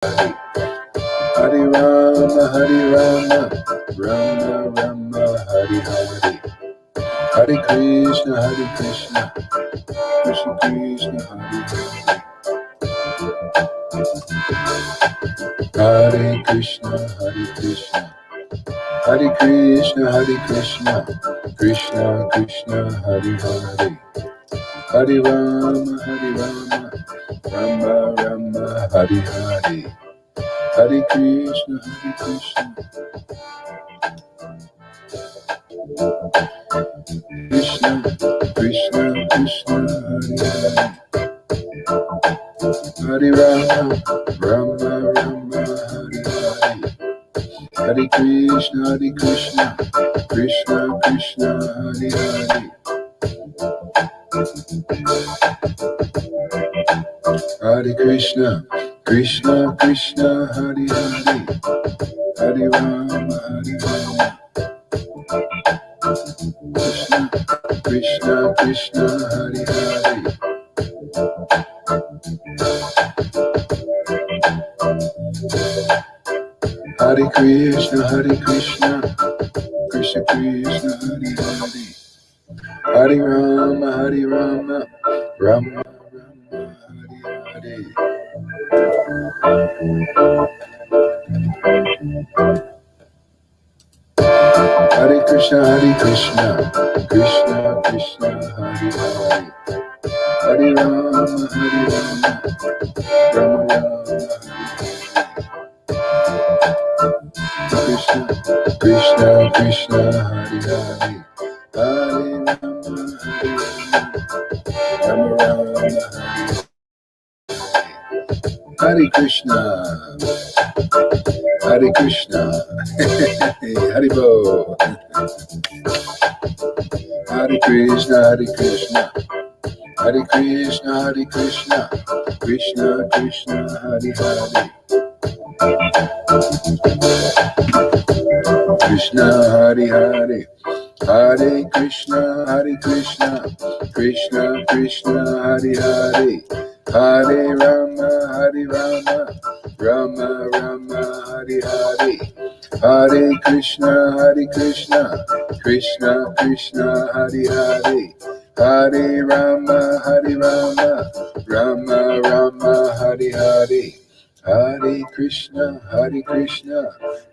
Hare Rama, Hare Rama, Rama Rama, Hare Hare. Hare Krishna, Krishna Krishna, Hare Hare. Hare Krishna, Hare Krishna, Krishna Krishna, Hare Hare. Hare Rama, Rama Rama, Hare Hare. Hare Krishna, Krishna Krishna, Hare Hare. Hare Rama, Rama Rama, Hare Hare. Hare Krishna, Krishna Krishna, Hare Hare. Hare Krishna, Krishna Hare Hare. Hare Rama, Rama. Krishna Krishna, Hare Hare. Hare Krishna, Krishna Krishna, Hare Hare. Hare Rama, Rama Rama, Hare Hare. Hare Krishna, Krishna Krishna, Hare Hare. Hare Rama, Rama Rama, Krishna Krishna, Hare Hare. Hare Rama, Rama Rama, Hare Krishna, Hare Bo. Hare Krishna, Hare Krishna, Krishna Krishna, Hare Hare. Krishna Hare Hare, Hare Krishna, Krishna Krishna, Hare Hare. Hare Rama, Rama Rama, Hare Hare. Hare Krishna, Krishna Krishna, Hare Hare. Hare Rama, Rama Rama, Hare Hare. Hare Krishna,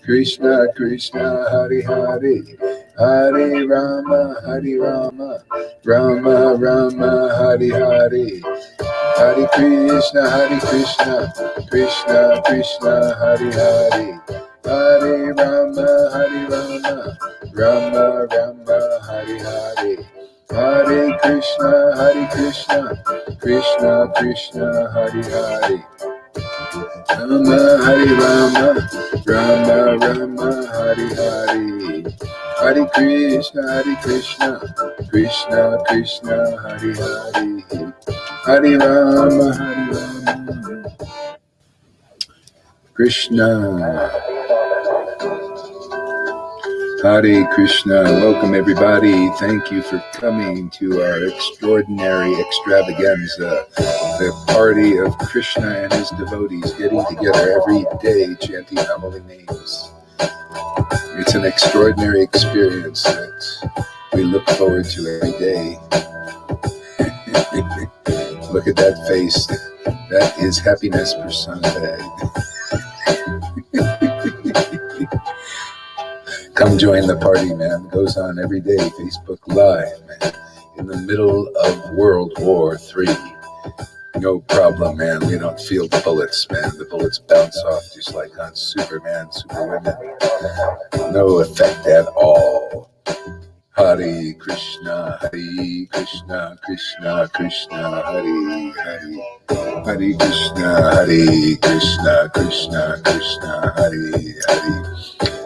Krishna Krishna, Hare Hare. Hare Rama, Rama Rama, Hare Hare. Hare Krishna, Krishna Krishna, Hare Hare. Hare Rama, Rama Rama, Hare Hare. Hare Krishna, Krishna Krishna, Hare Hare. Rama, Hare Rama, Rama Rama, Hare Hare. Hare Krishna, Krishna Krishna, Hare Hare. Hare Rama, Krishna. Hare Krishna. Welcome everybody. Thank you for coming to our extraordinary extravaganza, the party of Krishna and his devotees getting together every day chanting holy names. It's an extraordinary experience that we look forward to every day. Look at that face. That is happiness personified. Come join the party, man. It goes on every day. Facebook Live, man. In the middle of World War III. No problem, man. We don't feel the bullets, man. The bullets bounce off just like on Superman, Superwomen. No effect at all. Hare Krishna, Krishna Krishna, Hare Hare. Hare Krishna, Krishna Krishna, Hare Hare.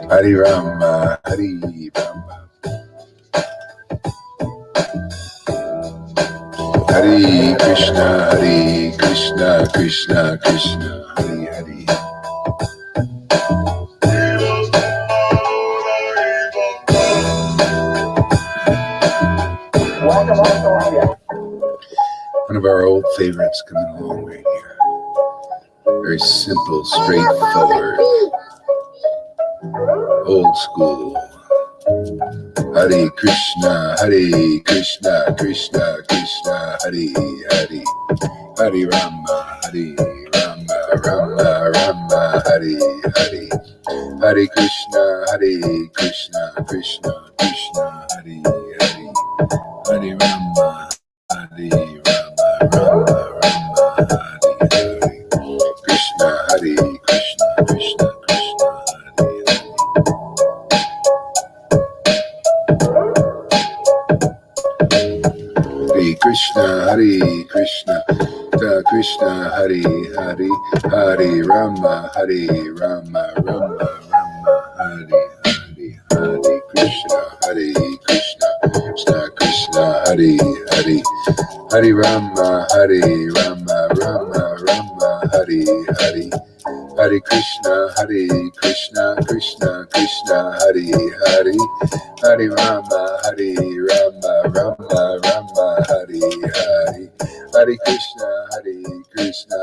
Hare Rama, Hare Rama. Hare Krishna, Krishna Krishna, Hare Hare. One of our old favorites coming along right here. Very simple, straightforward, old school. Hare Krishna, Krishna Krishna, Hare Hare. Hare Rama, Rama Rama, Hare Hare. Hare Krishna, Krishna Krishna, Hare Hare. Hare Rama, Rama Rama, Hare Hare. Krishna, Krishna Krishna, Hare Hare. Hare Krishna, Krishna Hare Hare, Hare Rama, Rama Rama, Hare Hare. Hare Krishna, Krishna Krishna, Hare Hare. Hare Rama, Rama, Hare Hare. Hare Krishna, Krishna Krishna, Hare Hare. Hare Rama, Rama, Hare Hare. Hare Krishna, Krishna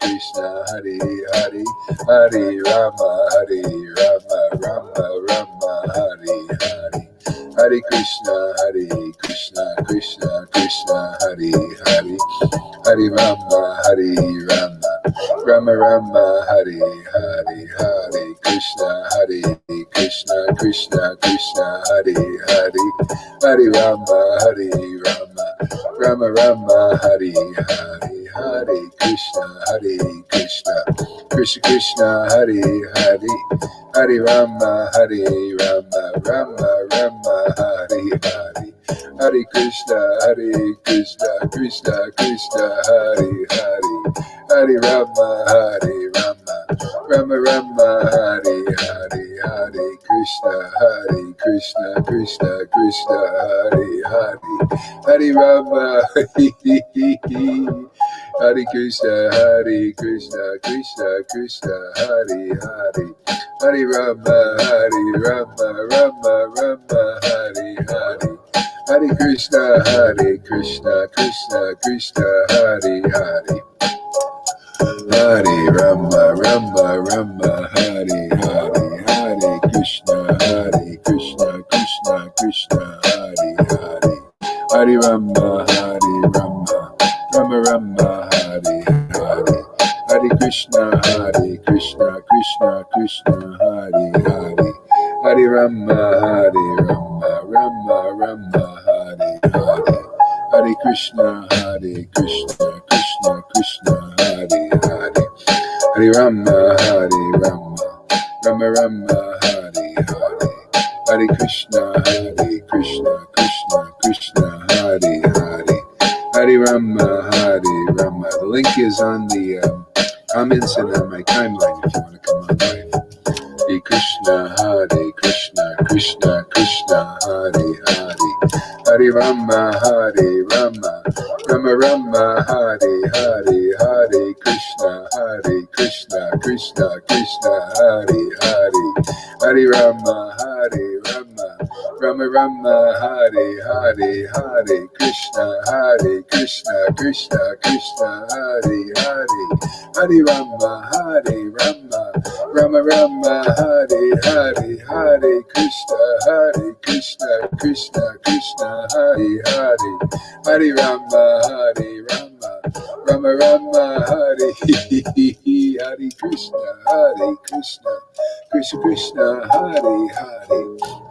Krishna, Hare Hare. Hare Rama, Rama, Hare Hare. Hare Krishna, Krishna Krishna, Hare Hare. Hare Rama, Rama, Hare Hare. Hare Krishna, Krishna Krishna, Hare Hare. Hare Rama, Rama, Hare Hare. Hare Krishna, Krishna, Hare Hare. Hare Rama, Rama, Hare Hare. Hare Krishna, Krishna, Hare Hare. Hare Rama, Rama, Hare Hare. Hare Krishna, Krishna, Hare Hare. Hare Rama, Hare Krishna, Krishna, Hare Hare. Hare Rama, Rama, Hare Hare. Hare Krishna, Krishna, Hare Hare. Hare Rama, Rama, Hare Hare. Hare Krishna, Krishna, Hare Hare. Hare Rama, Rama, Hare Hare. Hare Krishna, Krishna, Hare Hare. Hare Rama, Rama, Hare Hare. Hare Krishna, Krishna, Hare Hare. Hare Rama, Rama, Hare Hare. Hare Krishna, Krishna, Hare Hare. Hare Rama, Rama. The link is on the comments and on my timeline if you want to come on live. Hare Krishna, Krishna, Hare Hare. Hare Rama, Rama, Hare Hare. Hare Krishna, Krishna, Hare Hare. Hare Rama, Rama, Hare Hare. Hare Krishna, Krishna, Hare Hare. Hare Rama, Rama, Hare Hare. Hare Krishna, Krishna, Hare Hare. Hare Rama, Rama, Hare Hare Krishna, Krishna, Hare Hare.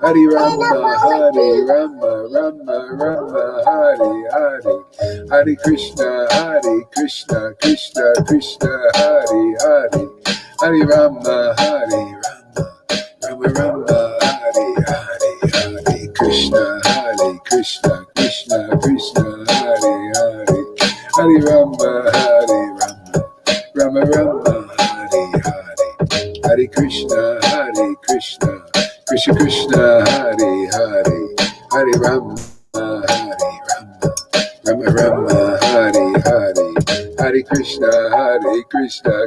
Hare Rama, Rama, Hare Hare. Hare Krishna, Krishna, Hare Hare. Hare Rama, Rama, Hare Hare. Hare Krishna, Krishna, Hare Hare. Hare Rama, Rama, Hare Hare. Hare Krishna, Krishna, Hare Hare. Hare Rama, Rama, Hare Hare. Hare Krishna,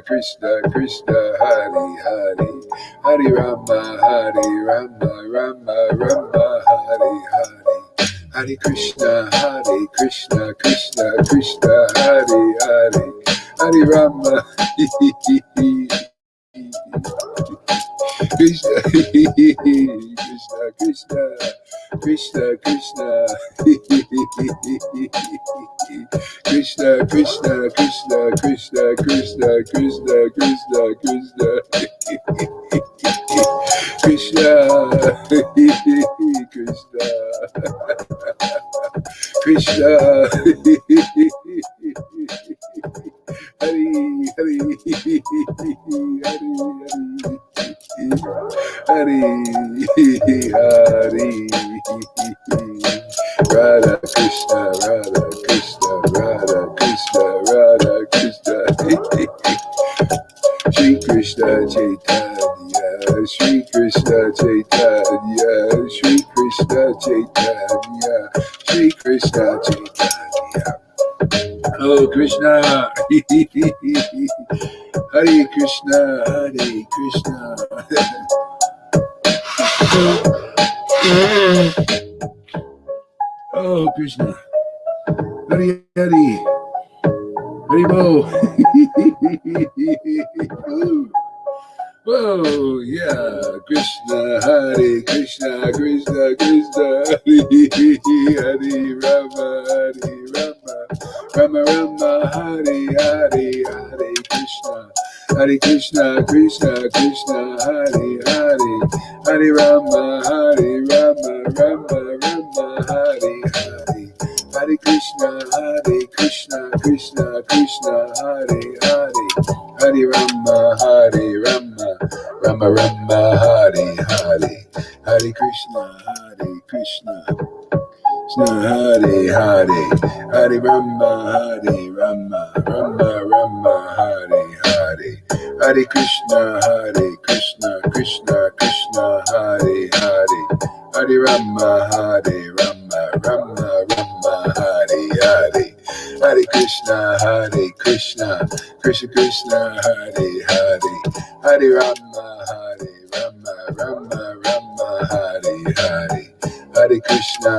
Krishna, Hare Hare. Hare Rama, Rama, Hare Hare. Hare Krishna, Krishna, Krishna, Hare, Hare Rama, Krishna, Krishna, Krishna, Krishna, Krishna, Krishna, Krishna, Krishna, Krishna, Krishna, Krishna, Krishna, Krishna, Hari, Hari, Hari, Hari, Radha Krishna, Radha Krishna, Radha Krishna, Radha Krishna, Shri Krishna Chaitanya, Shri Krishna Chaitanya, Shri Krishna Chaitanya, Shri Krishna Chaitanya. Oh Krishna, Hare Krishna, Hare Krishna. Oh Krishna, Hare Hare, Haribo. Whoa, yeah, Krishna, Hare Krishna, Krishna, Krishna, Hare Rama, Rama Rama, Hare Hare, Hare Krishna, Krishna, Krishna, Hare Hare, Hare Rama, Rama Rama, Hare Hare, Hare Krishna, Krishna, Krishna, Hare Hare, Hare Rama, Rama Rama, Hare Hare, Hare Krishna, Krishna, Hare Hare, Hare Rama, Rama Rama, Hare Hare, Hare Krishna, Krishna, Krishna, Hare Hare, Hare Rama, Rama Rama, Hare Hare, Hare Krishna, Krishna, Krishna, Hare Hare, Hare Rama, Rama, Hare Hare, Hare Krishna,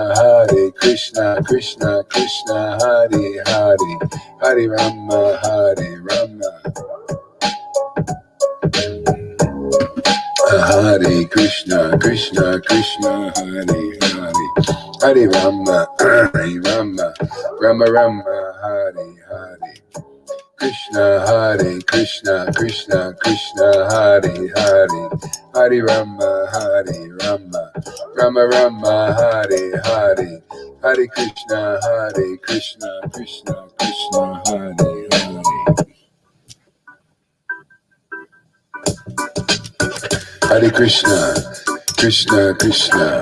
Krishna, Krishna, Hare Hare, Hare Rama, Hare Krishna, Krishna, Hare Hare, Hare Rama, Rama, Hare Hare, Krishna, Krishna, Hare Hare, Hare Rama, Rama, Hare Hare, Hare Krishna, Krishna, Hare Hare. Hare Krishna, Krishna, Krishna,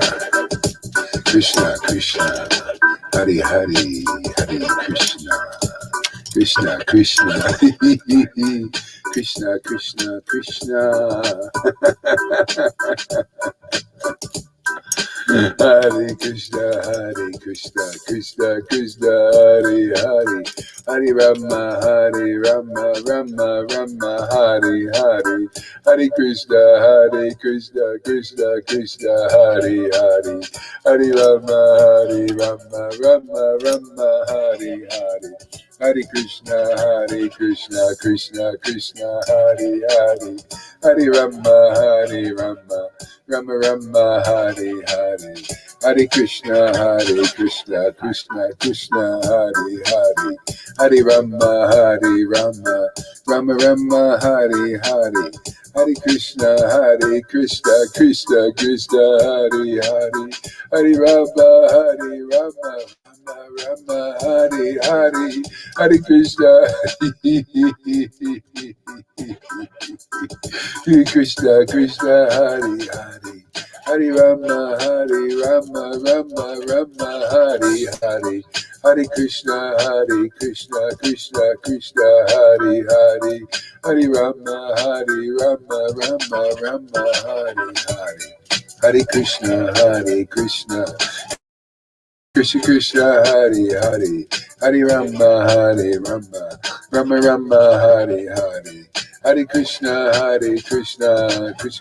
Hare Hare, Hare Krishna, Krishna, Krishna, Hare Krishna, Krishna, Hare Hare, Hare Rama, Rama, Hare Hare, Hare Krishna, Krishna, Hare Hare, Hare Rama, Rama, Hare Hare, Hare Krishna, Krishna, Hare Hare, Hare Rama, Rama, Hare Hare, Hare Krishna, Krishna, Hare Hare, Hare Rama, Rama, Hare Hare, Hare Krishna, Krishna, Hare Hare, Hare Rama, Rama, Hare Hare, Hare Krishna, Krishna, Hare Hare, Hare Rama, Rama, Hare Hare, Hare Krishna, Krishna, Hare Hare, Hare Rama, Rama, Hare Hare, Hare Krishna, Krishna, Hare Hare, Hare Rama, Rama, Hare Hare, Hare Krishna, Krishna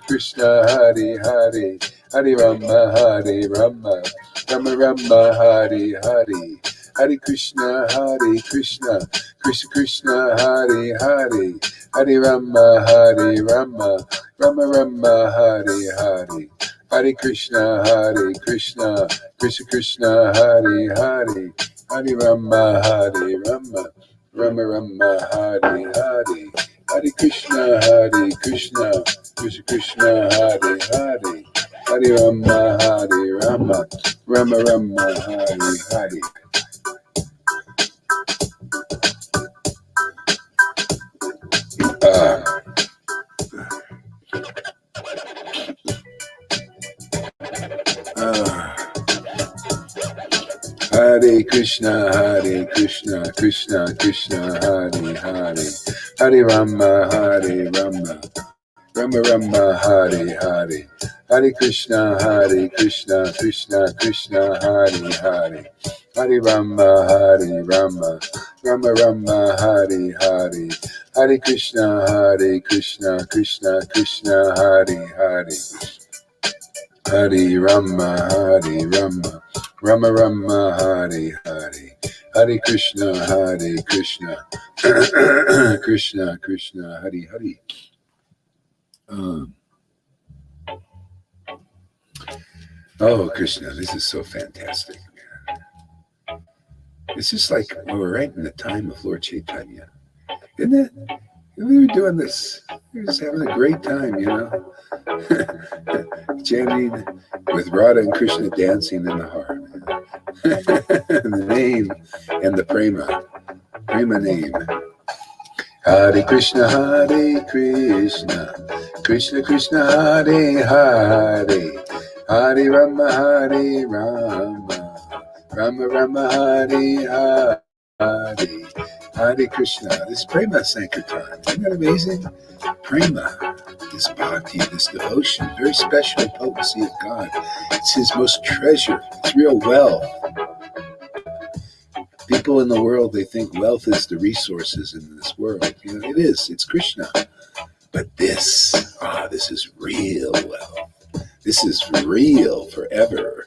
Krishna, Hare Hare, Hare Rama, Rama Rama, Hare Hare. Hare Krishna, Krishna Krishna, Hare Hare, Hare Rama, Rama Rama, Hare Hare. Hare Krishna, Krishna Krishna, Hare Hare, Hare Rama, Rama Rama, Hare Hare. Hare Krishna, Krishna Krishna, Hare Hare, Hare Rama, Rama Rama, Hare Hare. Hare Krishna, Krishna Krishna, Hare Hare, Hare Rama, Rama Rama, Hare Hare. Hare Krishna, Krishna Krishna, Hare Hare, Hare Rama, Rama Rama, Hare Hare. Hare Krishna, Krishna Krishna, Hare Hare, Hare Rama, Rama Rama, Hare Hare. Hare Krishna, Krishna Krishna Krishna, Hare Hare. Oh, Krishna, this is so fantastic, man. It's just like we're right in the time of Lord Chaitanya, isn't it? We were doing this. We were just having a great time, chanting with Radha and Krishna dancing in the heart. The name and the prema name. Hare Krishna, Krishna Krishna, Hare Hare, Hare Rama, Rama Rama, Hare Hare. Hare Krishna. This prema sankirtan, isn't that amazing? Prema, this bhakti, this devotion, very special potency of God. It's his most treasure. It's real wealth. People in the world, they think wealth is the resources in this world. It is. It's Krishna. But this is real wealth. This is real forever.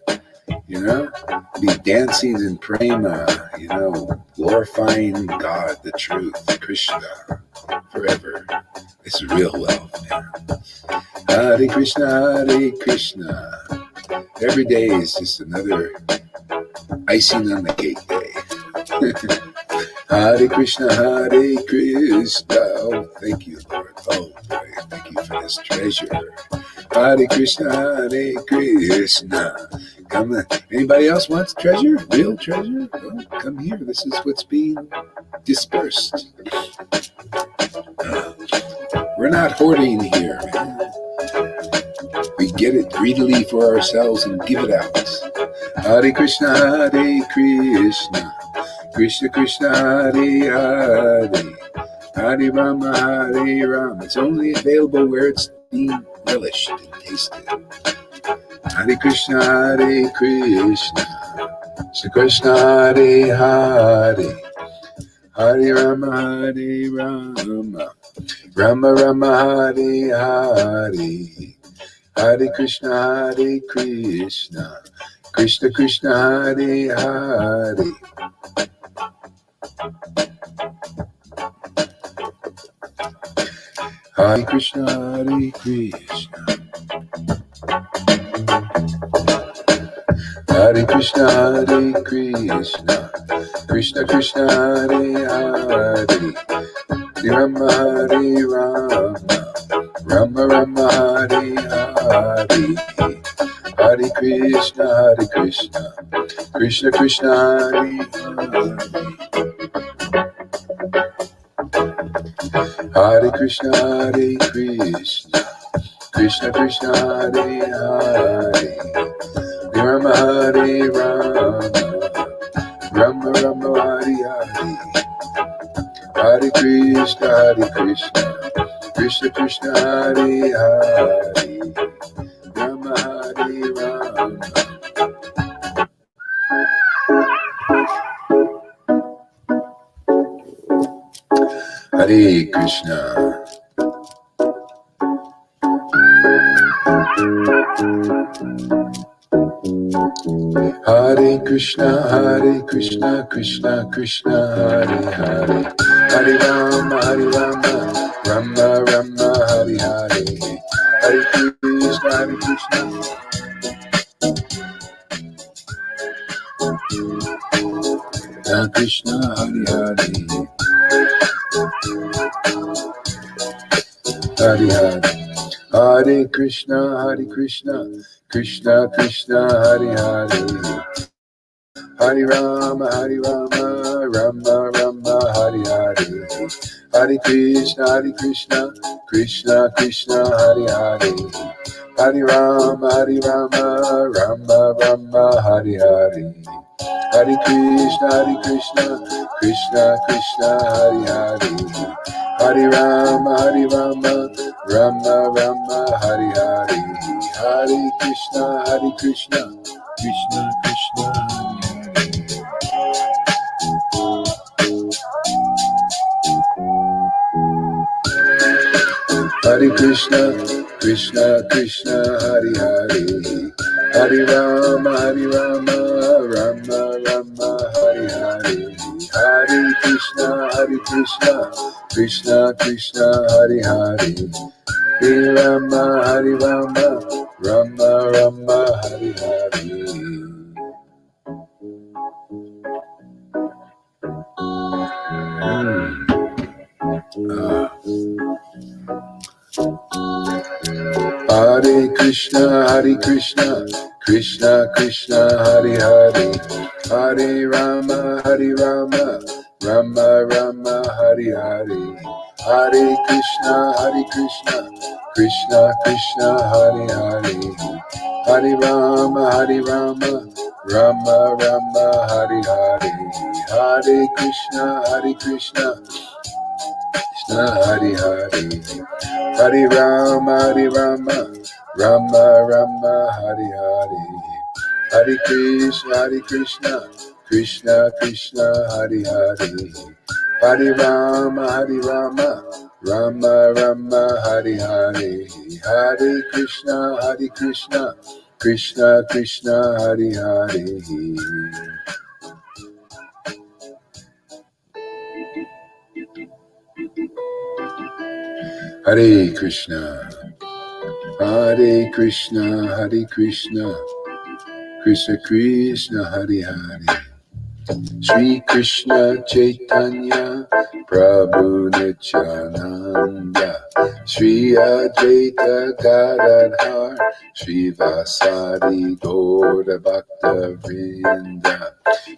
Be dancing in prema, glorifying God, the truth, Krishna, forever. It's real wealth, man. Hare Krishna, Every day is just another icing on the cake day. Hare Krishna, Oh, thank you, Lord. Oh, boy, thank you for this treasure. Hare Krishna, Come on. Anybody else wants treasure? Real treasure? Well, come here. This is what's being dispersed. We're not hoarding here, man. We get it greedily for ourselves and give it out. Hare Krishna, Krishna Krishna, Hare Hare, Hare Rama, Hare Rama. It's only available where it's being relished and tasted. Hare Krishna, Krishna Krishna, Hare Hare, Hare Rama, Hare Rama, Rama Rama, Hare Hare, Hare Krishna, Krishna Krishna, Hare Hare. Hare Krishna, Hare Krishna, Krishna Krishna, Hare Hare, Hare Rama, Hare Rama, Rama Rama, Hare Hare, Hare Krishna, Krishna Krishna, Hare Hare. Hare Krishna, Krishna Krishna, Hare Hare, Hare Rama, Hare Rama, Rama Rama, Hare Hare, Hare Krishna, Krishna Krishna, Hare Hare, Rama, Hare Rama. Hare Krishna. Hare Krishna, Krishna Krishna, Hare Hare, Hare Rama, Rama Rama, Hare Hare, Hare Krishna, Krishna Hare Hare, Hare Hare, Hare Krishna, Krishna Krishna, Hare Hare, Hare Rama, Rama Rama, Hare Hare, Hare Krishna, Krishna Krishna, Hare Hare, Hare Rama, Rama Rama, Hare Hare, Hare Krishna, Krishna Krishna, Hare Hare, Hare Rama, Rama Rama, Hare Hare, Hare Krishna, Krishna Krishna, Hare Krishna, Krishna Krishna, Hare Hare, Hare Rama, Rama Rama, Hare Hare, Hare Krishna, Krishna Krishna, Hare Hare, Hare Rama, Rama Rama, Hare Hare. Hare Krishna, Krishna Krishna, Hare Hare, Hare Rama, Rama Rama, Hare Hare, Hare Krishna, Krishna Krishna, Hare Hare, Hare Rama, Rama Rama, Hare Hare, Hare Krishna, Krishna Hare Hare, Hare Rama, Rama Rama, Hare Hare, Hare Krishna, Krishna Krishna, Hare Hare, Hare Rama, Rama Rama, Hare Hare, Hare Krishna, Krishna Krishna, Hare Hare. Hare Krishna, Hare Krishna, Krishna Krishna, Hare Hare, Shri Krishna Chaitanya, Prabhu Nityananda, Shri Advaita Gadadhar, Shri Vasari Gaura Bhakta Vrinda,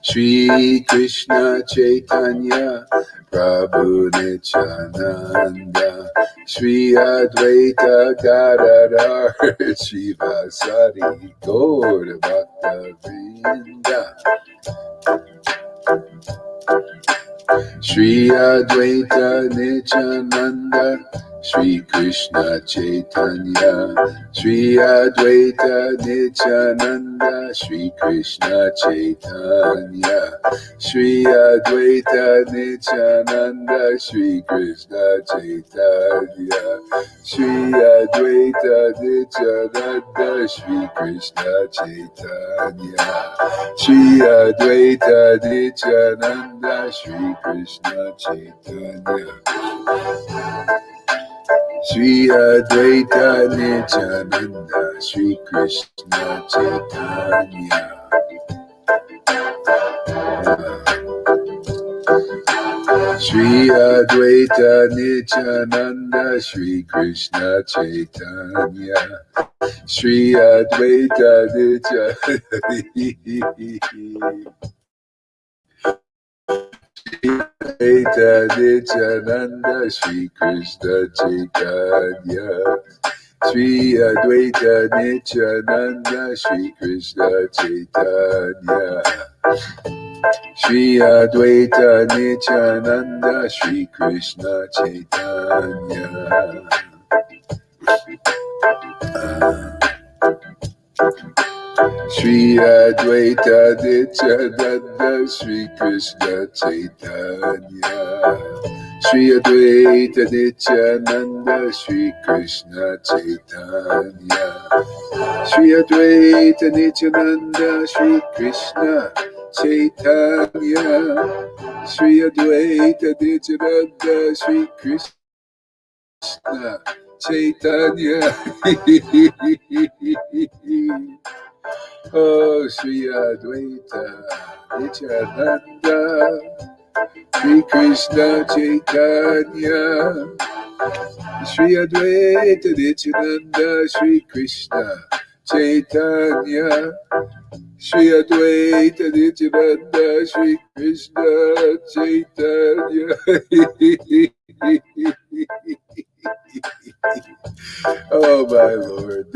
Shri Krishna Chaitanya, Prabhu Nityananda, Shri Advaita Gadadhar, Shri Vasari Gaura Bhakta Vrinda, Shri Advaita Nityananda, Shri Krishna Chaitanya, Shri Advaita Nityananda, Shri Krishna Chaitanya, Shri Advaita Nityananda, Shri Krishna Chaitanya, Shri Advaita Nityananda, Shri Krishna Chaitanya, Shri Advaita Nityananda, Shri Krishna Chaitanya, Shri Advaita Nityananda, Shri Krishna Chaitanya. Shri Advaita Nityananda, Shri Krishna Chaitanya, Shri Advaita Nityananda, Advaita Nityananda, Shri Krishna Chaitanya, Shri Advaita Nityananda, Shri Krishna Chaitanya, Shri Advaita Nityananda, Shri Krishna Chaitanya. Shri Advaita Nityananda, Shri Krishna Chaitanya, Shri Advaita Nityananda Shri Krishna Chaitanya Shri Advaita Nityananda Shri Krishna Chaitanya Shri Advaita Nityananda Shri Krishna Chaitanya Oh Shri Advaita Nityananda Shri Krishna Chaitanya Shri Advaita Nityananda Shri Krishna Chaitanya Shri Advaita Nityananda Shri Krishna Chaitanya Oh my Lord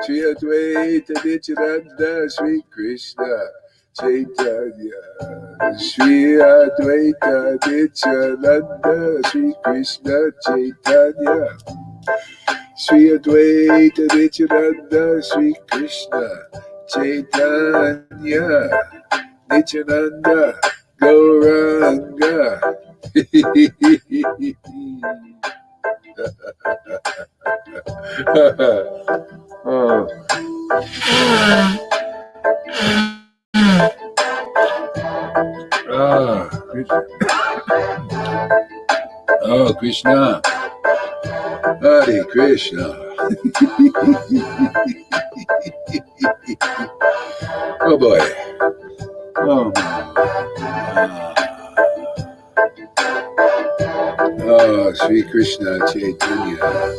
Shri Advaita Nityananda Shri Krishna Chaitanya Shri Advaita Nityananda Shri Krishna Chaitanya Shri Advaita Nityananda Shri Krishna Chaitanya Nityananda Gauranga Oh. Oh, Krishna. Hare Krishna. Oh boy. Oh. Oh, Sri Krishna Chaitanya.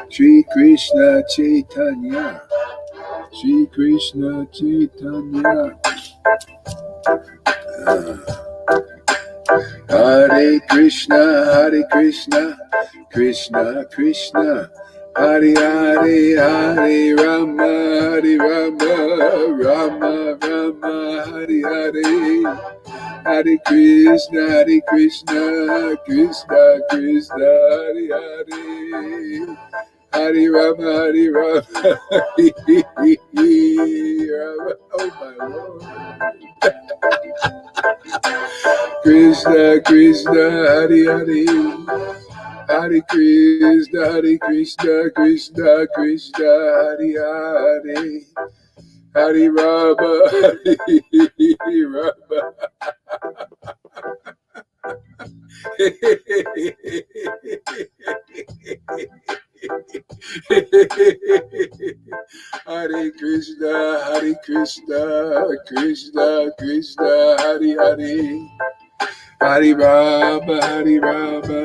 Sri Krishna Chaitanya. Sri Krishna Chaitanya. Hare Krishna, Krishna Krishna, Hare Hare, Hare Rama, Rama Rama, Hare Hare. Hare Krishna, Krishna Krishna, Hare Hare. Hare Rama, Rama. Oh my Lord. Krishna, Krishna, Hare Hare. Hare Krishna, Krishna Krishna, Hare Hare. Hare Rama, Hare Rama. Hare Krishna, Krishna Krishna, Hare Hare. Hare Rama, Rama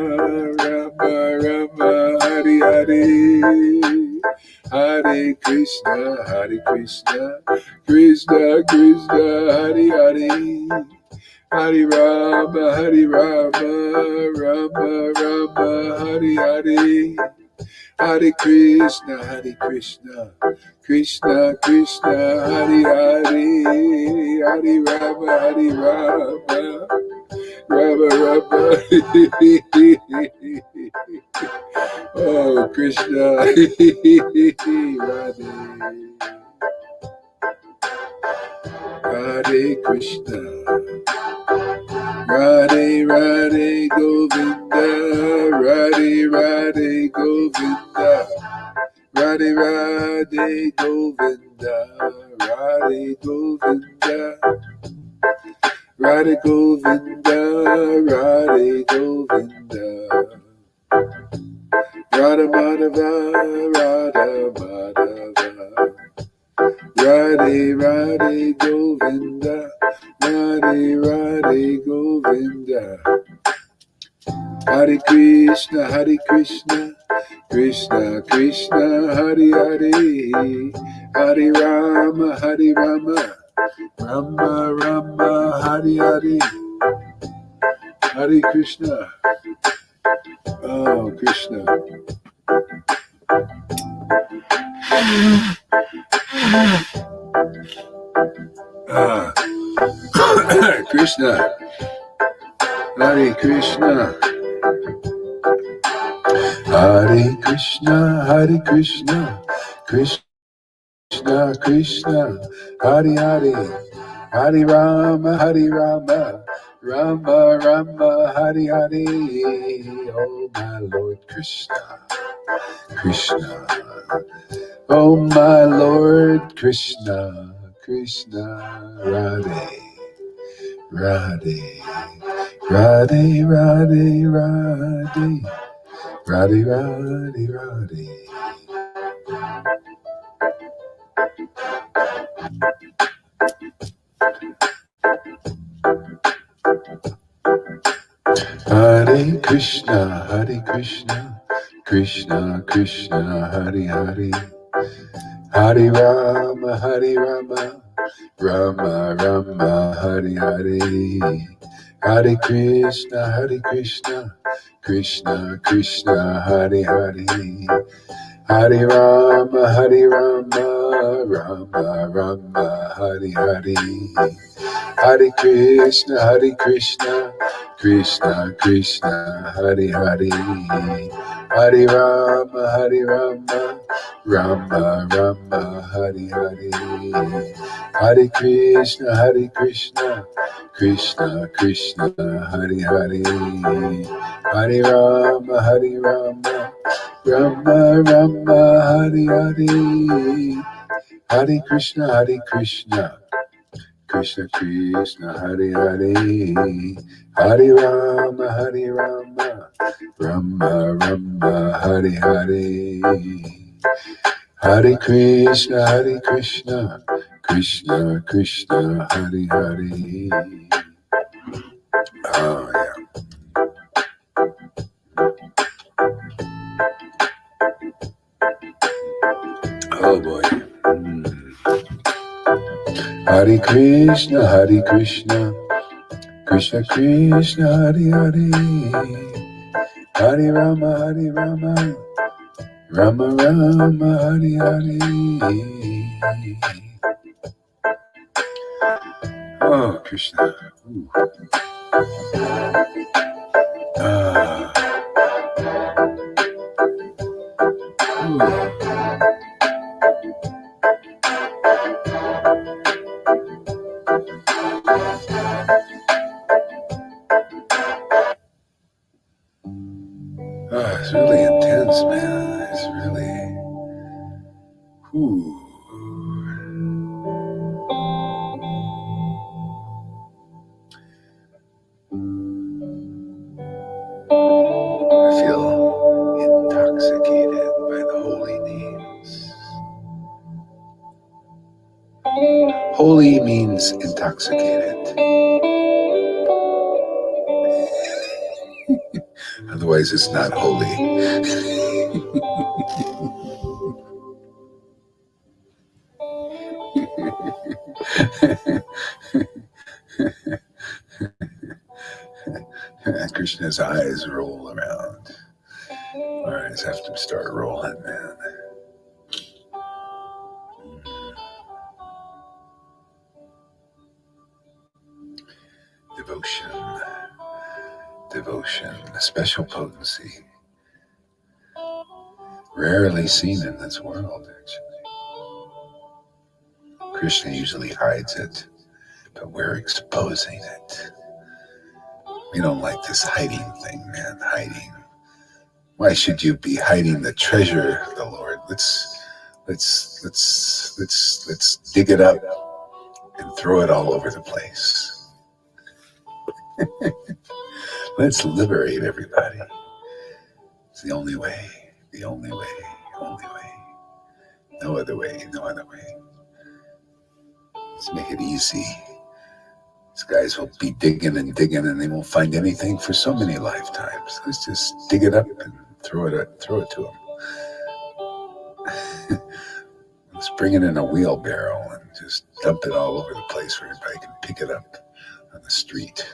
Rama, Hare Hare. Hare Krishna, Krishna Krishna, Hare Hare. Hare Rama, Rama Rama, Hare Hare. Hare Krishna, Krishna Krishna, Hare Hare. Hare Rama, Rama Rama. Oh Krishna, Radhe Krishna, Radhe Govinda, Radhe Govinda, Radhe Govinda, Radhe Govinda, Radhe Govinda, Radhe Govinda, Radha Madhava, Radha Madhava, Radhe Govinda, Radhe Govinda. Hare Krishna, Krishna Krishna, Hare Hare. Hare Rama, Rama Rama, Hare Hare. Hare Krishna. Oh Krishna. Krishna. Hare Krishna. Hare Krishna, Krishna Krishna, Hare Hare. Hare Rama, Rama Rama Hari Hari. Oh my Lord Krishna, Krishna. Oh my Lord Krishna, Krishna. Radhe, Radhe, Radhe, Radhe, Radhe, Radhe, Radhe, Radhe. Hare Krishna, Hare Krishna, Krishna Krishna, Hare Hare, Hare Rama, Hare Rama, Rama Rama, Hare Hare, Hare Krishna, Hare Krishna, Krishna Krishna, Hare Hare, Hare Rama, Hare Rama, Rama Rama, Hare Hare, Hare Krishna, Hare Krishna, Krishna Krishna, Hare Hare, Hare Rama, Hare Rama, Rama Rama, Hare Hare, Hare Krishna, Hare Krishna, Krishna Krishna, Hare Hare, Hare Rama, Hare Rama, Rama Rama, Hare Hare, Hare Krishna, Hare Krishna, Krishna Krishna, Hare Hare, Hare Rama, Hare Rama, Rama Rama, Hare Hare, Hare Krishna, Hare Krishna, Krishna Krishna, Hare Hare. Oh yeah. Oh boy. Hare Krishna, Hare Krishna, Krishna Krishna, Hare Hare, Hare Rama, Hare Rama, Rama Rama, Hare Hare. Oh Krishna. Ooh. Ah. Ooh. Oh, it's really intense, man. It's really. Ooh. I feel intoxicated by the holy names. Holy means intoxicated. Otherwise, it's not holy. Krishna's eyes roll around. Our eyes have to start rolling, man. Devotion, devotion, a special potency, rarely seen in this world, actually. Krishna usually hides it, but we're exposing it. We don't like this hiding thing, man, hiding. Why should you be hiding the treasure of the Lord? Let's dig it up and throw it all over the place. Let's liberate everybody. It's the only way, the only way, only way. No other way, no other way. Let's make it easy. These guys will be digging and digging and they won't find anything for so many lifetimes. Let's just dig it up and throw it to them. Let's bring it in a wheelbarrow and just dump it all over the place where everybody can pick it up on the street.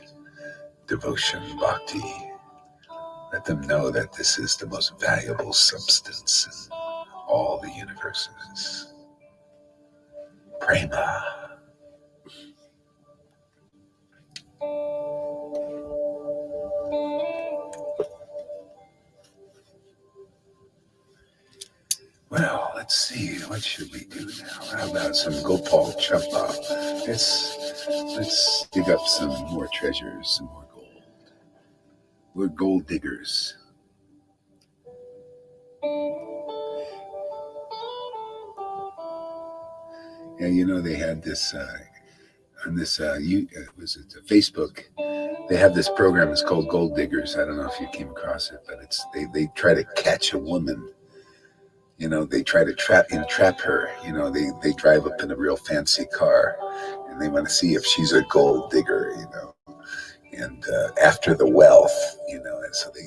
Devotion, bhakti. Let them know that this is the most valuable substance in all the universes. Prema. Well, let's see. What should we do now? How about some Gopal Japa? Let's dig up some more treasures, some more gold. We're gold diggers. Yeah, you know they had this on this was it Facebook? They have this program. It's called Gold Diggers. I don't know if you came across it, but it's they try to catch a woman. You know, they try to entrap her. You know, they drive up in a real fancy car, and they want to see if she's a gold digger. You know, and after the wealth. You know, and so they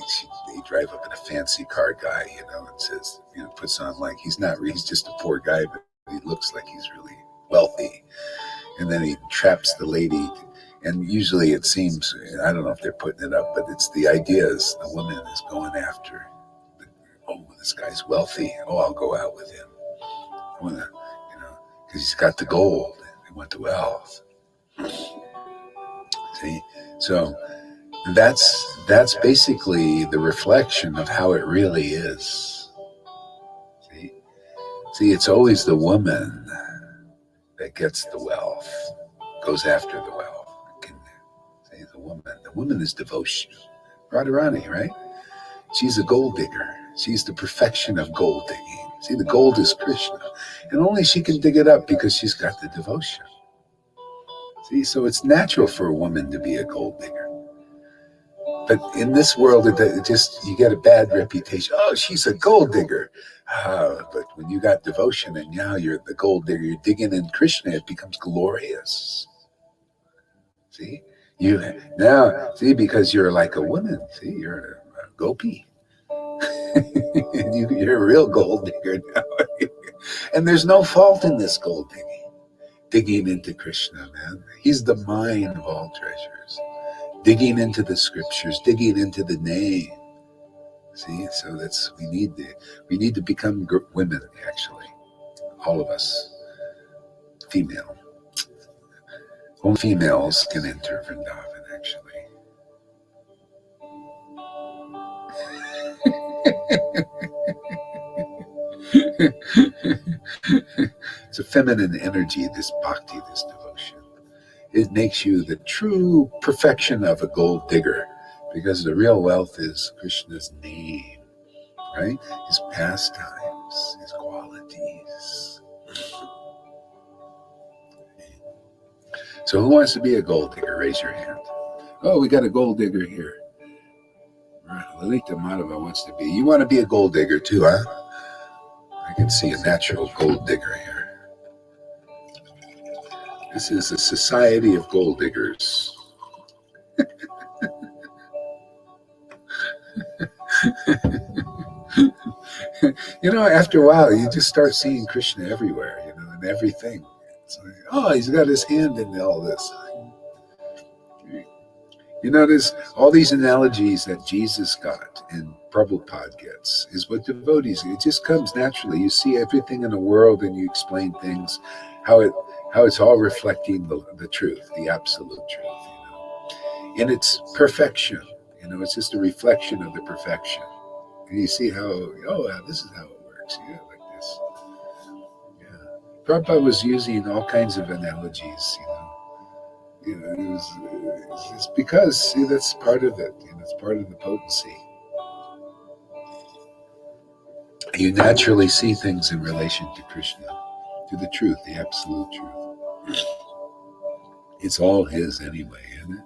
drive up in a fancy car guy. You know, and says, you know, puts on like he's just a poor guy, but he looks like he's really wealthy. And then he traps the lady. And usually it seems, I don't know if they're putting it up, but it's the idea is the woman is going after, this guy's wealthy. Oh, I'll go out with him. I want to, you know, because he's got the gold. They want the wealth. See? So that's basically the reflection of how it really is. See, it's always the woman that gets the wealth, goes after the wealth. The woman is devotion. Radharani, right? She's a gold digger. She's the perfection of gold digging. See, the gold is Krishna. And only she can dig it up because she's got the devotion. See, so it's natural for a woman to be a gold digger. But in this world, it just, you get a bad reputation. Oh, she's a gold digger. But when you got devotion and now you're the gold digger, you're digging in Krishna, it becomes glorious. See? Because you're like a woman. See, you're a gopi. You're a real gold digger now. And there's no fault in this gold digging into Krishna, man. He's the mine of all treasures. Digging into the scriptures, digging into the name. See, so we need to become women, actually. All of us, female. Only females can enter Vrindavan, actually. It's a feminine energy, this bhakti, this devotion. It makes you the true perfection of a gold digger, because the real wealth is Krishna's name, right? His pastimes, his qualities. So who wants to be a gold digger? Raise your hand. Oh, we got a gold digger here. Right, Lalita Madhava wants to be. You want to be a gold digger too, huh? I can see a natural gold digger here. This is a society of gold diggers. You know, after a while, you just start seeing Krishna everywhere, you know, in everything. It's like, oh, he's got his hand in all this. You notice all these analogies that Jesus got and Prabhupada gets is what devotees, it just comes naturally. You see everything in the world and you explain things, how it's all reflecting the truth, the absolute truth, you know, in its perfection. You know, it's just a reflection of the perfection. And you see how, this is how it works. Yeah, like this. Yeah. Prabhupada was using all kinds of analogies, you know. You know, it's because, see, that's part of it. You know, it's part of the potency. You naturally see things in relation to Krishna, to the truth, the absolute truth. It's all his anyway, isn't it?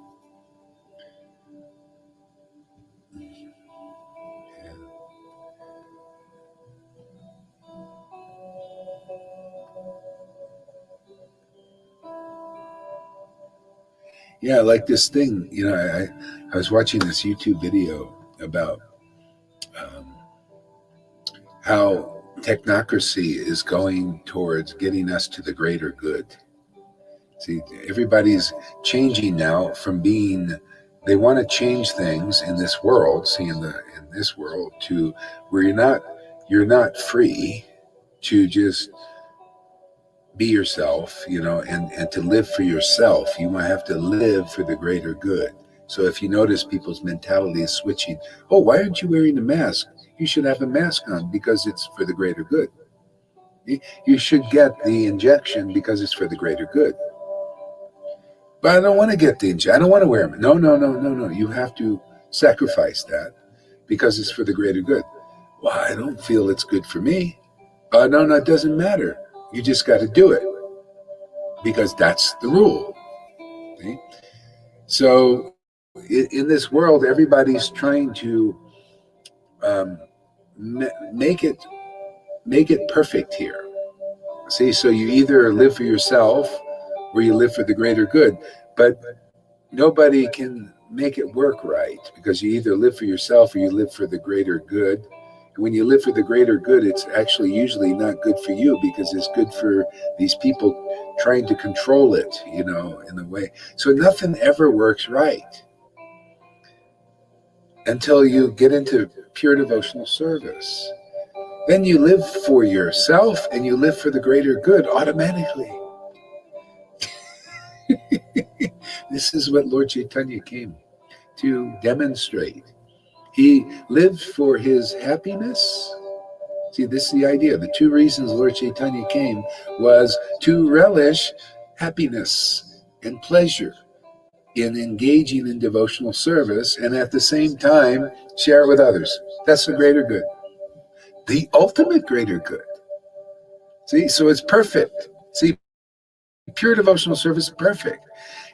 Yeah, like this thing, you know, I was watching this YouTube video about how technocracy is going towards getting us to the greater good. See, everybody's changing now from being, they want to change things in this world, in this world, to where you're not free to just be yourself, you know, and to live for yourself. You might have to live for the greater good. So if you notice people's mentality is switching, oh, why aren't you wearing a mask? You should have a mask on because it's for the greater good. You should get the injection because it's for the greater good. But I don't want to get the injection. I don't want to wear them. No, no, no, no, no. You have to sacrifice that because it's for the greater good. Well, I don't feel it's good for me. No, no, it doesn't matter. You just got to do it because that's the rule. Okay? So in this world, everybody's trying to make it perfect here. See, so you either live for yourself or you live for the greater good, but nobody can make it work right because you either live for yourself or you live for the greater good. And when you live for the greater good, it's actually usually not good for you because it's good for these people trying to control it, in a way. So nothing ever works right until you get into pure devotional service. Then you live for yourself and you live for the greater good automatically. This is what Lord Chaitanya came to demonstrate. He lived for his happiness. See, this is the idea. The two reasons Lord Chaitanya came was to relish happiness and pleasure in engaging in devotional service and at the same time share it with others. That's the greater good. The ultimate greater good. See, so it's perfect. See, pure devotional service is perfect.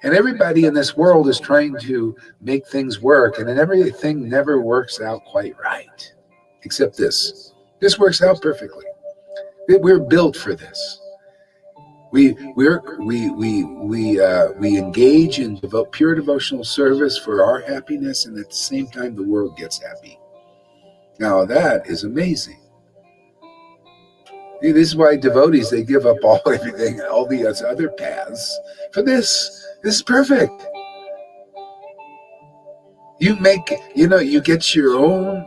And everybody in this world is trying to make things work, and then everything never works out quite right, except this. This works out perfectly. We're built for this. We engage in pure devotional service for our happiness, and at the same time, the world gets happy. Now that is amazing. See, this is why devotees, they give up everything, all the other paths for this. This is perfect. You get your own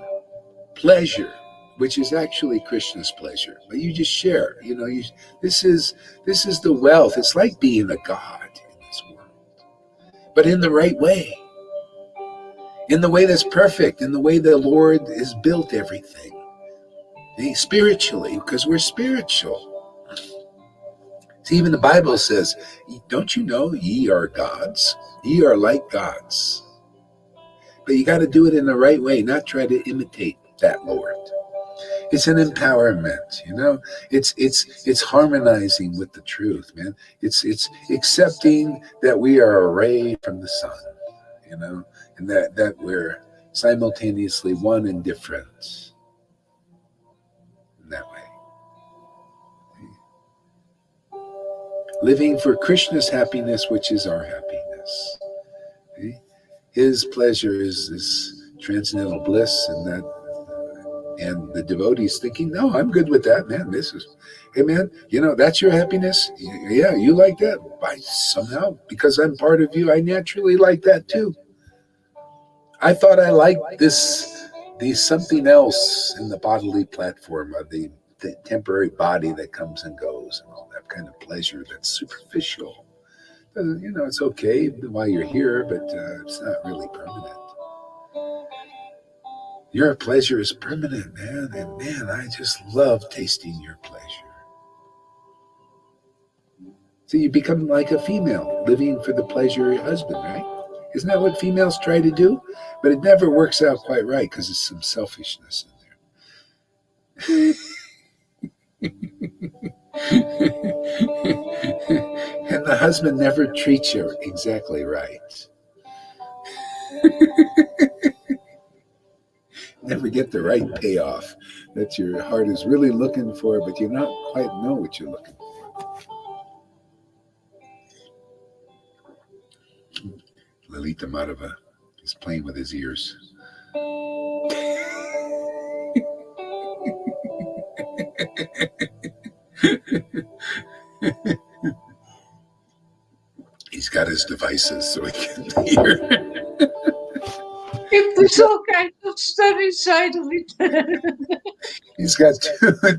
pleasure, which is actually Krishna's pleasure, but you just share. This is the wealth. It's like being a god in this world, but in the right way, in the way that's perfect, in the way the Lord has built everything, spiritually, because we're spiritual. See, even the Bible says, "Don't you know ye are gods? Ye are like gods." But you got to do it in the right way, not try to imitate that Lord. It's an empowerment, It's harmonizing with the truth, man. It's accepting that we are a ray from the sun, and that we're simultaneously one and different in that way. Living for Krishna's happiness, which is our happiness. His pleasure is this transcendental bliss, and the devotees thinking, no, I'm good with that, man. Hey, man, that's your happiness. Yeah, you like that. Somehow, because I'm part of you, I naturally like that too. I thought I liked the something else in the bodily platform of the temporary body that comes and goes and all that kind of pleasure that's superficial. It's okay while you're here, but it's not really permanent. Your pleasure is permanent, man. And man, I just love tasting your pleasure. So you become like a female living for the pleasure of your husband, right? Isn't that what females try to do? But it never works out quite right because there's some selfishness in there. And the husband never treats you exactly right. Never get the right payoff that your heart is really looking for, but you don't quite know what you're looking for. Lalita Madhava is playing with his ears. He's got his devices so he can hear. It was all kind of stuff inside of it. He's got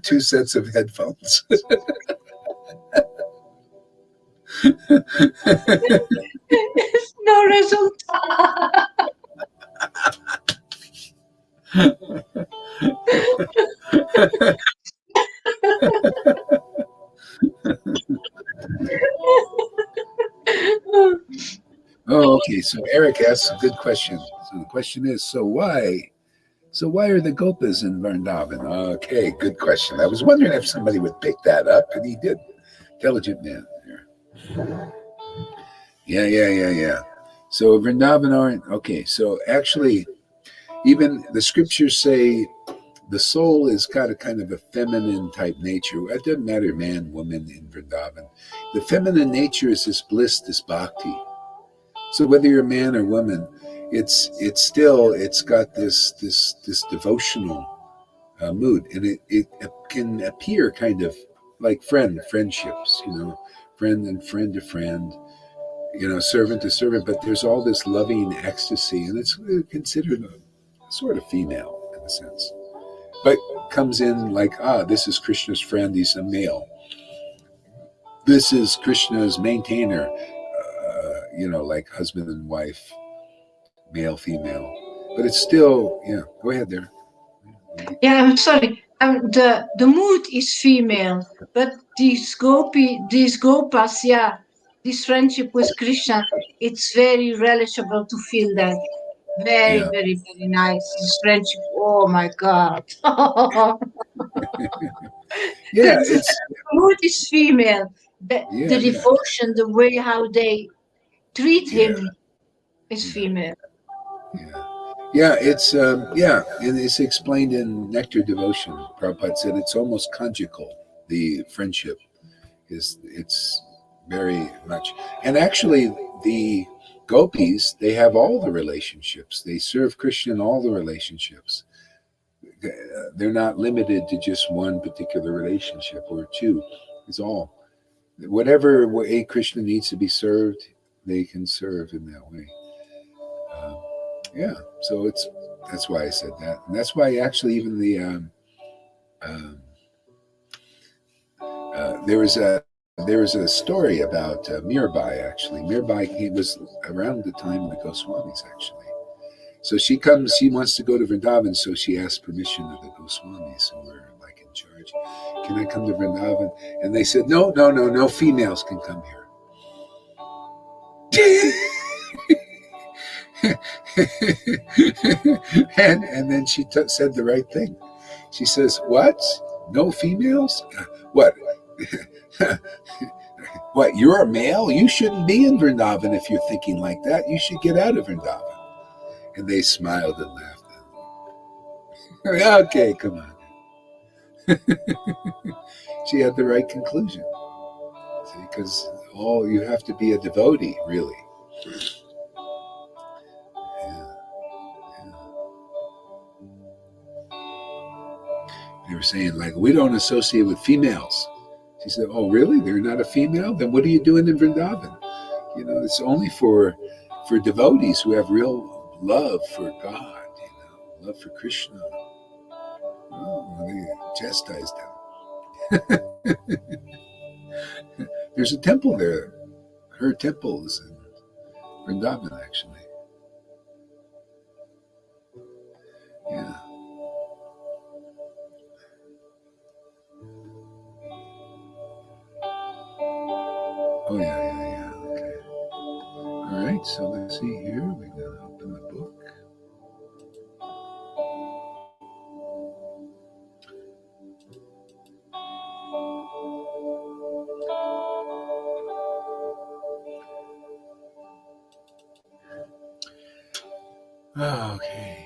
two sets of headphones. No result. Okay, so Eric asks a good question. So the question is, so why are the Gopas in Vrindavan? Okay, good question. I was wondering if somebody would pick that up, and he did. Intelligent man. Yeah. So Vrindavan aren't okay. So actually, even the scriptures say the soul has got a kind of a feminine type nature. It doesn't matter, man, woman in Vrindavan. The feminine nature is this bliss, this bhakti. So whether you're a man or woman, it's got this devotional mood, and it can appear kind of like friendships, friend and friend to friend, servant to servant. But there's all this loving ecstasy, and it's considered a sort of female in a sense, but comes in like, this is Krishna's friend. He's a male. This is Krishna's maintainer. Like husband and wife, male, female. But it's still, yeah. Go ahead there. Yeah, I'm sorry. The mood is female, but these gopas, yeah, this friendship with Krishna, it's very relishable to feel that. Very, Yeah. very, very nice. This friendship. Oh my God. Yeah, The it's mood is female. The yeah. devotion, the way how they treat Yeah. him is Yeah. female. Yeah. Yeah, and it's explained in Nectar Devotion. Prabhupada said it's almost conjugal. The friendship it's very much, and actually the gopis, they have all the relationships. They serve Krishna in all the relationships. They're not limited to just one particular relationship or two. It's all whatever way Krishna needs to be served, they can serve in that way. Um, yeah, so that's why I said that, and that's why actually even the um, there was a story about Mirabai. Actually, Mirabai was around the time of the Goswamis. Actually, so she wants to go to Vrindavan, so she asks permission of the Goswamis, who were like in charge. Can I come to Vrindavan? And they said, no, females can come here. and then she said the right thing. She says, "What? No females? What? What? You're a male? You shouldn't be in Vrindavan if you're thinking like that. You should get out of Vrindavan." And they smiled and laughed. Okay, come on. She had the right conclusion. See, because you have to be a devotee, really. Yeah, yeah. They were saying, like, we don't associate with females. She said, "Oh, really? They're not a female? Then what are you doing in Vrindavan? It's only for devotees who have real love for God, love for Krishna." Oh, they chastised them. There's a temple there. Her temple is in Vrindavan, actually. Yeah. Oh, yeah. Okay. All right. So let's see here. We're going to open the book. Okay.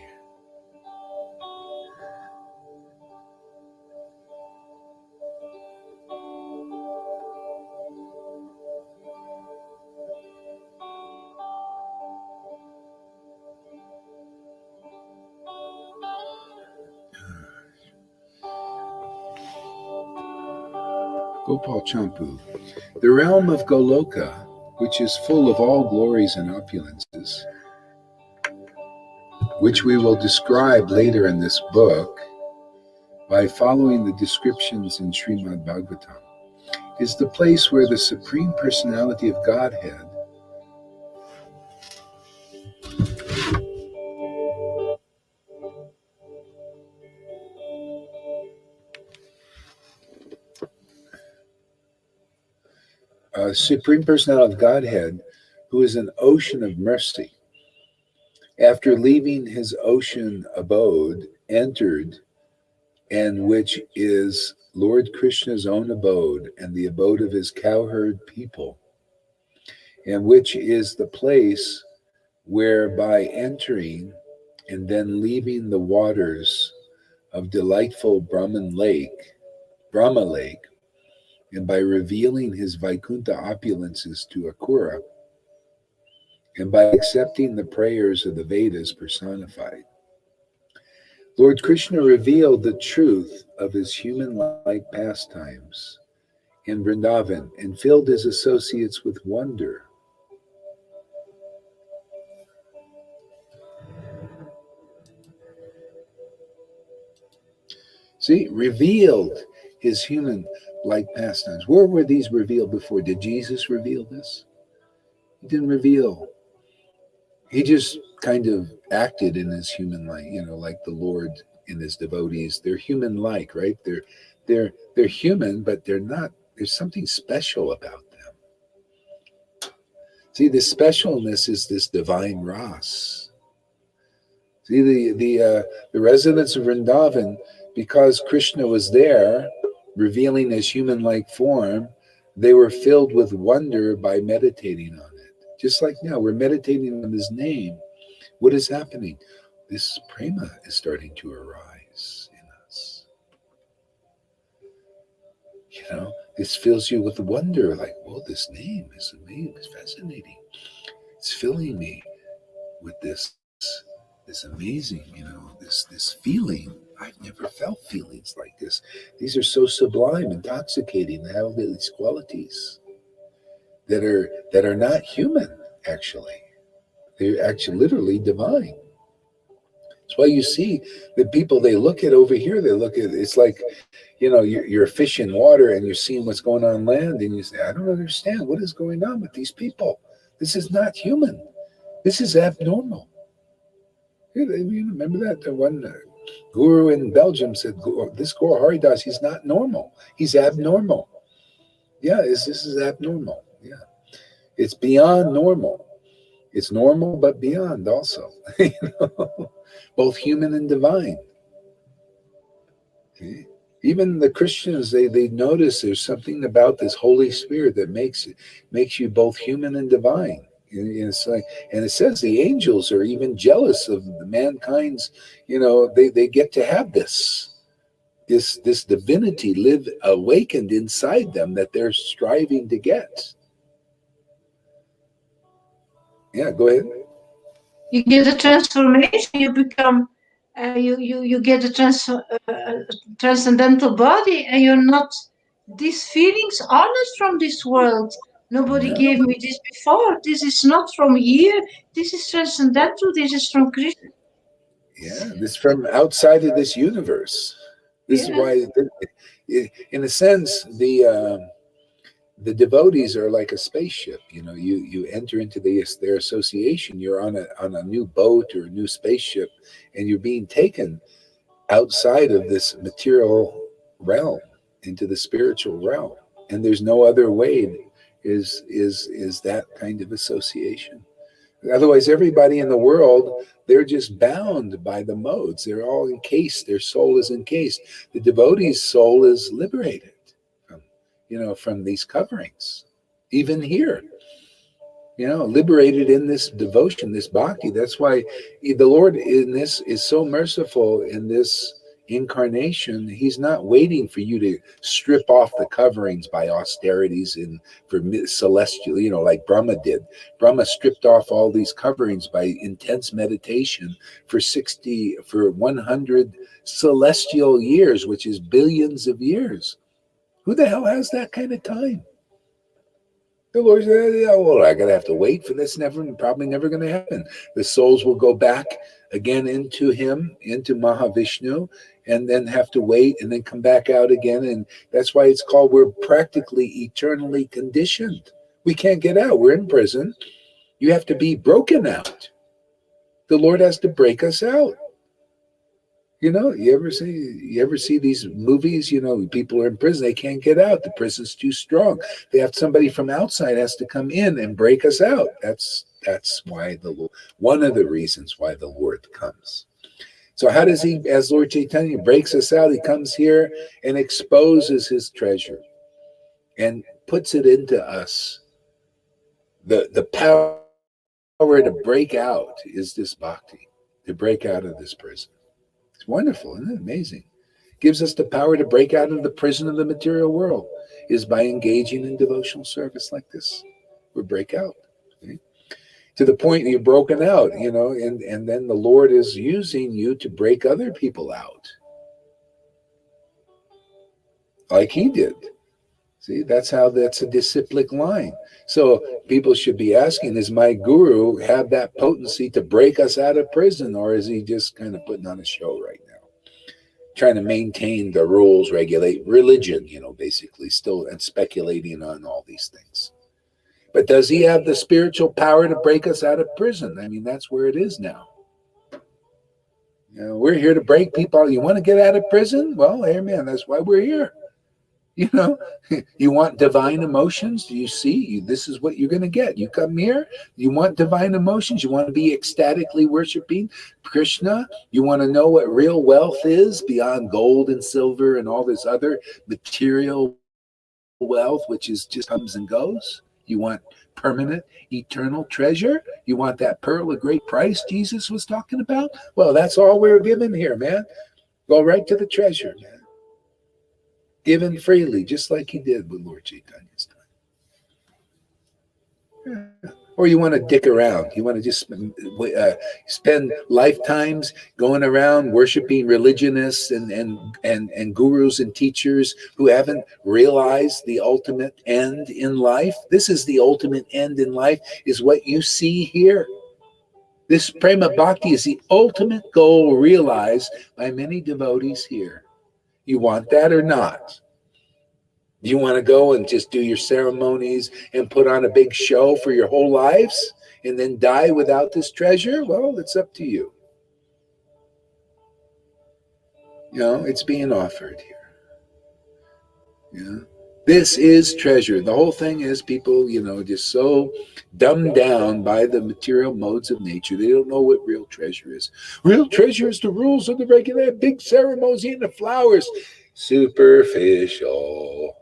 Gopal Champu. The realm of Goloka, which is full of all glories and opulences, which we will describe later in this book by following the descriptions in Srimad Bhagavatam, is the place where the Supreme Personality of Godhead Supreme Personality of Godhead, who is an ocean of mercy, after leaving his ocean abode, entered, and which is Lord Krishna's own abode and the abode of his cowherd people, and which is the place where by entering and then leaving the waters of delightful Brahma Lake, and by revealing his Vaikuntha opulences to Akura, and by accepting the prayers of the Vedas personified, Lord Krishna revealed the truth of his human-like pastimes in Vrindavan and filled his associates with wonder. See, revealed his human-like pastimes. Where were these revealed before? Did Jesus reveal this? He didn't reveal. He just kind of acted in his human life, like the Lord and his devotees. They're human-like, right? They're human, but they're not. There's something special about them. See, the specialness is this divine ras. See, the residents of Vrindavan, because Krishna was there, revealing his human-like form, they were filled with wonder by meditating on it. Just like now, we're meditating on his name. What is happening? This prema is starting to arise in us. This fills you with wonder, like, whoa, this name is amazing, it's fascinating. It's filling me with this amazing, this feeling. I've never felt feelings like this. These are so sublime, intoxicating. They have these qualities that are not human, actually. They're actually literally divine. That's why you see the people, they look at over here, it's like, you're a fish in water and you're seeing what's going on land, and you say, I don't understand what is going on with these people. This is not human. This is abnormal. You remember that? The one guru in Belgium said, this Guru Haridas, he's not normal. He's abnormal. Yeah, this is abnormal. Yeah. It's beyond normal. It's normal, but beyond also. Both human and divine. Okay? Even the Christians, they notice there's something about this Holy Spirit that makes you both human and divine. It's like, and it says the angels are even jealous of the mankind's, they get to have this divinity live awakened inside them that they're striving to get. Yeah, go ahead. You get a transformation. You become, you get a transcendental body, and you're not. These feelings are not from this world. Nobody gave me this before. This is not from here. This is transcendental. This is from Krishna. Yeah, this is from outside of this universe. This is why, in a sense, the devotees are like a spaceship. You enter into their association. You're on a new boat or a new spaceship, and you're being taken outside of this material realm into the spiritual realm. And there's no other way is that kind of association. Otherwise, everybody in the world, they're just bound by the modes. They're all encased. Their soul is encased. The devotee's soul is liberated from these coverings, even here, liberated in this devotion, this bhakti. That's why the Lord in this is so merciful in this incarnation. He's not waiting for you to strip off the coverings by austerities for celestial, like Brahma did. Brahma stripped off all these coverings by intense meditation for 100 celestial years, which is billions of years. Who the hell has that kind of time? The Lord said, I gotta have to wait for this. Probably never going to happen. The souls will go back again into him, into Mahavishnu, and then have to wait and then come back out again. And that's why it's called, we're practically eternally conditioned. We can't get out. We're in prison. You have to be broken out. The Lord has to break us out. You ever see these movies? People are in prison, they can't get out. The prison's too strong. They have somebody from outside has to come in and break us out. That's why one of the reasons why the Lord comes. So how does he, as Lord Chaitanya breaks us out, he comes here and exposes his treasure and puts it into us. The power to break out is this bhakti, to break out of this prison. It's wonderful, isn't it? Amazing. Gives us the power to break out of the prison of the material world is by engaging in devotional service like this. We break out. See? To the point that you're broken out, and then the Lord is using you to break other people out. Like he did. See, that's a disciplic line. So people should be asking, does my guru have that potency to break us out of prison, or is he just kind of putting on a show right now? Trying to maintain the rules, regulate religion, basically still and speculating on all these things. But does he have the spiritual power to break us out of prison? I mean, that's where it is now. We're here to break people out. You want to get out of prison? Well, amen. That's why we're here. You want divine emotions? Do you see? This is what you're going to get. You come here, you want divine emotions. You want to be ecstatically worshiping Krishna. You want to know what real wealth is beyond gold and silver and all this other material wealth, which is just comes and goes. You want permanent, eternal treasure. You want that pearl of great price Jesus was talking about? Well, that's all we're given here, man. Go right to the treasure, man. Given freely, just like he did with Lord Chaitanya's time. Yeah. Or you want to dick around. You want to just spend lifetimes going around worshiping religionists and gurus and teachers who haven't realized the ultimate end in life. This is the ultimate end in life, is what you see here. This prema bhakti is the ultimate goal realized by many devotees here. You want that or not? Do you want to go and just do your ceremonies and put on a big show for your whole lives and then die without this treasure? Well, it's up to you. It's being offered here. This is treasure. The whole thing is people, just so dumbed down by the material modes of nature. They don't know what real treasure is. Real treasure is the rules of the regular big ceremonies and the flowers. Superficial.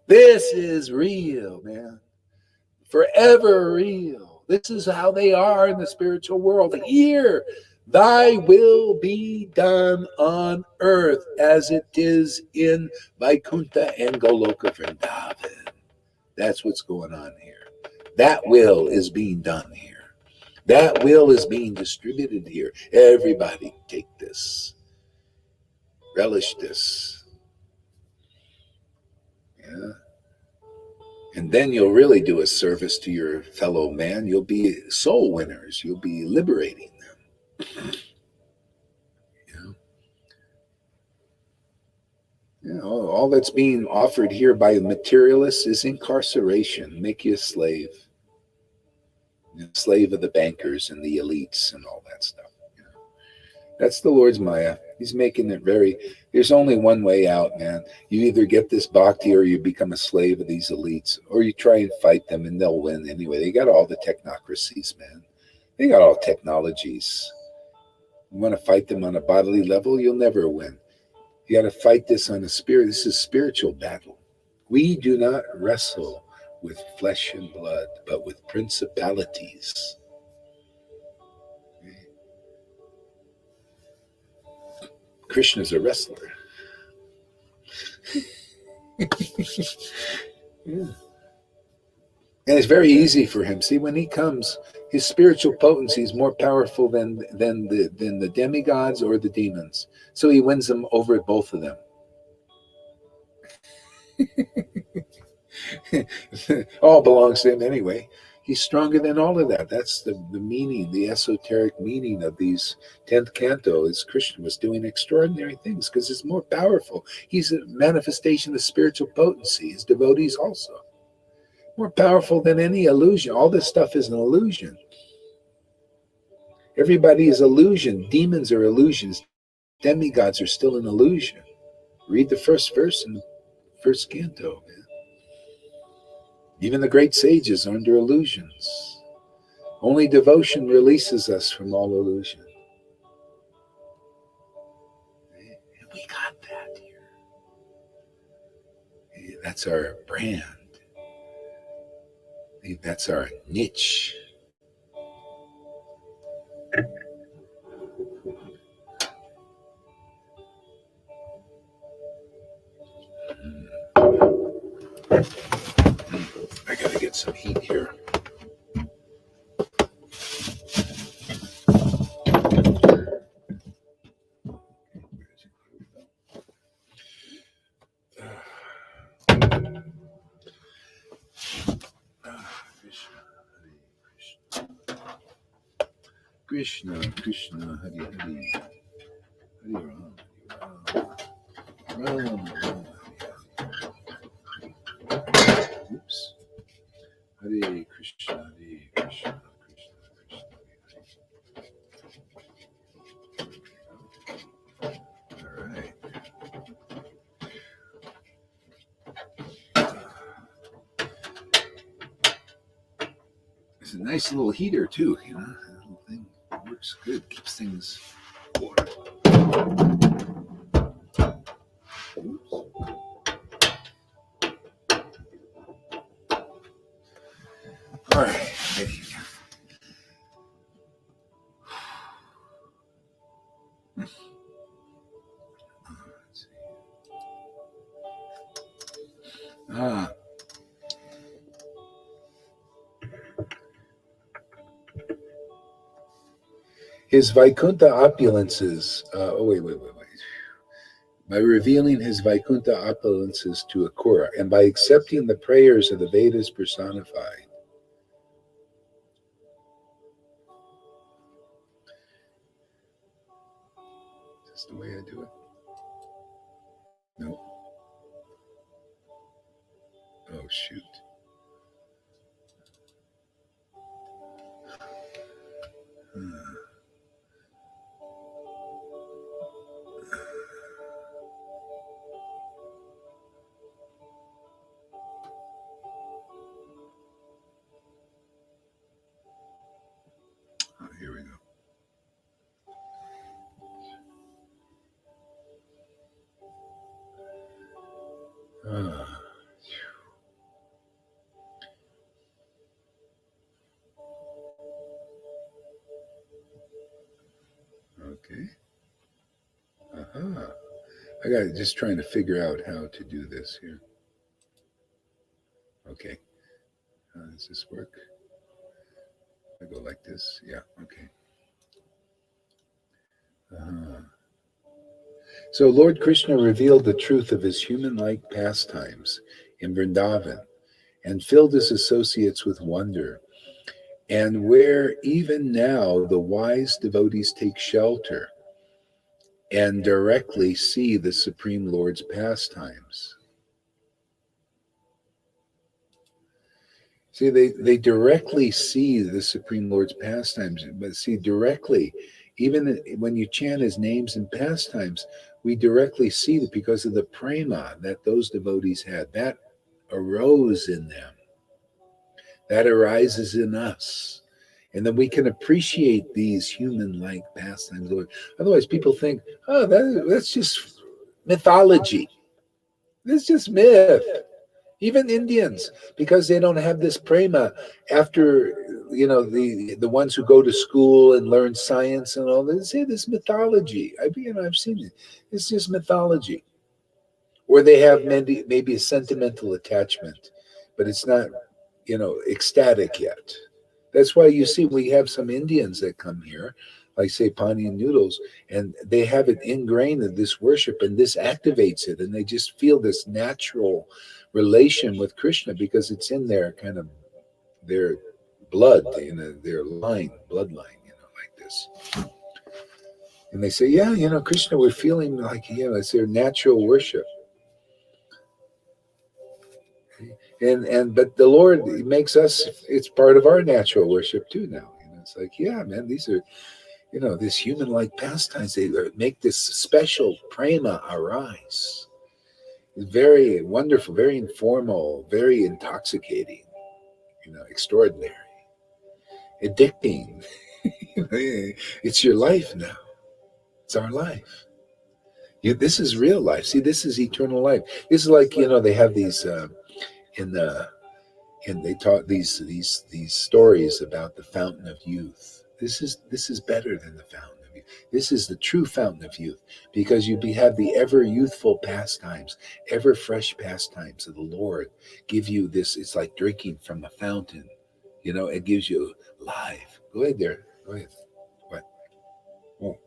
This is real, man. Forever real. This is how they are in the spiritual world. Here, thy will be done on earth as it is in Vaikuntha and Goloka Vrindavan. That's what's going on here. That will is being done here. That will is being distributed here. Everybody take this. Relish this. Yeah. And then you'll really do a service to your fellow man. You'll be soul winners. You'll be liberating them. All that's being offered here by materialists is incarceration, make you a slave. Slave of the bankers and the elites and all that stuff. That's the Lord's Maya. He's making it there's only one way out, man. You either get this bhakti or you become a slave of these elites, or you try and fight them and they'll win anyway. They got all the technocracies, man. They got all technologies. You want to fight them on a bodily level, you'll never win. You got to fight this on a spirit. This is spiritual battle. We do not wrestle with flesh and blood, but with principalities. Krishna's a wrestler. Yeah. And it's very easy for him. See, when he comes, his spiritual potency is more powerful than the demigods or the demons. So he wins them over both of them. All belongs to him anyway. He's stronger than all of that. That's the meaning, the esoteric meaning of these 10th canto is Krishna was doing extraordinary things because it's more powerful. He's a manifestation of spiritual potency. His devotees also. More powerful than any illusion. All this stuff is an illusion. Everybody is illusion. Demons are illusions. Demigods are still an illusion. Read the first verse in the first canto, man. Even the great sages are under illusions. Only devotion releases us from all illusion. And we got that here. That's our brand. That's our niche. I gotta get some heat here. Krishna, Krishna, Hare Hare, Hare Ram, Ram, Ram, Ram, oops. Hare Krishna, Hare Krishna, Krishna, Krishna, Hare. All right. It's a nice little heater too, you know. That little thing works good, keeps things warm. Oops. All right. Let's see. His Vaikuntha opulences. Wait. By revealing his Vaikuntha opulences to Akura, and by accepting the prayers of the Vedas personified. Is this the way I do it? No. Oh, shoot. Here we go. Okay. I got just trying to figure out how to do this here. Okay. Does this work? I go like this. Yeah. Okay. So Lord Krishna revealed the truth of his human-like pastimes in Vrindavan and filled his associates with wonder. And where even now the wise devotees take shelter and directly see the Supreme Lord's pastimes. See, they directly see the Supreme Lord's pastimes, but see, directly, even when you chant his names and pastimes, we directly see that because of the prema that those devotees had, that arose in them, that arises in us. And then we can appreciate these human-like pastimes. Otherwise, people think, oh, that's just mythology. That's just myth. Even Indians, because they don't have this prema after, the ones who go to school and learn science and all, they say this mythology. I've seen it. It's just mythology. Or they have maybe a sentimental attachment, but it's not, ecstatic yet. That's why you see we have some Indians that come here, like say Pani and Noodles, and they have it ingrained in this worship, and this activates it, and they just feel this natural relation with Krishna because it's in their kind of their blood, their bloodline, like this. And they say, yeah, Krishna, we're feeling like, it's their natural worship. But the Lord makes us, it's part of our natural worship too now. It's like, yeah, man, these are This human-like pastimes, they make this special prema arise. It's very wonderful, very informal, very intoxicating, extraordinary, addicting. It's your life now. It's our life. This is real life. See, this is eternal life. This is like, they have these in the and they taught these stories about the fountain of youth. This is better than the fountain of youth. This is the true fountain of youth, because have the ever youthful pastimes, ever fresh pastimes of the Lord give you this. It's like drinking from a fountain. It gives you life. Go ahead there. Go ahead. What? Oh.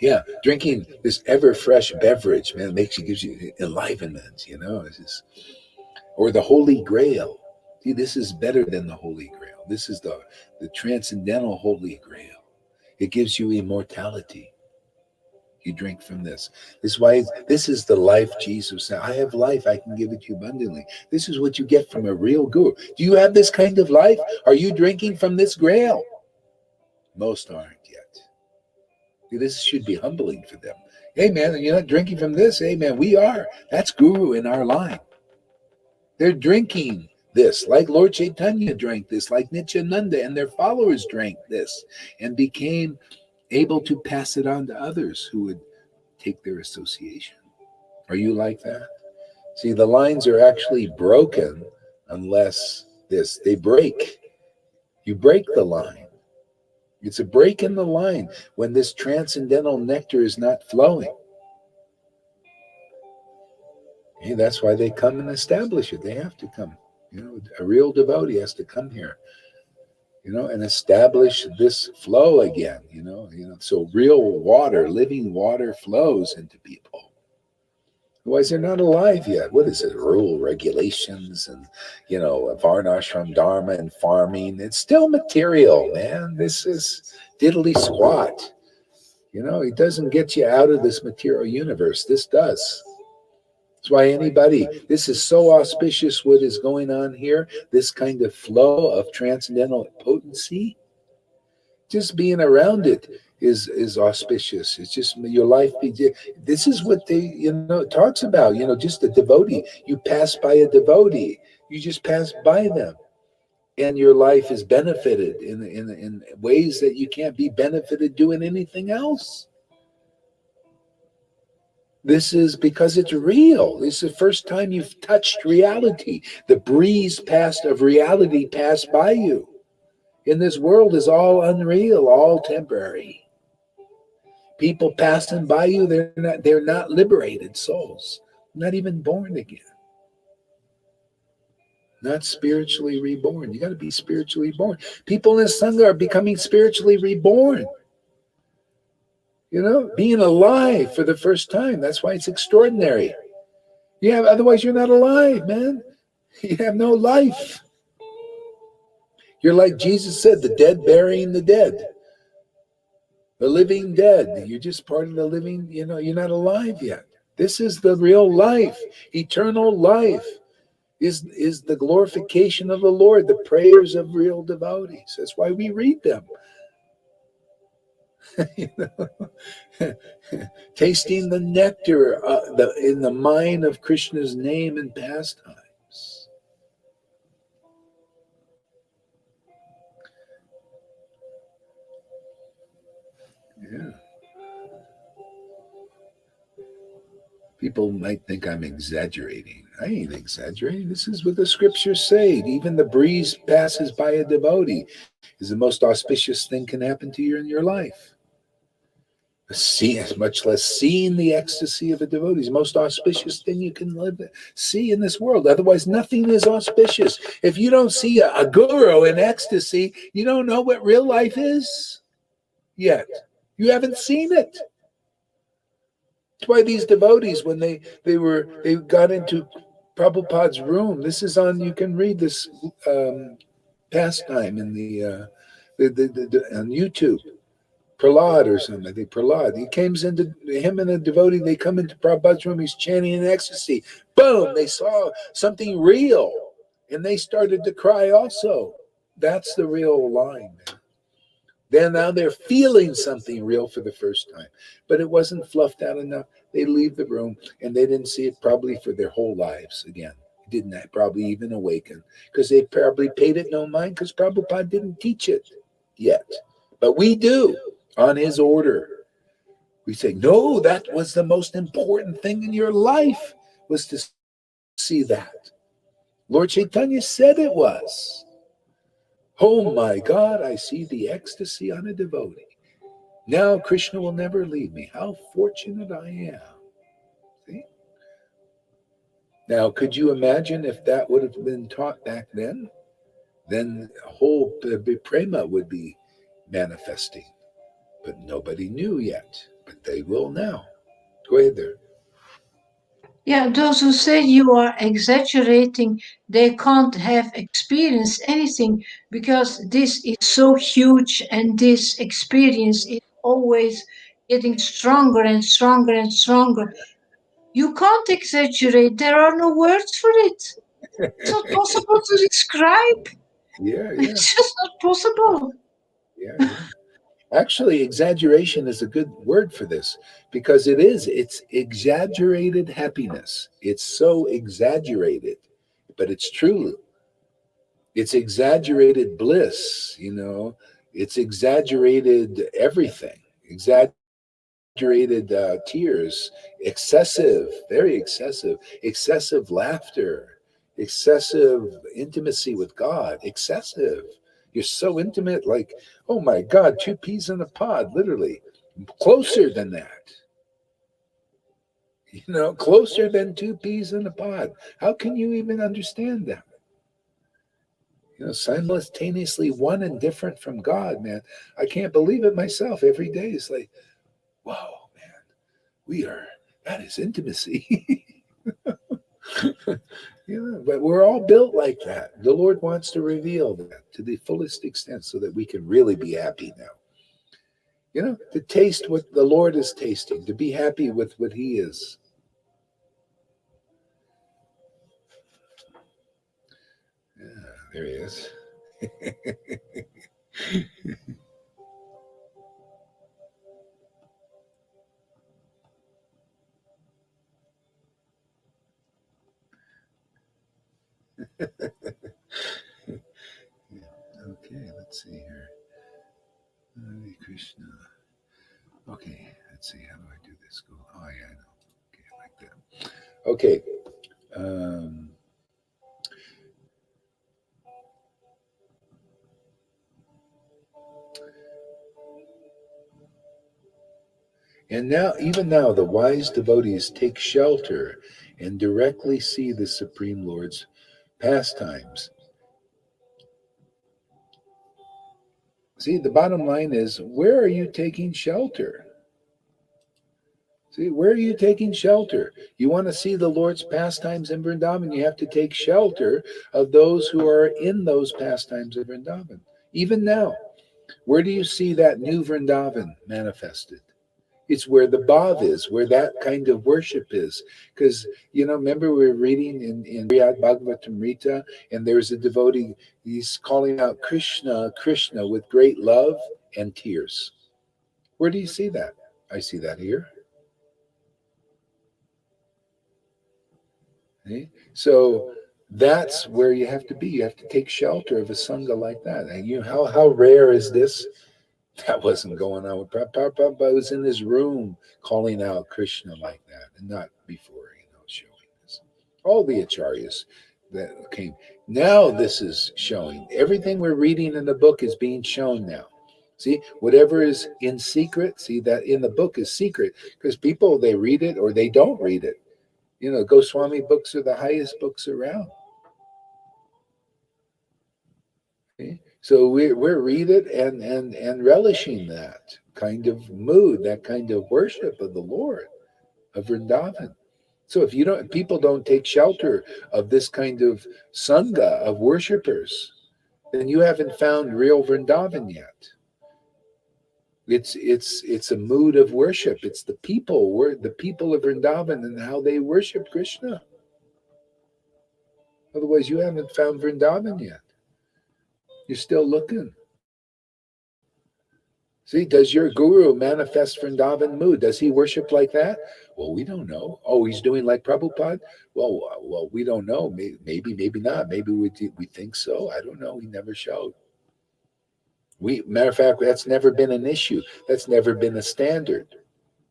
Yeah, drinking this ever fresh beverage, man, gives you enlivenment. Or the Holy Grail. See, this is better than the Holy Grail. This is the transcendental Holy Grail. It gives you immortality. You drink from this. This is why this is the life Jesus said. I have life. I can give it to you abundantly. This is what you get from a real guru. Do you have this kind of life? Are you drinking from this grail? Most aren't yet. This should be humbling for them. Hey, man, you're not drinking from this? Hey, man, we are. That's guru in our line. They're drinking this, like Lord Chaitanya drank this, like Nityananda and their followers drank this, and became able to pass it on to others who would take their association. Are you like that? See, the lines are actually broken unless they break. You break the line. It's a break in the line when this transcendental nectar is not flowing. Hey, that's why they come and establish it. They have to come. A real devotee has to come here, and establish this flow again, so real water, living water flows into people. Otherwise, they're not alive yet. What is it? Rule, regulations, and, varnashram dharma and farming. It's still material, man. This is diddly squat. It doesn't get you out of this material universe. This does. That's why this is so auspicious what is going on here, this kind of flow of transcendental potency. Just being around it is auspicious. It's just your life. This is what it talks about, just a devotee. You pass by a devotee, you just pass by them, and your life is benefited in ways that you can't be benefited doing anything else. This is because it's real. This is the first time you've touched reality. The breeze of reality passed by you. In this world is all unreal, all temporary. People passing by you, they're not liberated souls, not even born again. Not spiritually reborn. You got to be spiritually born. People in Sangha are becoming spiritually reborn. Being alive for the first time. That's why it's extraordinary. Otherwise you're not alive, man. You have no life. You're like Jesus said, the dead burying the dead. The living dead. You're just part of the living, you're not alive yet. This is the real life. Eternal life is the glorification of the Lord, the prayers of real devotees. That's why we read them. Tasting the nectar in the mine of Krishna's name and pastimes. Yeah. People might think I'm exaggerating. I ain't exaggerating. This is what the scriptures say. Even the breeze passes by a devotee is the most auspicious thing can happen to you in your life. Much less seeing the ecstasy of a devotee is the most auspicious thing you can see in this world. Otherwise, nothing is auspicious. If you don't see a guru in ecstasy, you don't know what real life is yet. You haven't seen it. That's why these devotees, when they got into Prabhupada's room, this is on. You can read this pastime in the on YouTube. Prahlad or something. I think Prahlad. He comes into him and a devotee. They come into Prabhupada's room. He's chanting in ecstasy. Boom! They saw something real, and they started to cry also. That's the real line, man. Then now they're feeling something real for the first time, but it wasn't fluffed out enough. They leave the room and they didn't see it probably for their whole lives again. Didn't probably even awaken because they probably paid it no mind because Prabhupada didn't teach it yet. But we do on his order. We say, no, that was the most important thing in your life was to see that. Lord Chaitanya said it was. Oh my God, I see the ecstasy on a devotee. Now Krishna will never leave me. How fortunate I am. See? Now, could you imagine if that would have been taught back then whole prema would be manifesting. But nobody knew yet. But they will now. Go ahead there. Yeah, those who say you are exaggerating, they can't have experienced anything because this is so huge and this experience is always getting stronger and stronger and stronger. You can't exaggerate, there are no words for it. It's not possible to describe. Yeah, yeah, It's just not possible. yeah, yeah. Actually, exaggeration is a good word for this because it is. It's exaggerated happiness. It's so exaggerated, but it's true. It's exaggerated bliss, it's exaggerated everything, exaggerated tears, excessive, very excessive, excessive laughter, excessive intimacy with God, excessive. You're so intimate, like, oh my God, two peas in a pod, literally. Closer than that, closer than two peas in a pod. How can you even understand that? Simultaneously one and different from God, man. I can't believe it myself every day. It's like, whoa, man, we are, that is intimacy. But we're all built like that. The Lord wants to reveal that to the fullest extent so that we can really be happy now. To taste what the Lord is tasting, to be happy with what He is. Yeah, there He is. Okay, let's see here. Hare Krishna. Okay, let's see. How do I do this? Go. Oh, yeah, I know. Okay, like that. Okay. Um, and now, even now, the wise devotees take shelter and directly see the Supreme Lord's pastimes. See, the bottom line is where are you taking shelter? See, where are you taking shelter? You want to see the Lord's pastimes in Vrindavan, you have to take shelter of those who are in those pastimes of Vrindavan. Even now, where do you see that new Vrindavan manifested? It's where the bhav is, where that kind of worship is. Because, remember we were reading in Brihad Bhagavatamrita, and there's a devotee, he's calling out Krishna, Krishna with great love and tears. Where do you see that? I see that here. Okay? So that's where you have to be. You have to take shelter of a sangha like that. And how rare is this? That wasn't going on with Prabhupada. I was in his room calling out Krishna like that, and not before, showing this. All the acharyas that came. Now this is showing. Everything we're reading in the book is being shown now. See, whatever is in secret, see that in the book is secret because people, they read it or they don't read it. Goswami books are the highest books around. Okay? So we're read it and relishing that kind of mood, that kind of worship of the Lord of Vrindavan. So if people don't take shelter of this kind of sangha of worshipers, then you haven't found real Vrindavan yet. It's a mood of worship. It's the people of Vrindavan and how they worship Krishna. Otherwise, you haven't found Vrindavan yet. You're still looking. See, does your guru manifest Vrindavan mood? Does he worship like that? Well, we don't know. Oh, he's doing like Prabhupada? Well, we don't know. Maybe not. Maybe we think so. I don't know. He never showed. Matter of fact, that's never been an issue. That's never been a standard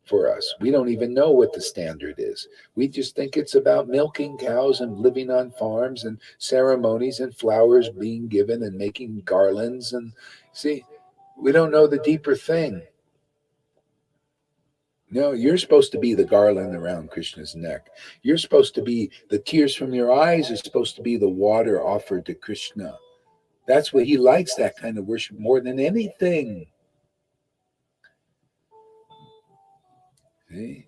for us. We don't even know what the standard is. We just think it's about milking cows and living on farms and ceremonies and flowers being given and making garlands. And see, we don't know the deeper thing. No, you're supposed to be the garland around Krishna's neck. You're supposed to be the tears from your eyes is supposed to be the water offered to Krishna. That's what he likes, that kind of worship more than anything. See?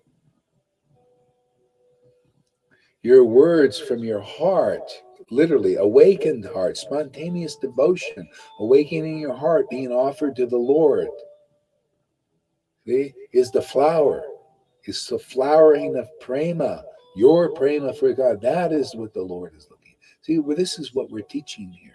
Your words from your heart, literally awakened heart, spontaneous devotion, awakening your heart, being offered to the Lord, see, is the flower. It's the flowering of prema, your prema for God. That is what the Lord is looking at. See, well, this is what we're teaching here.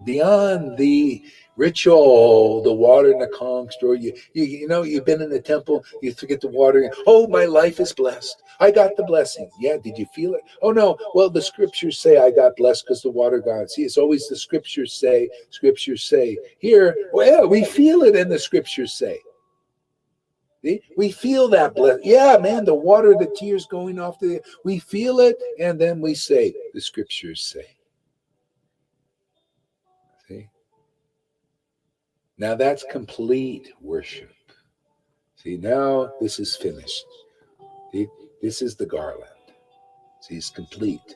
Beyond the ritual, the water in the conch store, you know, you've been in the temple, you forget the water. Oh, my life is blessed. I got the blessing. Yeah, did you feel it? Oh, no. Well, the scriptures say I got blessed because the water God. See, it's always the scriptures say. Here, well, we feel it in the scriptures say. See? We feel that blessing. Yeah, man, the water, the tears going off we feel it, and then we say, the scriptures say. See? Now that's complete worship. See, now this is finished. See, this is the garland. See, it's complete.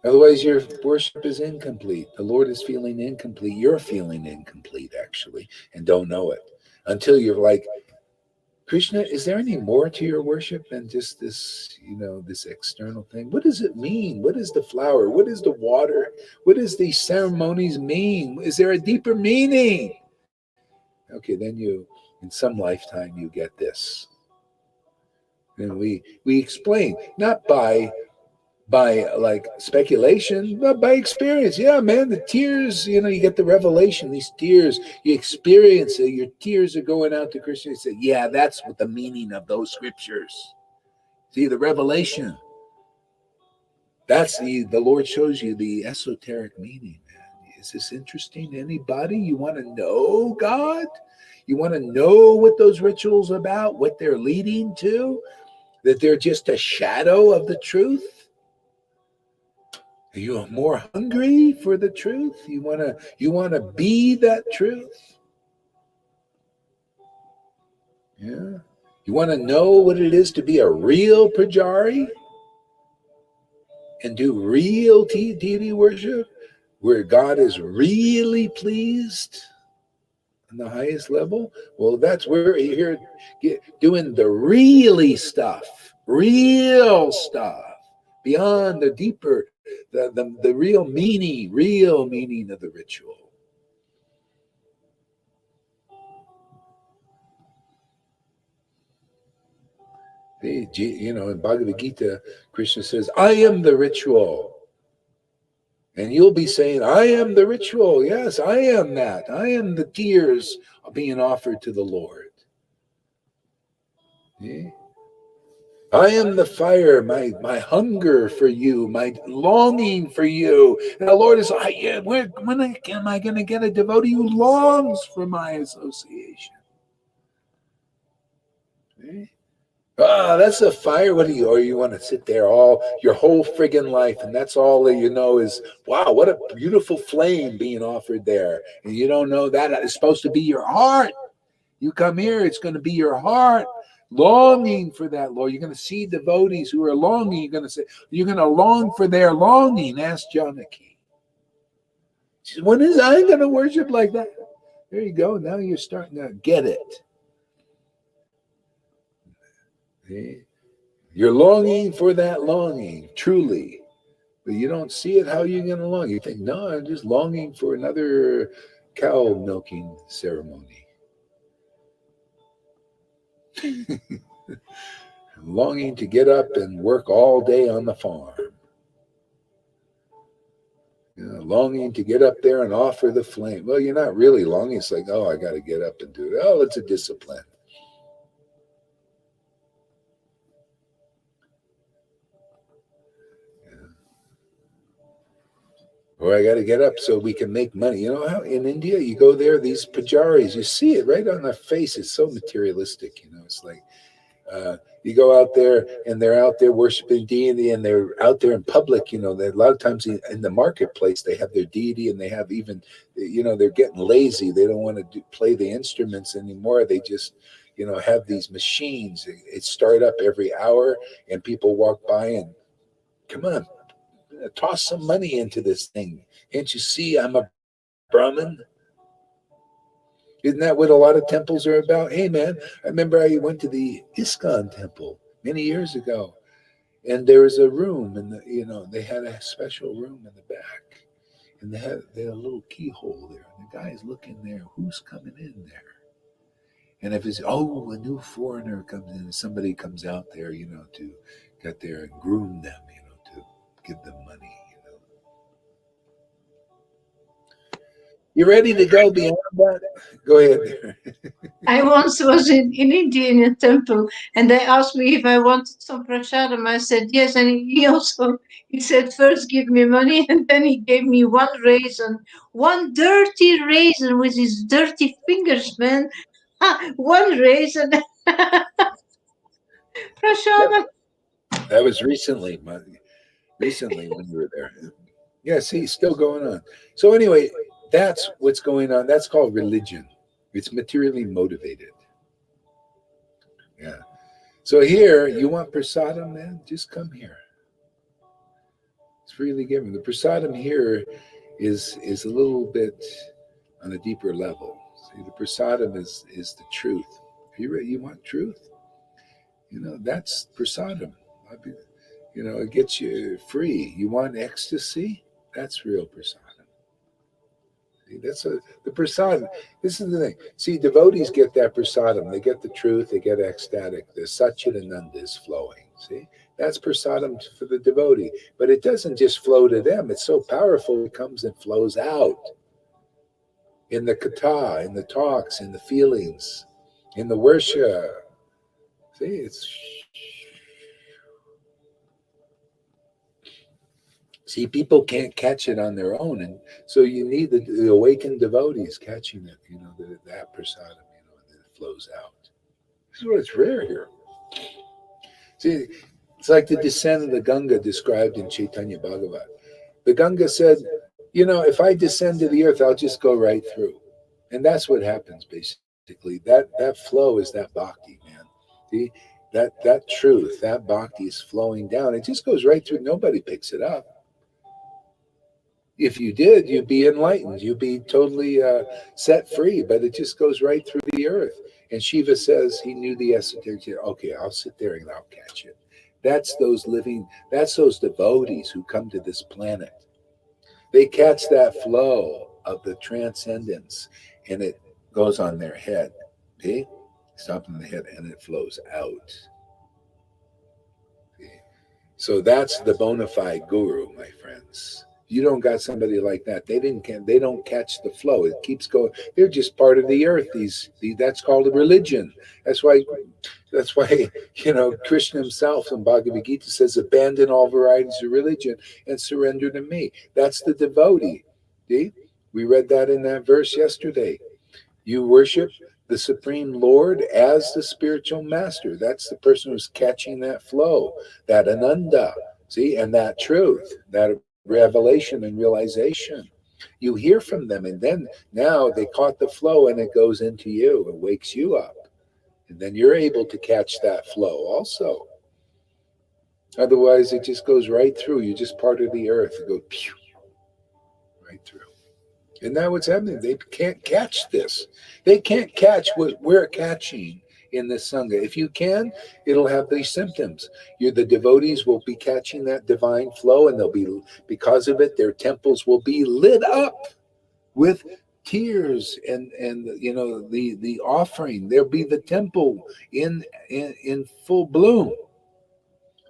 Otherwise, your worship is incomplete. The Lord is feeling incomplete. You're feeling incomplete, actually, and don't know it until you're like, Krishna, is there any more to your worship than just this, this external thing? What does it mean? What is the flower? What is the water? What does these ceremonies mean? Is there a deeper meaning? Okay, then in some lifetime, you get this. And we explain, not by like speculation, but by experience. Yeah, man, the tears, you get the revelation, these tears, you experience it, your tears are going out to Krishna. You say, yeah, that's what the meaning of those scriptures. See, the revelation. That's the Lord shows you the esoteric meaning, man. Is this interesting to anybody? You want to know God? You want to know what those rituals are about, what they're leading to? That they're just a shadow of the truth? Are you more hungry for the truth? You want to be that truth? Yeah. You want to know what it is to be a real pujari and do real deity worship where God is really pleased on the highest level? Well, that's where you're doing the real stuff beyond the deeper, the real meaning of the ritual. In Bhagavad Gita, Krishna says, I am the ritual. And you'll be saying, I am the ritual. Yes, I am that. I am the tears being offered to the Lord. Yeah. I am the fire, my hunger for you, my longing for you. And the Lord is like, yeah, when am I going to get a devotee who longs for my association? Yeah. That's a fire. What do you, or you want to sit there all your whole friggin' life, and that's all that you know is, wow, what a beautiful flame being offered there. And you don't know that it's supposed to be your heart. You come here, it's going to be your heart longing for that, Lord. You're going to see devotees who are longing. You're going to long for their longing. Ask Janaki. She says, when is I going to worship like that? There you go. Now you're starting to get it. See? You're longing for that longing, truly. But you don't see it. How are you going to long? You think, no, I'm just longing for another cow milking ceremony. Longing to get up and work all day on the farm. longing to get up there and offer the flame. Well, you're not really longing. It's like, oh, I got to get up and do it. Oh, it's a discipline. Or I got to get up so we can make money. You know how in India, you go there, these pujaris, you see it right on their face. It's so materialistic. It's like you go out there and they're out there worshiping deity and they're out there in public. A lot of times in the marketplace, they have their deity and they have even, they're getting lazy. They don't want to play the instruments anymore. They just, have these machines. It start up every hour and people walk by and come on, toss some money into this thing. Can't you see I'm a Brahmin? Isn't that what a lot of temples are about? Hey, man, I remember I went to the ISKCON temple many years ago, and there was a room, and they had a special room in the back, and they had a little keyhole there, and the guy's looking there. Who's coming in there? And if it's a new foreigner comes in, somebody comes out there, to get there and groom them, to give them money. You ready to go beyond that? Go ahead. I once was in India in a temple, and they asked me if I wanted some prasadam. I said yes, and he said first give me money, and then he gave me one dirty raisin with his dirty fingers, man. One raisin. Prasadam. That was recently when you were there. Yeah, see, still going on. So anyway, that's what's going on. That's called religion. It's materially motivated. Yeah. So here, you want prasadam, man? Just come here. It's freely given. The prasadam here is a little bit on a deeper level. See, the prasadam is the truth. You want truth? That's prasadam. It gets you free. You want ecstasy? That's real prasadam. The prasadam. This is the thing. See, devotees get that prasadam. They get the truth. They get ecstatic. The Satchidananda is flowing. See, that's prasadam for the devotee. But it doesn't just flow to them. It's so powerful. It comes and flows out in the katha, in the talks, in the feelings, in the worship. See, it's. See, people can't catch it on their own, and so you need the awakened devotees catching it. That prasadam, and then it flows out. This is what's rare here. See, it's like the descent of the Ganga described in Chaitanya Bhagavat. The Ganga said, if I descend to the earth, I'll just go right through, and that's what happens basically. That flow is that bhakti, man. See, that truth, that bhakti is flowing down. It just goes right through. Nobody picks it up. If you did, you'd be enlightened. You'd be totally set free, but it just goes right through the earth. And Shiva says he knew the esoteric. Okay, I'll sit there and I'll catch it. That's those devotees who come to this planet. They catch that flow of the transcendence and it goes on their head. See? Stop in the head and it flows out. See? So that's the bona fide guru, my friends. You don't got somebody like that. They don't catch the flow. It keeps going. They're just part of the earth. That's called a religion. That's why Krishna himself in Bhagavad Gita says, abandon all varieties of religion and surrender to me. That's the devotee. See? We read that in that verse yesterday. You worship the Supreme Lord as the spiritual master. That's the person who's catching that flow, that ananda, see, and that truth, that revelation and realization. You hear from them, and then now they caught the flow and it goes into you and wakes you up. And then you're able to catch that flow also. Otherwise, it just goes right through. You're just part of the earth. It goes pew, right through. And now what's happening? They can't catch this. They can't catch what we're catching in this Sangha. If you can, it'll have these symptoms. The devotees will be catching that divine flow, and they'll be, because of it, their temples will be lit up with tears and the offering. There'll be the temple in full bloom.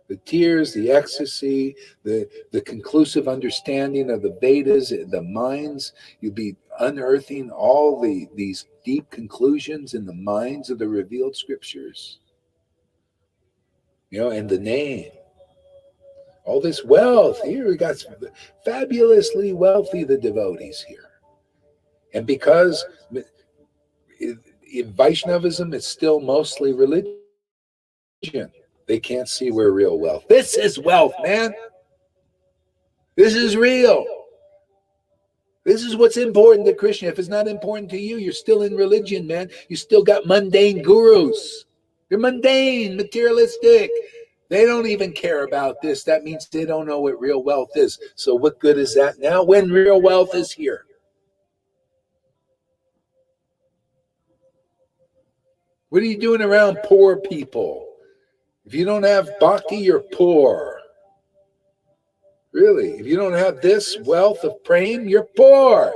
The tears, the ecstasy, the conclusive understanding of the Vedas, the minds. You'll be unearthing all these deep conclusions in the minds of the revealed scriptures. And the name. All this wealth. Here we got fabulously wealthy, the devotees here. And because in Vaishnavism, it's still mostly religion, they can't see where real wealth. This is wealth, man. This is real. This is what's important to Krishna. If it's not important to you, you're still in religion, man. You still got mundane gurus. They're mundane, materialistic. They don't even care about this. That means they don't know what real wealth is. So what good is that now when real wealth is here? What are you doing around poor people? If you don't have bhakti, you're poor. Really, if you don't have this wealth of praying, you're poor.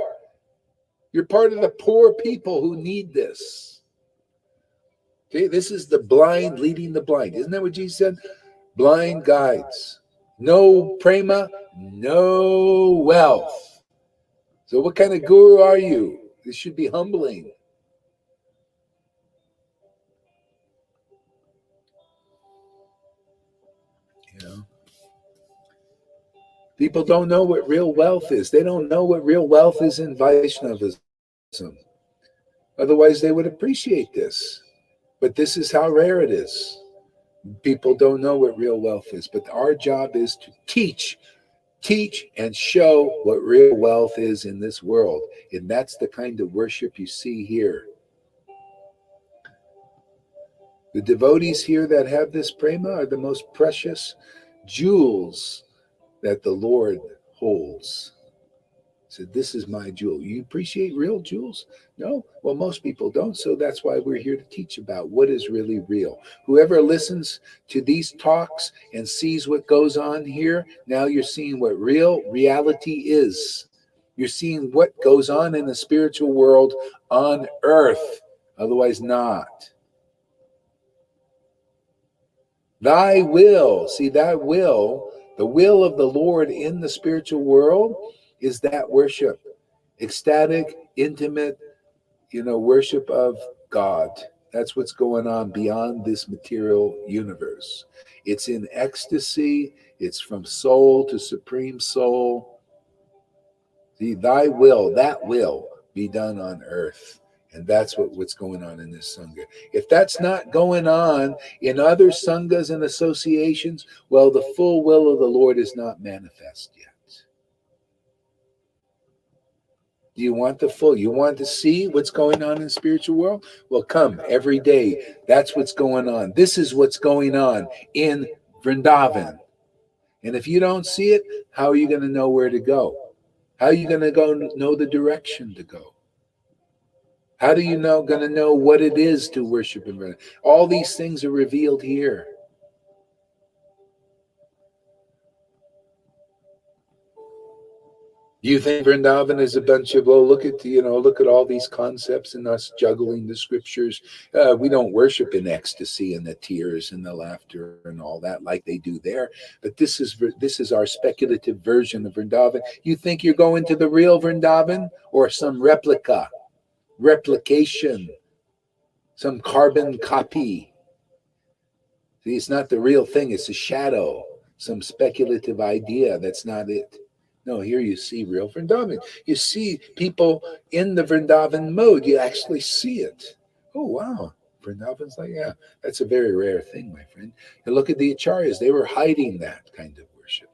You're part of the poor people who need this. Okay, this is the blind leading the blind. Isn't that what Jesus said? Blind guides. No prema, no wealth. So what kind of guru are you? This should be humbling. People don't know what real wealth is. They don't know what real wealth is in Vaishnavism. Otherwise, they would appreciate this. But this is how rare it is. People don't know what real wealth is. But our job is to teach and show what real wealth is in this world. And that's the kind of worship you see here. The devotees here that have this prema are the most precious jewels that the Lord holds. So this is my jewel. You appreciate real jewels? No? Well, most people don't. So that's why we're here to teach about what is really real. Whoever listens to these talks and sees what goes on here, now you're seeing what real reality is. You're seeing what goes on in the spiritual world on earth. Otherwise not. Thy will, see that will, the will of the Lord in the spiritual world is that worship, ecstatic, intimate, worship of God. That's what's going on beyond this material universe. It's in ecstasy. It's from soul to supreme soul. See, thy will, that will be done on earth. And that's what's going on in this Sangha. If that's not going on in other Sanghas and associations, well, the full will of the Lord is not manifest yet. Do you want the full? You want to see what's going on in the spiritual world? Well, come every day. That's what's going on. This is what's going on in Vrindavan. And if you don't see it, how are you going to know where to go? How are you going to go know the direction to go? How do you going to know what it is to worship in Vrindavan? All these things are revealed here. Do you think Vrindavan is a bunch of, look at all these concepts and us juggling the scriptures? We don't worship in ecstasy and the tears and the laughter and all that like they do there. But this is our speculative version of Vrindavan. You think you're going to the real Vrindavan or some replication, some carbon copy? See, it's not the real thing. It's a shadow, some speculative idea. That's not it. No, here you see real Vrindavan. You see people in the Vrindavan mode. You actually see it. Oh, wow. Vrindavan's like, yeah, that's a very rare thing, my friend. And look at the Acharyas. They were hiding that kind of worship.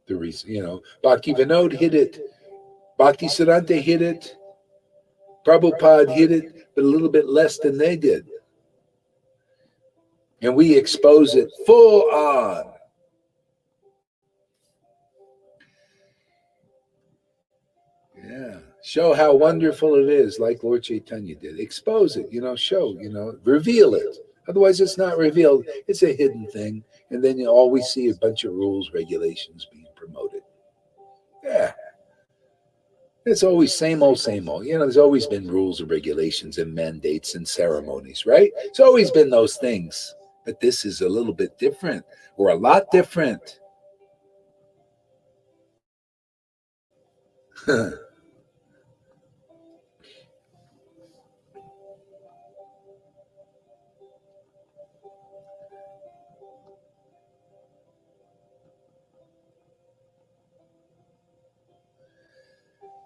The reason, Bhakti Vinod hid it. Bhakti Siddhanta hid it. Prabhupada hid it, but a little bit less than they did. And we expose it full on. Yeah. Show how wonderful it is, like Lord Chaitanya did. Expose it, show, reveal it. Otherwise, it's not revealed. It's a hidden thing. And then you always see a bunch of rules, regulations being promoted. Yeah. It's always same old, same old. There's always been rules and regulations and mandates and ceremonies, right? It's always been those things. But this is a little bit different, or a lot different.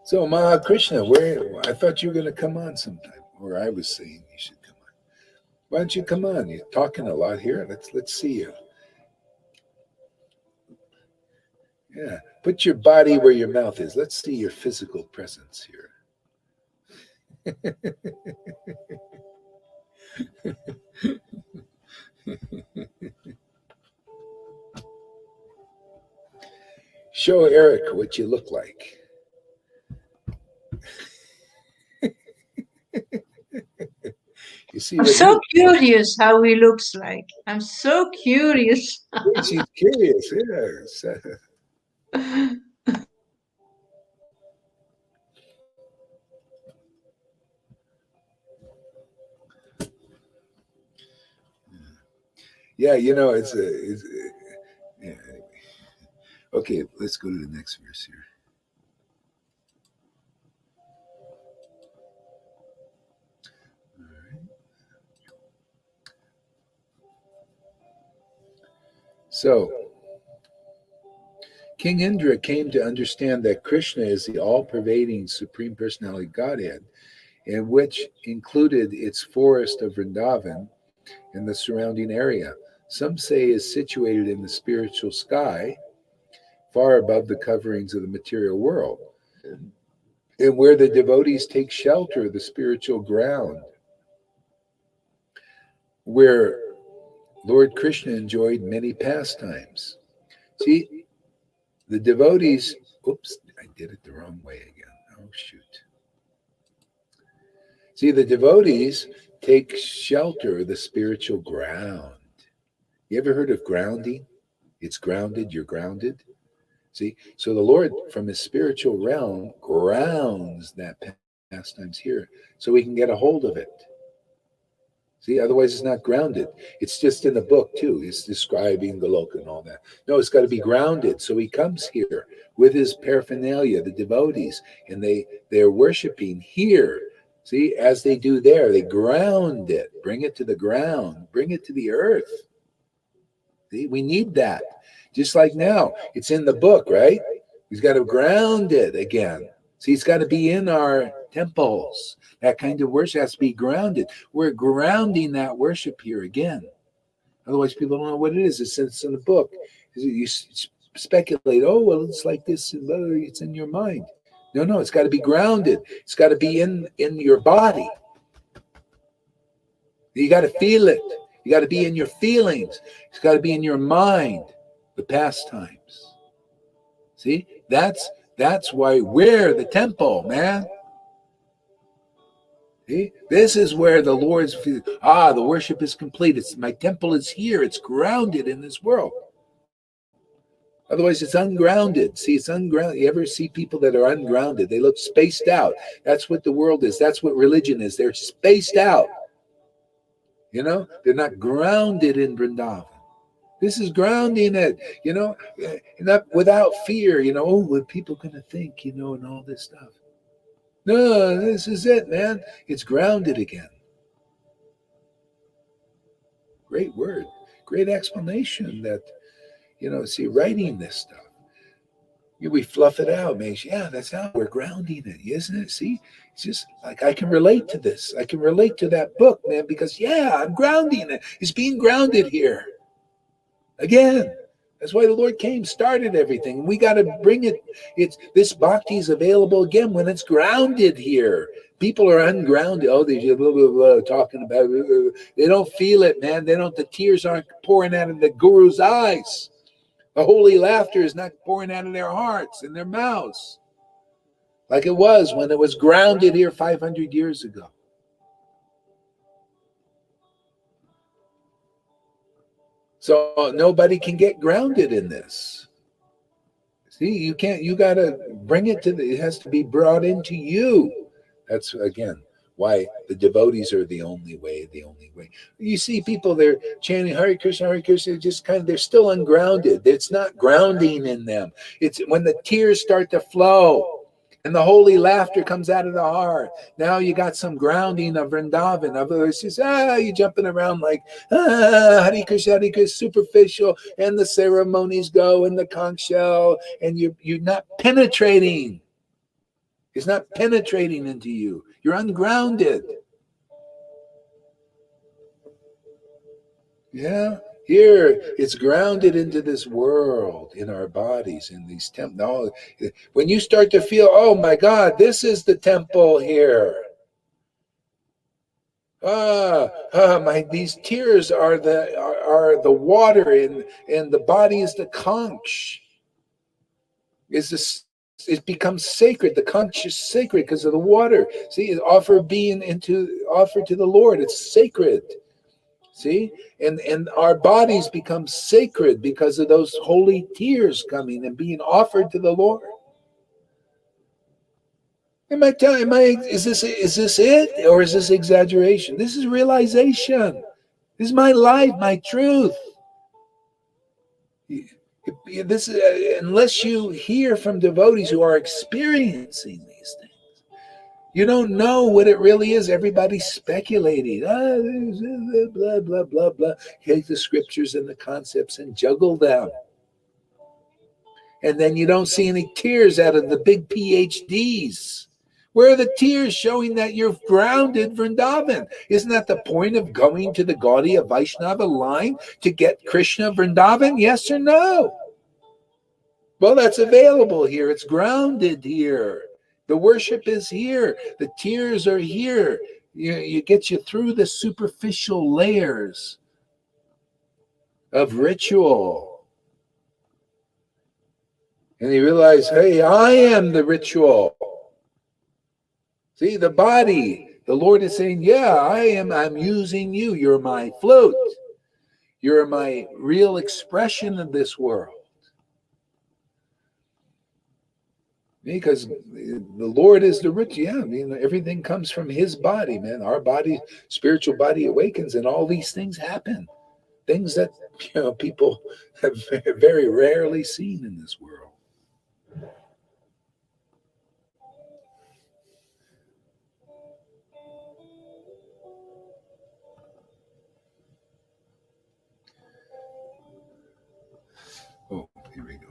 So Krishna, where I thought you were going to come on sometime, or I was saying you should come on. Why don't you come on? You're talking a lot here. Let's see you. Yeah, put your body where your mouth is. Let's see your physical presence here. Show Eric what you look like. You see, I'm so curious how he looks like. I'm so curious. She's curious. Yes. Yeah, it's yeah. Anyway, okay, let's go to the next verse here. All right. So, King Indra came to understand that Krishna is the all-pervading Supreme Personality Godhead, and which included its forest of Vrindavan and the surrounding area. Some say is situated in the spiritual sky, far above the coverings of the material world, and where the devotees take shelter of the spiritual ground, where Lord Krishna enjoyed many pastimes. See, the devotees, oops, I did it the wrong way again. Oh, shoot. See, the devotees take shelter of the spiritual ground. You ever heard of grounding? It's grounded, you're grounded. See, so the Lord, from his spiritual realm, grounds that pastimes here so we can get a hold of it. See, otherwise it's not grounded. It's just in the book too. It's describing the loka and all that. No, it's got to be grounded. So he comes here with his paraphernalia, the devotees, and they're worshiping here. See, as they do there, they ground it, bring it to the ground, bring it to the earth. See, we need that. Just like now, it's in the book, right? He's got to ground it again. See, it's got to be in our temples. That kind of worship has to be grounded. We're grounding that worship here again. Otherwise, people don't know what it is. It's in the book. You speculate, oh, well, it's like this. It's in your mind. No, it's got to be grounded. It's got to be in your body. You got to feel it. You got to be in your feelings. It's got to be in your mind, the pastimes. See, that's why we're the temple, man. See, this is where the Lord's, the worship is complete. My temple is here. It's grounded in this world. Otherwise, it's ungrounded. See, it's ungrounded. You ever see people that are ungrounded? They look spaced out. That's what the world is. That's what religion is. They're spaced out. They're not grounded in Vrindavan. This is grounding it, not without fear, what people going to think, and all this stuff. No, this is it, man. It's grounded again. Great word. Great explanation that, see, writing this stuff. We fluff it out, man. Yeah, that's how we're grounding it, isn't it? See, it's just like I can relate to this. I can relate to that book, man, because, I'm grounding it. It's being grounded here. Again, that's why the Lord came, started everything. We got to bring it. This bhakti is available again when it's grounded here. People are ungrounded. Oh, they're blah, blah, blah, talking about it. They don't feel it, man. The tears aren't pouring out of the guru's eyes. The holy laughter is not pouring out of their hearts and their mouths like it was when it was grounded here 500 years ago. So nobody can get grounded in this. See, you can't, you got to bring it it has to be brought into you. That's, again, Why? The devotees are the only way, the only way. You see people, they're chanting Hare Krishna, just kind of, they're still ungrounded. It's not grounding in them. It's when the tears start to flow and the holy laughter comes out of the heart. Now you got some grounding of Vrindavan. Otherwise, just, you're jumping around like, Hare Krishna, superficial, and the ceremonies go, and the conch shell, and you're not penetrating. It's not penetrating into you. You're ungrounded. Yeah. Here, it's grounded into this world, in our bodies, in these temples. When you start to feel, oh my God, this is the temple here. These tears are the water, and the body is the conch. It becomes sacred. The conch is sacred because of the water. See, it's offered to the Lord. It's sacred. See, and our bodies become sacred because of those holy tears coming and being offered to the Lord. Is this it, or is this exaggeration? This is realization. This is my life, my truth. This is, unless you hear from devotees who are experiencing these things, you don't know what it really is. Everybody's speculating. Blah, blah, blah, blah. Take the scriptures and the concepts and juggle them. And then you don't see any tears out of the big PhDs. Where are the tears showing that you're grounded Vrindavan? Isn't that the point of going to the Gaudiya Vaishnava line, to get Krishna Vrindavan? Yes or no? Well, that's available here. It's grounded here. The worship is here. The tears are here. You get you through the superficial layers of ritual. And you realize, hey, I am the ritual. See, the body, the Lord is saying, yeah, I'm using you. You're my flute. You're my real expression of this world. Because the Lord is the rich. Yeah, I mean, everything comes from his body, man. Our body, spiritual body awakens, and all these things happen. Things that, people have very rarely seen in this world. Oh, here we go.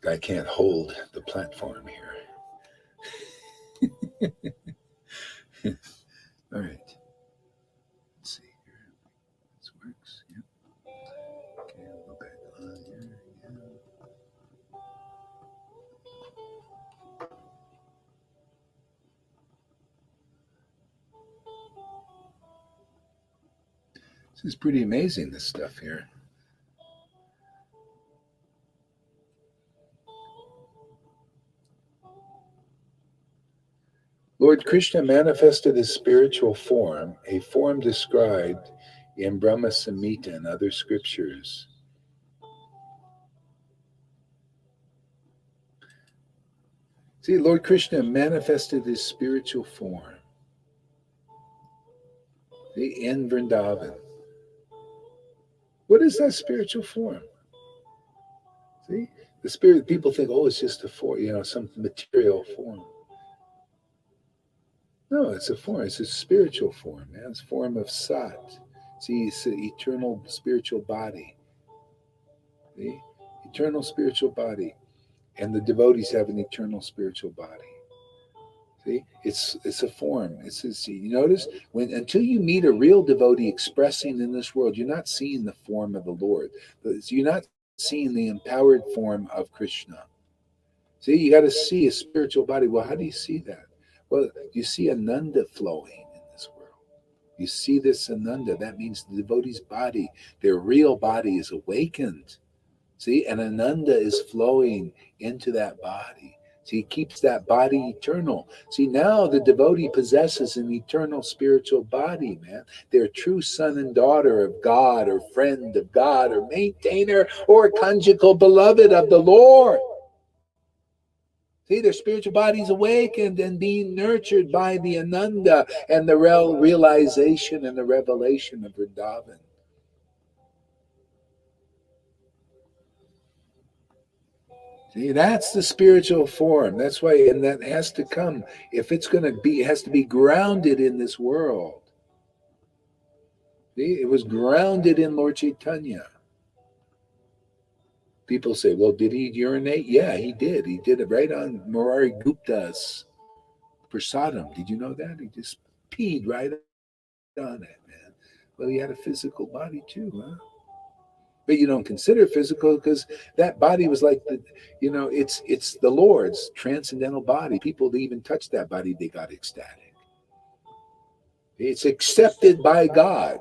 I can't hold the platform here. All right. Let's see here. This works. Yep. Okay, I'll go back on here. Yeah. This is pretty amazing, this stuff here. Lord Krishna manifested his spiritual form, a form described in Brahma Samhita and other scriptures. See, Lord Krishna manifested his spiritual form in Vrindavan. What is that spiritual form? See, the spirit, people think, oh, it's just a form, some material form. No, it's a form. It's a spiritual form, man. It's a form of Sat. See, it's an eternal spiritual body. See? Eternal spiritual body. And the devotees have an eternal spiritual body. See? It's a form. You notice, until you meet a real devotee expressing in this world, you're not seeing the form of the Lord. You're not seeing the empowered form of Krishna. See, you got to see a spiritual body. Well, how do you see that? Well, you see Ananda flowing in this world. You see this Ananda. That means the devotee's body, their real body, is awakened. See, and Ananda is flowing into that body. See, he keeps that body eternal. See, now the devotee possesses an eternal spiritual body, man. They're a true son and daughter of God, or friend of God, or maintainer, or conjugal beloved of the Lord. See, their spiritual bodies awakened and being nurtured by the Ananda and the realization and the revelation of Vrindavan. See, that's the spiritual form. That's why, and that has to come. If it's going to be, it has to be grounded in this world. See, it was grounded in Lord Chaitanya. People say, well, did he urinate? Yeah, he did. He did it right on Murari Gupta's prasadam. Did you know that? He just peed right on it, man. Well, he had a physical body too, huh? But you don't consider it physical because that body was like it's the Lord's transcendental body. People that even touch that body, they got ecstatic. It's accepted by God.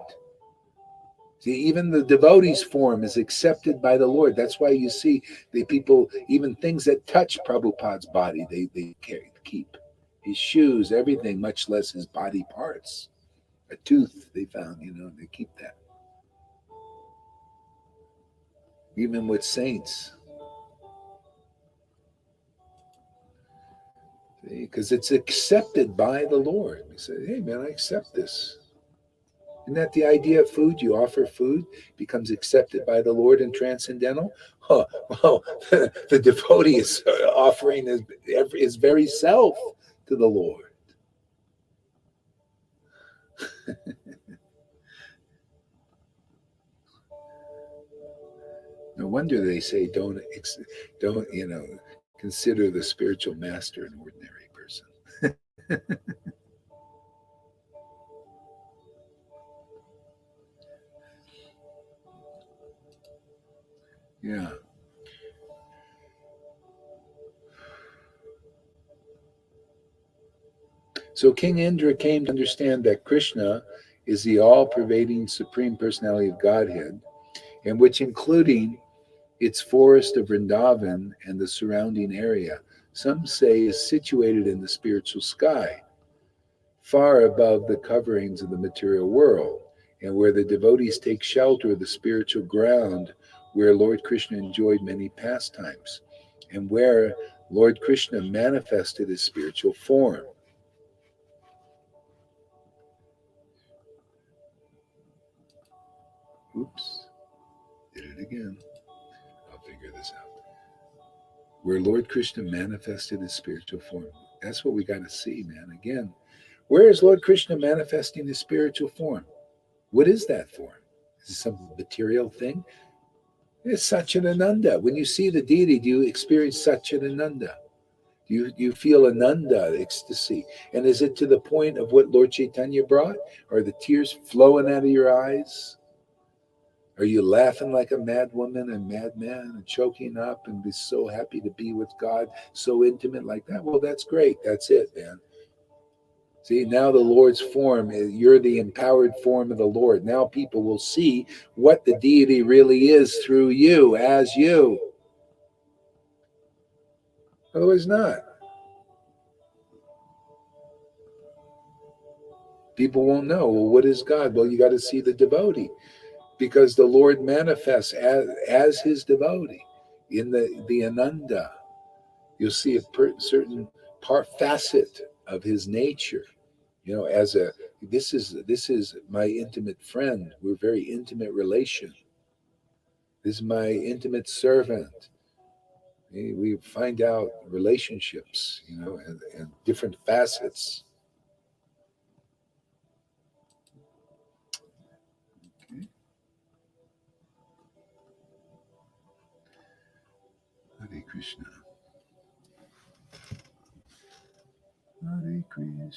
See, even the devotee's form is accepted by the Lord. That's why you see the people, even things that touch Prabhupada's body, they keep. His shoes, everything, much less his body parts. A tooth they found, they keep that. Even with saints. Because it's accepted by the Lord. He said, hey man, I accept this. Isn't that the idea of food? You offer food, becomes accepted by the Lord and transcendental. Oh, well, the devotee is offering his very self to the Lord. No wonder they say don't consider the spiritual master an ordinary person. Yeah. So King Indra came to understand that Krishna is the all-pervading supreme personality of Godhead, and which including its forest of Vrindavan and the surrounding area, some say is situated in the spiritual sky, far above the coverings of the material world, and where the devotees take shelter of the spiritual ground where Lord Krishna enjoyed many pastimes, and where Lord Krishna manifested his spiritual form. Oops, did it again. I'll figure this out. Where Lord Krishna manifested his spiritual form. That's what we got to see, man. Again, where is Lord Krishna manifesting his spiritual form? What is that form? Is it some material thing? It's Satchidananda. When you see the deity, do you experience Satchidananda? You feel Ananda, ecstasy. And is it to the point of what Lord Chaitanya brought? Are the tears flowing out of your eyes? Are you laughing like a mad woman and madman and choking up and be so happy to be with God, so intimate like that? Well, that's great. That's it, man. See, now the Lord's form, you're the empowered form of the Lord. Now people will see what the deity really is through you, as you. Otherwise not. People won't know. Well, what is God? Well, you got to see the devotee because the Lord manifests as his devotee in the Ananda. You'll see a certain facet of his nature. As this is my intimate friend. We're very intimate relation. This is my intimate servant. We find out relationships, and different facets. Okay. Hare Krishna. Hare Krishna.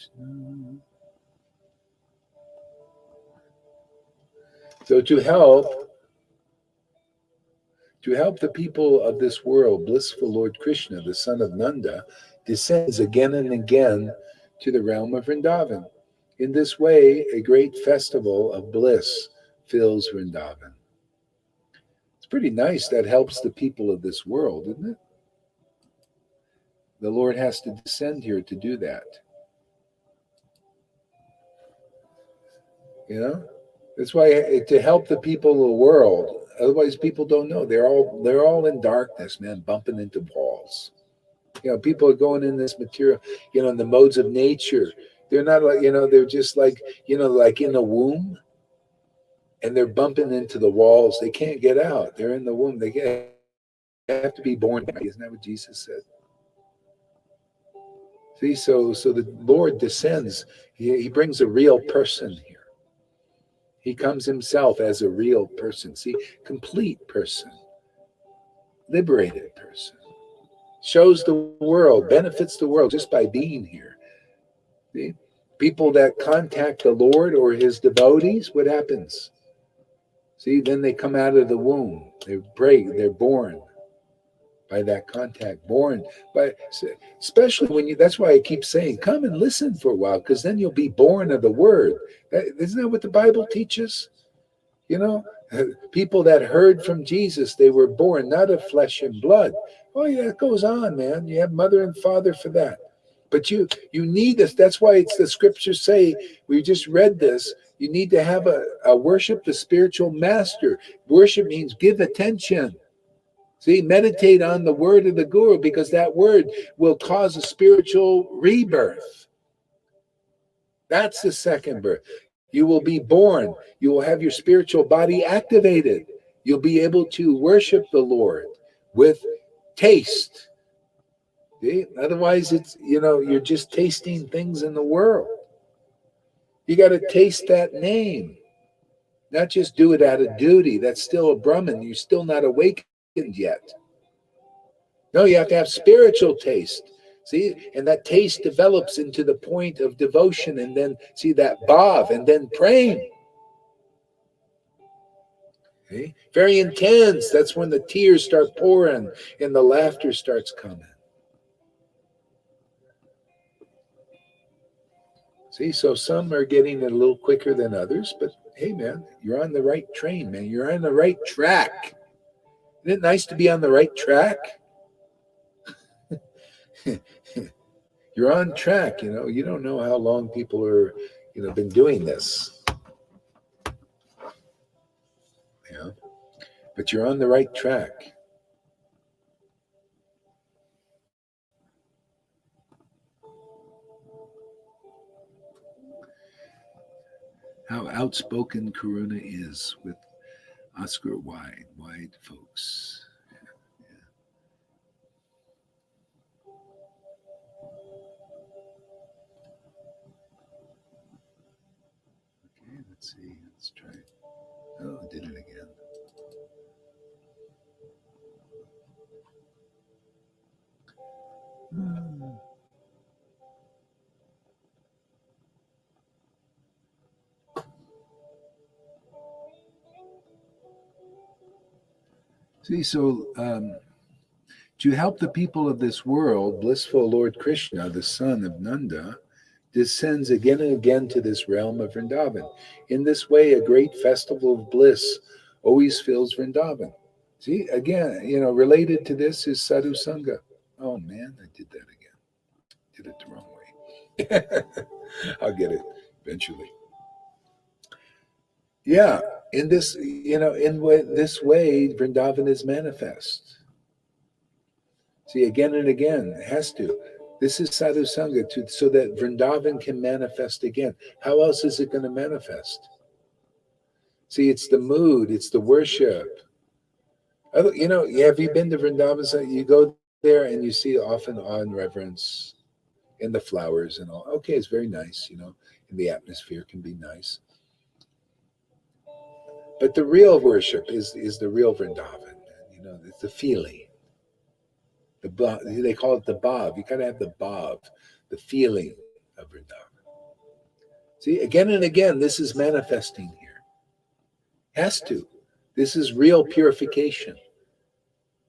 So to help the people of this world, blissful Lord Krishna, the son of Nanda, descends again and again to the realm of Vrindavan. In this way, a great festival of bliss fills Vrindavan. It's pretty nice. That helps the people of this world, isn't it? The Lord has to descend here to do that. That's why to help the people of the world. Otherwise, people don't know. They're all in darkness, man, bumping into walls. People are going in this material, in the modes of nature. They're not like, they're just like, like in a womb, and they're bumping into the walls. They can't get out. They're in the womb. They have to be born. Isn't that what Jesus said? See, so the Lord descends. He brings a real person here. He comes himself as a real person. See, complete person, liberated person, shows the world, benefits the world just by being here. See? People that contact the Lord or his devotees, what happens? See, then they come out of the womb. They're born by that contact, born by, especially when that's why I keep saying, come and listen for a while, because then you'll be born of the word. Isn't that what the Bible teaches? You know, people that heard from Jesus, they were born not of flesh and blood. Oh yeah, it goes on, man. You have mother and father for that. But you need this. That's why it's the scriptures say, we just read this, you need to have a worship the spiritual master. Worship means give attention. See, meditate on the word of the guru, because that word will cause a spiritual rebirth. That's the second birth. You will be born. You will have your spiritual body activated. You'll be able to worship the Lord with taste. See? Otherwise, it's, you're just tasting things in the world. You got to taste that name, not just do it out of duty. That's still a Brahman. You're still not awakened yet. No, you have to have spiritual taste. See, and that taste develops into the point of devotion, and then see that bhav, and then praying. Okay? Very intense. That's when the tears start pouring and the laughter starts coming. See, so some are getting it a little quicker than others, but hey, man, you're on the right train, man. You're on the right track. Isn't it nice to be on the right track? You're on track. You don't know how long people are, been doing this. But you're on the right track. How outspoken Karuna is with Oscar wide folks. Okay, let's see. Let's try. Oh, I did it again. See, so to help the people of this world, blissful Lord Krishna, the son of Nanda, descends again and again to this realm of Vrindavan. In this way, a great festival of bliss always fills Vrindavan. See, again, related to this is Sadhu Sangha. Oh man, I did that again. Did it the wrong way. I'll get it eventually. Yeah, in this, this way, Vrindavan is manifest. See, again and again, it has to. This is Sadhu Sangha, so that Vrindavan can manifest again. How else is it going to manifest? See, it's the mood, it's the worship. Have you been to Vrindavan? So you go there and you see often awe and reverence in the flowers and all. Okay, it's very nice, and the atmosphere can be nice. But the real worship is the real Vrindavan. It's the feeling. They call it the bhav. You gotta have the bhav, the feeling of Vrindavan. See, again and again, this is manifesting here. Has to. This is real purification.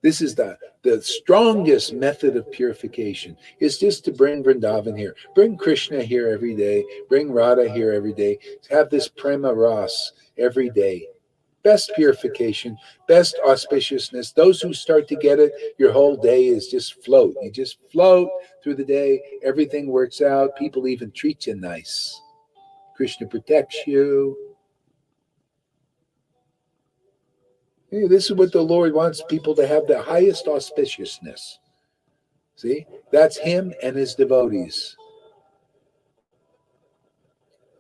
This is the strongest method of purification, is just to bring Vrindavan here. Bring Krishna here every day. Bring Radha here every day. Have this prema ras every day. Best purification, best auspiciousness. Those who start to get it, your whole day is just float. You just float through the day. Everything works out. People even treat you nice. Krishna protects you. Hey, this is what the Lord wants people to have, the highest auspiciousness. See, that's him and his devotees.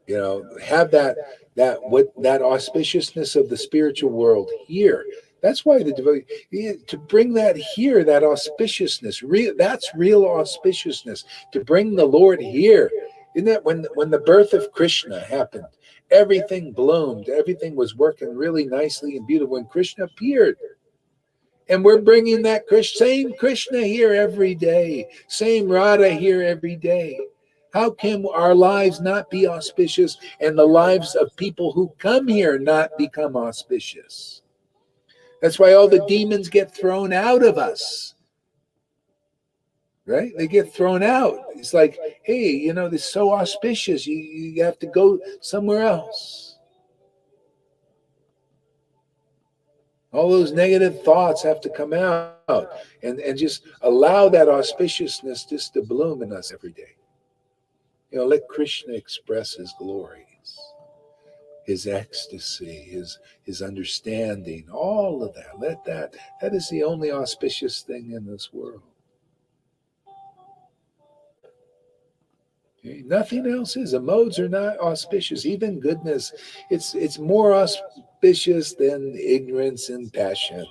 You know, have that auspiciousness of the spiritual world here. That's why the devotee, to bring that here, that auspiciousness, that's real auspiciousness. To bring the Lord here. Isn't that when the birth of Krishna happened, everything bloomed, everything was working really nicely and beautiful when Krishna appeared. And we're bringing that same Krishna here every day, same Radha here every day. How can our lives not be auspicious and the lives of people who come here not become auspicious? That's why all the demons get thrown out of us, right? They get thrown out. It's like, hey, you know, this is so auspicious. You have to go somewhere else. All those negative thoughts have to come out and just allow that auspiciousness just to bloom in us every day. You know, let Krishna express his glories, his ecstasy, his understanding, all of that. Let that is the only auspicious thing in this world. Okay? Nothing else is. The modes are not auspicious. Even goodness, it's more auspicious than ignorance and passion.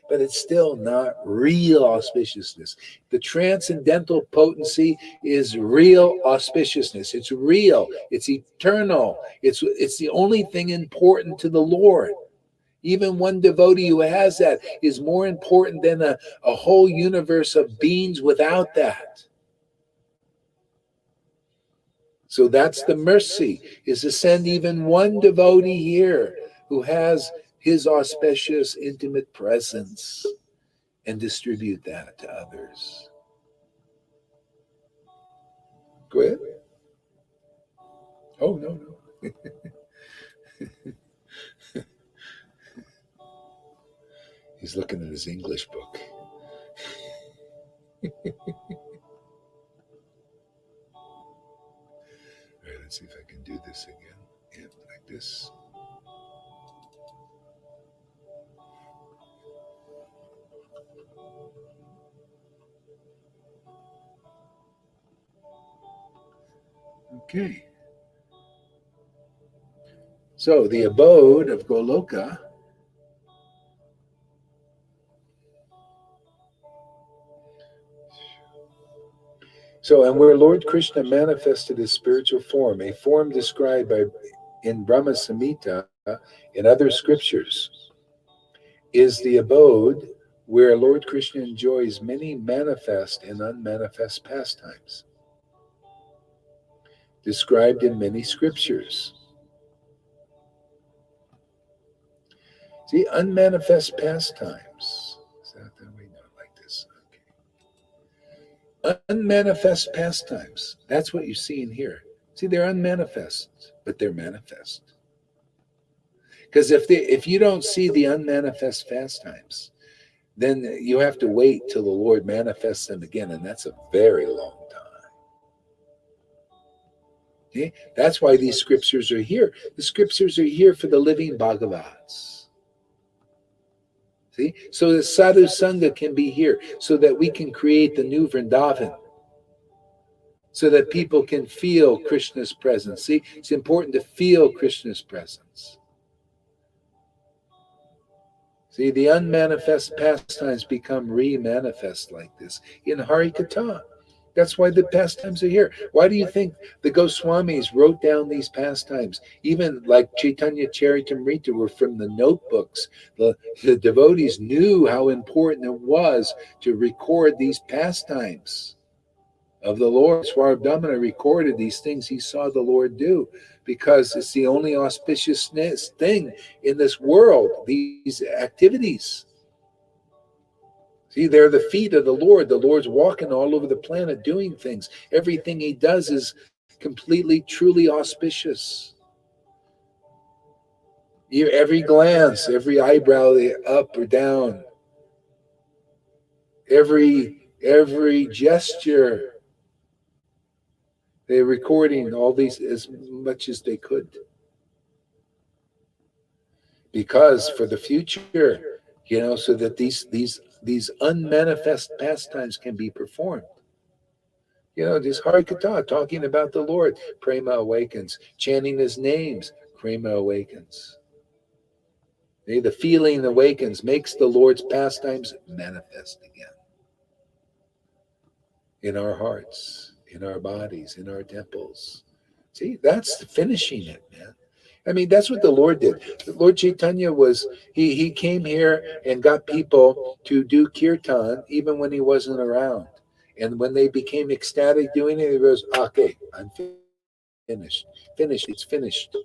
But it's still not real auspiciousness. The transcendental potency is real auspiciousness. It's real. It's eternal. It's the only thing important to the Lord. Even one devotee who has that is more important than a whole universe of beings without that. So that's the mercy, is to send even one devotee here who has his auspicious, intimate presence and distribute that to others. Go ahead. Oh, no. He's looking at his English book. All right, let's see if I can do this again. Yeah, like this. Okay. So the abode of Goloka and where Lord Krishna manifested his spiritual form, a form described in Brahma Samhita and other scriptures, is the abode where Lord Krishna enjoys many manifest and unmanifest pastimes, described in many scriptures. See, unmanifest pastimes. Is that the way? No, like this. Okay. Unmanifest pastimes. That's what you see in here. See, they're unmanifest, but they're manifest. Because if you don't see the unmanifest pastimes, then you have to wait till the Lord manifests them again, and that's a very long time. Okay? That's why these scriptures are here. The scriptures are here for the living Bhagavats. See? So that Sadhu Sangha can be here, so that we can create the new Vrindavan, so that people can feel Krishna's presence. See, it's important to feel Krishna's presence. See, the unmanifest pastimes become re-manifest like this in Harikatha. That's why the pastimes are here. Why do you think the Goswamis wrote down these pastimes? Even like Chaitanya Charitamrita were from the notebooks. The devotees knew how important it was to record these pastimes of the Lord. Swarabdhamana recorded these things he saw the Lord do, because it's the only auspicious thing in this world, these activities. See, they're the feet of the Lord. The Lord's walking all over the planet doing things. Everything he does is completely, truly auspicious. Every glance, every eyebrow up or down, every gesture, they're recording all these as much as they could. Because for the future, so that these these unmanifest pastimes can be performed. You know, this harikata, talking about the Lord, prema awakens. Chanting his names, prema awakens. The feeling awakens, makes the Lord's pastimes manifest again in our hearts, in our bodies, in our temples. See, that's finishing it, man. I mean, that's what the Lord did. The Lord Chaitanya was, he came here and got people to do kirtan even when he wasn't around. And when they became ecstatic doing it, he goes, okay, I'm finished. Finished. It's finished.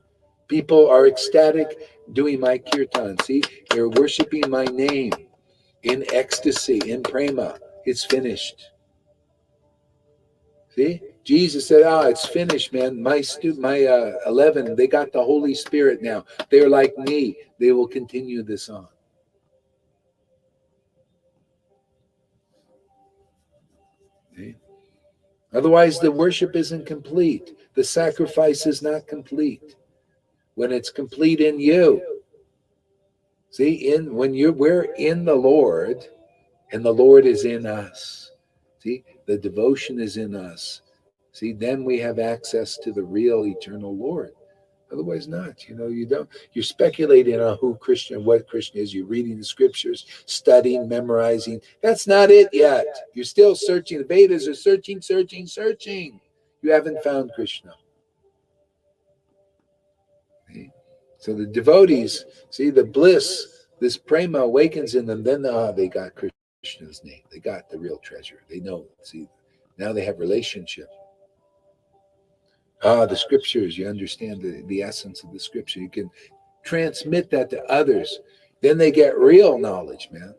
People are ecstatic doing my kirtan. See, they're worshiping my name in ecstasy, in prema. It's finished. See, Jesus said, it's finished, man. My 11, they got the Holy Spirit now. They're like me. They will continue this on. See? Otherwise, the worship isn't complete. The sacrifice is not complete. When it's complete in you. See, we're in the Lord, and the Lord is in us. See, the devotion is in us. See, then we have access to the real eternal Lord. Otherwise not. You know, you're speculating on who Krishna, what Krishna is. You're reading the scriptures, studying, memorizing. That's not it yet. You're still searching. The Vedas are searching. You haven't found Krishna. See? So the devotees, see the bliss, this prema awakens in them. Then they got Krishna's name. They got the real treasure. They know. See, now they have relationship. The scriptures, you understand the essence of the scripture. You can transmit that to others. Then they get real knowledge, man.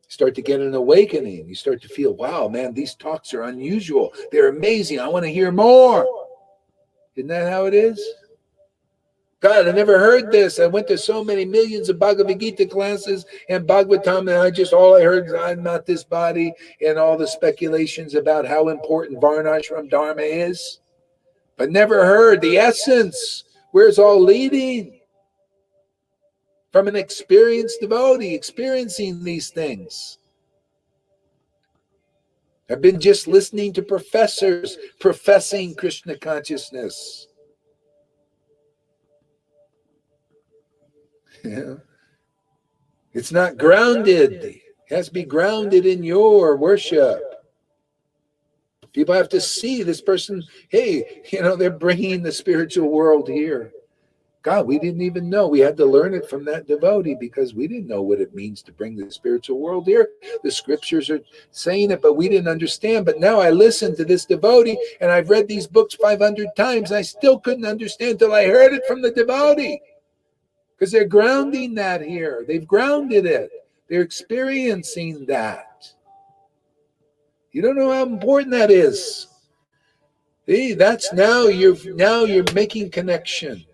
Start to get an awakening. You start to feel, wow, man, these talks are unusual. They're amazing. I want to hear more. Isn't that how it is? God, I never heard this. I went to so many millions of Bhagavad Gita classes and Bhagavatam, and all I heard is I'm not this body, and all the speculations about how important Varnashram Dharma is. But never heard the essence, where it's all leading. From an experienced devotee, experiencing these things. I've been just listening to professors professing Krishna consciousness. Yeah. It's not grounded. It has to be grounded in your worship. People have to see this person, hey, they're bringing the spiritual world here. God, we didn't even know. We had to learn it from that devotee because we didn't know what it means to bring the spiritual world here. The scriptures are saying it, but we didn't understand. But now I listen to this devotee, and I've read these books 500 times. I still couldn't understand till I heard it from the devotee because they're grounding that here. They've grounded it. They're experiencing that. You don't know how important that is. See, that's now you're making connection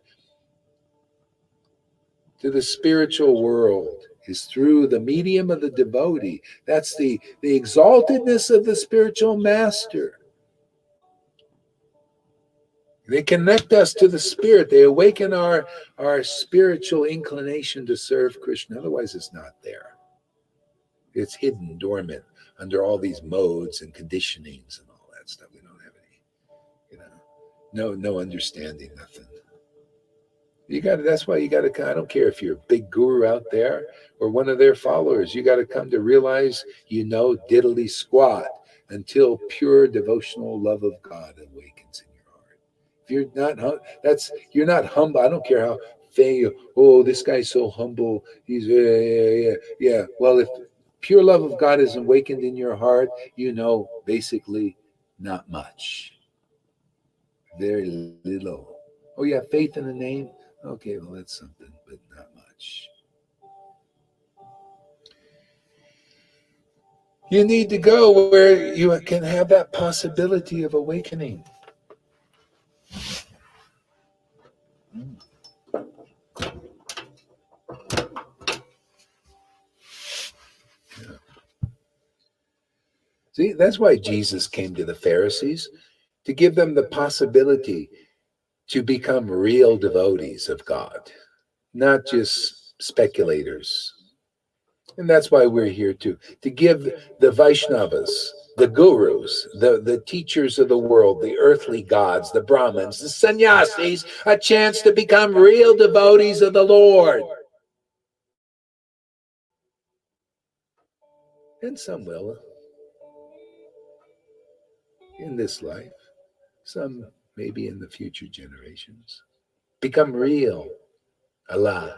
to the spiritual world is through the medium of the devotee. That's the exaltedness of the spiritual master. They connect us to the spirit. They awaken our spiritual inclination to serve Krishna. Otherwise, it's not there. It's hidden, dormant, under all these modes and conditionings and all that stuff. We don't have any, no understanding, nothing. That's why you got to, I don't care if you're a big guru out there or one of their followers, you got to come to realize diddly squat until pure devotional love of God awakens in your heart. If you're not humble. I don't care how this guy's so humble. He's yeah. Well, if pure love of God is awakened in your heart, basically not much. Very little. Oh, you have faith in the name? Okay, well, that's something, but not much. You need to go where you can have that possibility of awakening. Yeah. See, that's why Jesus came to the Pharisees, to give them the possibility to become real devotees of God, not just speculators. And that's why we're here to give the Vaishnavas, the gurus, the teachers of the world, the earthly gods, the Brahmins, the sannyasis, a chance to become real devotees of the Lord. And some will in this life, some maybe in the future generations. Become real, alive.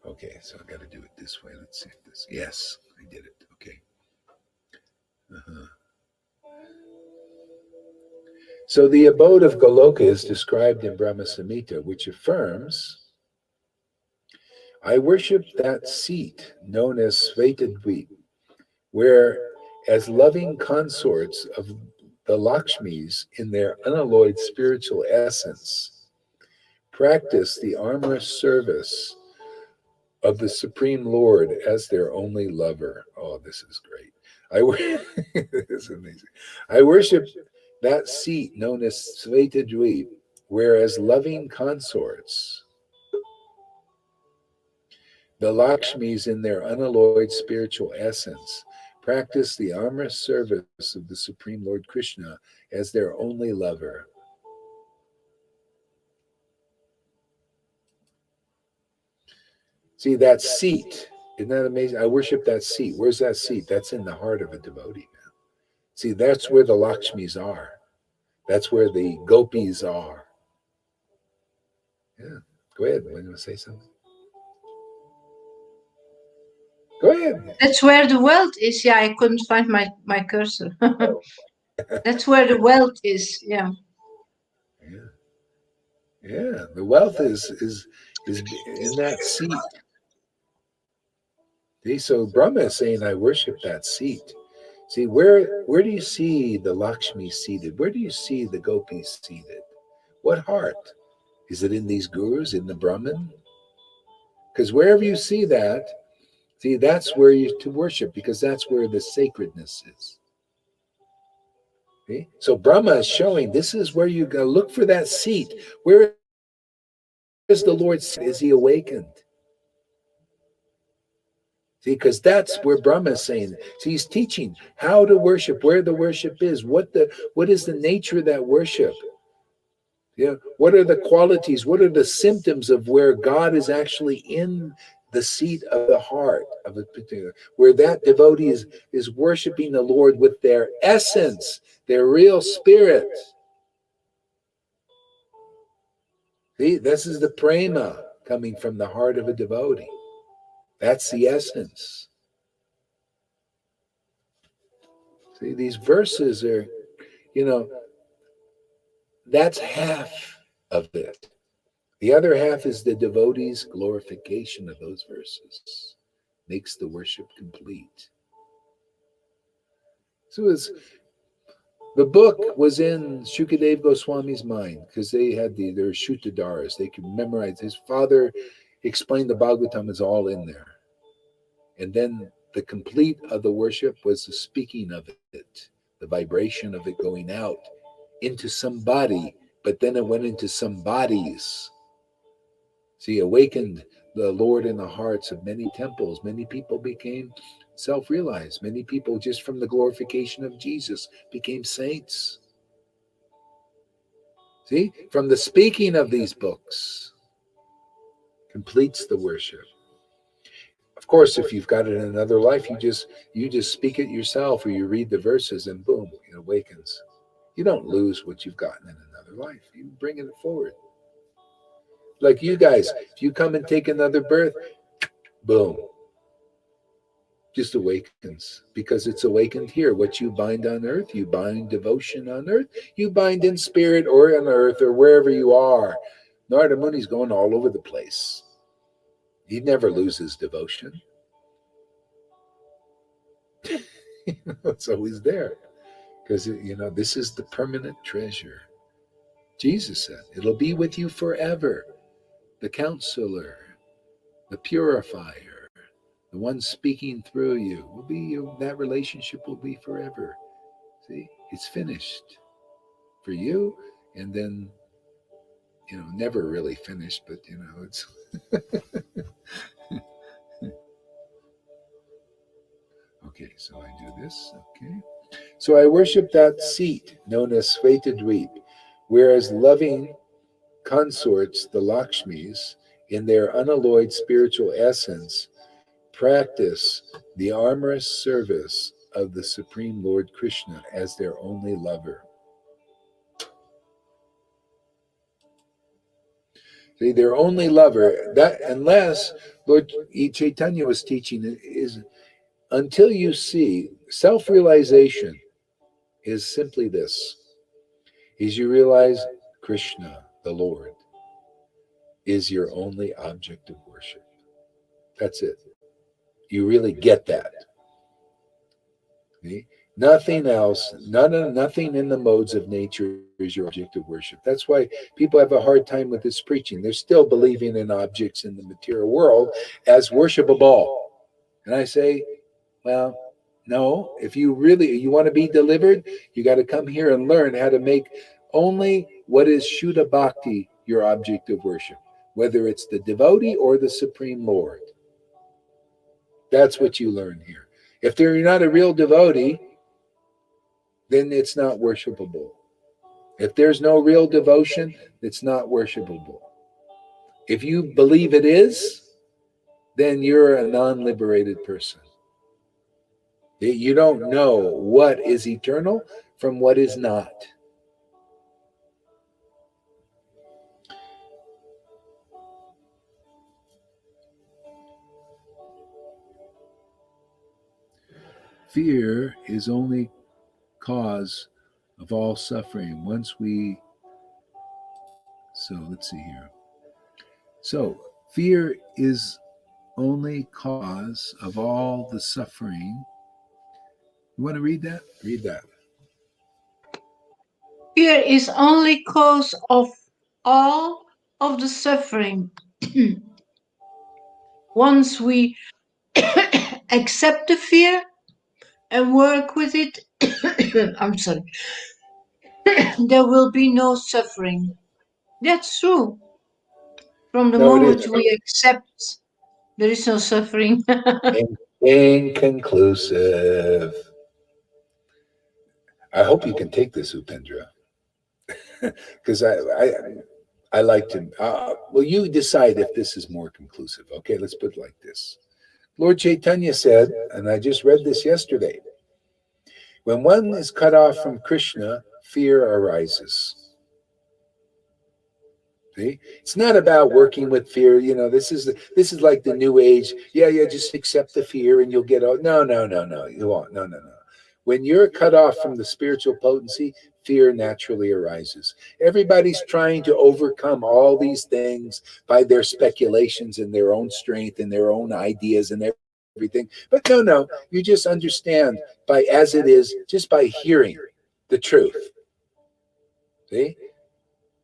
Okay, so I got to do it this way. Let's see if this. Yes, I did it. Okay. Uh-huh. So the abode of Goloka is described in Brahma Samhita, which affirms, I worship that seat known as Svetadvip, where, as loving consorts of the Lakshmis in their unalloyed spiritual essence, practice the amorous service of the Supreme Lord as their only lover. Oh, this is great. This is amazing. I worship that seat known as Svetadvip, where as loving consorts, the Lakshmis in their unalloyed spiritual essence practice the amorous service of the Supreme Lord Krishna as their only lover. See, that seat, isn't that amazing? I worship that seat. Where's that seat? That's in the heart of a devotee, man. See, that's where the Lakshmis are. That's where the gopis are. Yeah. Go ahead. Want to say something? Go ahead. That's where the wealth is. Yeah, I couldn't find my cursor. That's where the wealth is. Yeah. Yeah. Yeah. The wealth is in that seat. See, so Brahma is saying, I worship that seat. See, where do you see the Lakshmi seated? Where do you see the gopis seated? What heart? Is it in these gurus, in the Brahman? Because wherever you see that, see, that's where you to worship, because that's where the sacredness is. See? So Brahma is showing this is where you go. Look for that seat. Where is the Lord? Is he awakened? See, because that's where Brahma is saying. See, he's teaching how to worship, where the worship is, what is the nature of that worship. Yeah, what are the qualities? What are the symptoms of where God is actually in the seat of the heart of a particular, where that devotee is worshiping the Lord with their essence, their real spirit. See, this is the prema coming from the heart of a devotee. That's the essence. See, these verses are, you know, that's half of it. The other half is the devotee's glorification of those verses, makes the worship complete. So the book was in Shukadev Goswami's mind because they had their Shuttadaras. They could memorize. His father explained the Bhagavatam is all in there. And then the complete of the worship was the speaking of it, the vibration of it going out into somebody, but then it went into some bodies. See, awakened the Lord in the hearts of many temples. Many people became self-realized. Many people, just from the glorification of Jesus, became saints. See, from the speaking of these books completes the worship. Of course, if you've got it in another life, you just speak it yourself, or you read the verses, and boom, it awakens. You don't lose what you've gotten in another life. You bring it forward. Like you guys, if you come and take another birth, boom, just awakens, because it's awakened here. What you bind on earth, you bind devotion on earth, you bind in spirit or on earth or wherever you are. Narada Muni's going all over the place. He never loses devotion. It's always there, because this is the permanent treasure. Jesus said, it'll be with you forever. The counselor, the purifier, the one speaking through you will be you. That relationship will be forever. See, it's finished for you and then, never really finished, but, it's. Okay, so I do this. Okay. So I worship that seat known as Svetadweep, whereas loving consorts, the Lakshmis, in their unalloyed spiritual essence, practice the amorous service of the Supreme Lord Krishna as their only lover. See, their only lover, that unless Lord Chaitanya was teaching, is until you see self-realization is simply this, is you realize Krishna, the Lord, is your only object of worship. That's it. You really get that. See? Nothing else, nothing in the modes of nature is your object of worship. That's why people have a hard time with this preaching. They're still believing in objects in the material world as worshipable. And I say, well, no, if you want to be delivered, you got to come here and learn how to make only what is Shuddha Bhakti your object of worship, whether it's the devotee or the Supreme Lord. That's what you learn here. If you're not a real devotee, then it's not worshipable. If there's no real devotion, it's not worshipable. If you believe it is, then you're a non-liberated person. You don't know what is eternal from what is not. Fear is only cause of all suffering. Let's see here. So fear is only cause of all the suffering. You want to read that? Read that. Fear is only cause of all of the suffering. Once we accept the fear and work with it, I'm sorry, there will be no suffering. That's true. From the No, it moment isn't. we accept, there is no suffering. Inconclusive. I hope you can take this, Upendra, because I like to. Well, you decide if this is more conclusive. Okay, let's put it like this. Lord Chaitanya said, and I just read this yesterday, when one is cut off from Krishna, fear arises. See? It's not about working with fear. This is like the new age. Yeah, just accept the fear and you'll get out. No. You won't. No. When you're cut off from the spiritual potency, fear naturally arises. Everybody's trying to overcome all these things by their speculations and their own strength and their own ideas and everything. But no. You just understand by as it is, just by hearing the truth. See?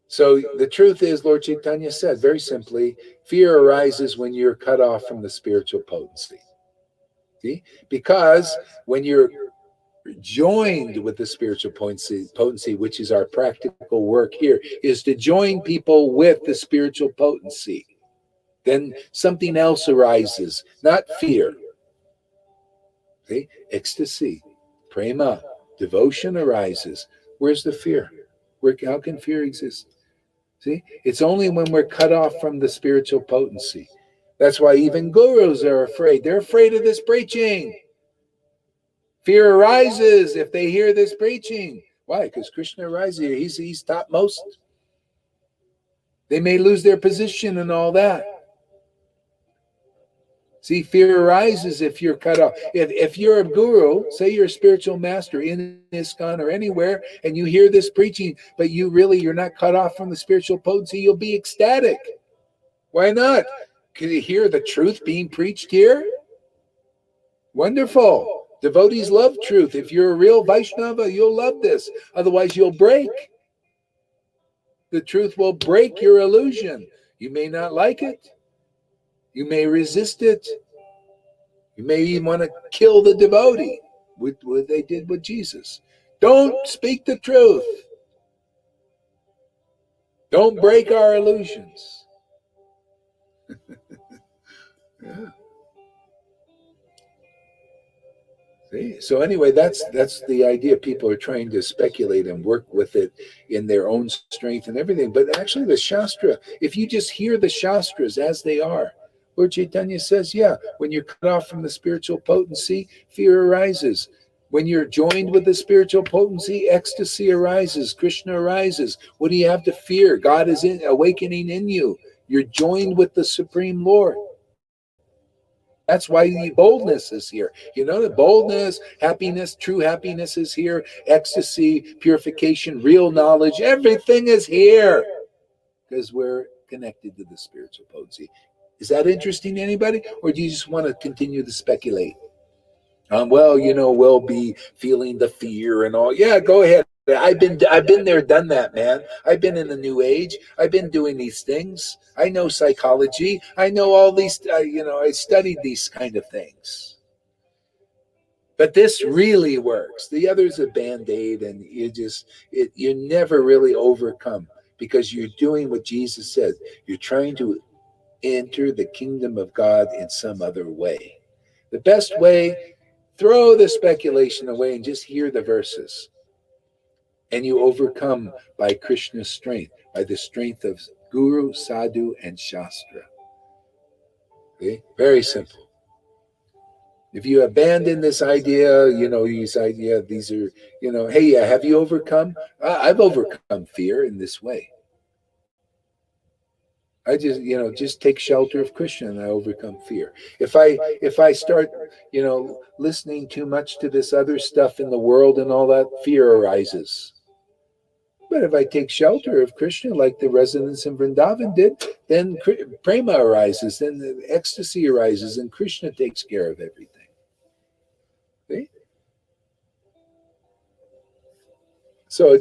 So the truth is, Lord Chaitanya said very simply, fear arises when you're cut off from the spiritual potency. See? Because when you're joined with the spiritual potency, which is our practical work here, is to join people with the spiritual potency. Then something else arises, not fear. See? Ecstasy, prema, devotion arises. Where's the fear? How can fear exist? See, it's only when we're cut off from the spiritual potency. That's why even gurus are afraid. They're afraid of this preaching. Fear arises if they hear this preaching. Why? Because Krishna arises here. He's topmost. They may lose their position and all that. See, fear arises if you're cut off. If you're a guru, say you're a spiritual master in ISKCON or anywhere, and you hear this preaching, but you're not cut off from the spiritual potency, you'll be ecstatic. Why not? Can you hear the truth being preached here? Wonderful. Devotees love truth. If you're a real Vaishnava, you'll love this. Otherwise, you'll break. The truth will break your illusion. You may not like it. You may resist it. You may even want to kill the devotee, with what they did with Jesus. Don't speak the truth. Don't break our illusions. Yeah. See? So anyway, that's the idea. People are trying to speculate and work with it in their own strength and everything. But actually, the Shastra, if you just hear the Shastras as they are, Lord Chaitanya says, yeah, when you're cut off from the spiritual potency, fear arises. When you're joined with the spiritual potency, ecstasy arises, Krishna arises. What do you have to fear? God is awakening in you. You're joined with the Supreme Lord. That's why the boldness is here. You know, the boldness, happiness, true happiness is here, ecstasy, purification, real knowledge, everything is here because we're connected to the spiritual potency. Is that interesting to anybody? Or do you just want to continue to speculate? Well, we'll be feeling the fear and all. Yeah, go ahead. I've been there, done that, man. I've been in the new age. I've been doing these things. I know psychology. I know all these. I studied these kind of things. But this really works. The other's a band-aid, and you never really overcome because you're doing what Jesus said. You're trying to enter the kingdom of God in some other way. The best way, throw the speculation away and just hear the verses. And you overcome by Krishna's strength, by the strength of Guru, Sadhu, and Shastra. Okay? Very simple. If you abandon this idea, these are, hey, have you overcome? I've overcome fear in this way. I just take shelter of Krishna and I overcome fear. If I start, listening too much to this other stuff in the world and all that, fear arises. But if I take shelter of Krishna, like the residents in Vrindavan did, then prema arises, then the ecstasy arises, and Krishna takes care of everything. See? So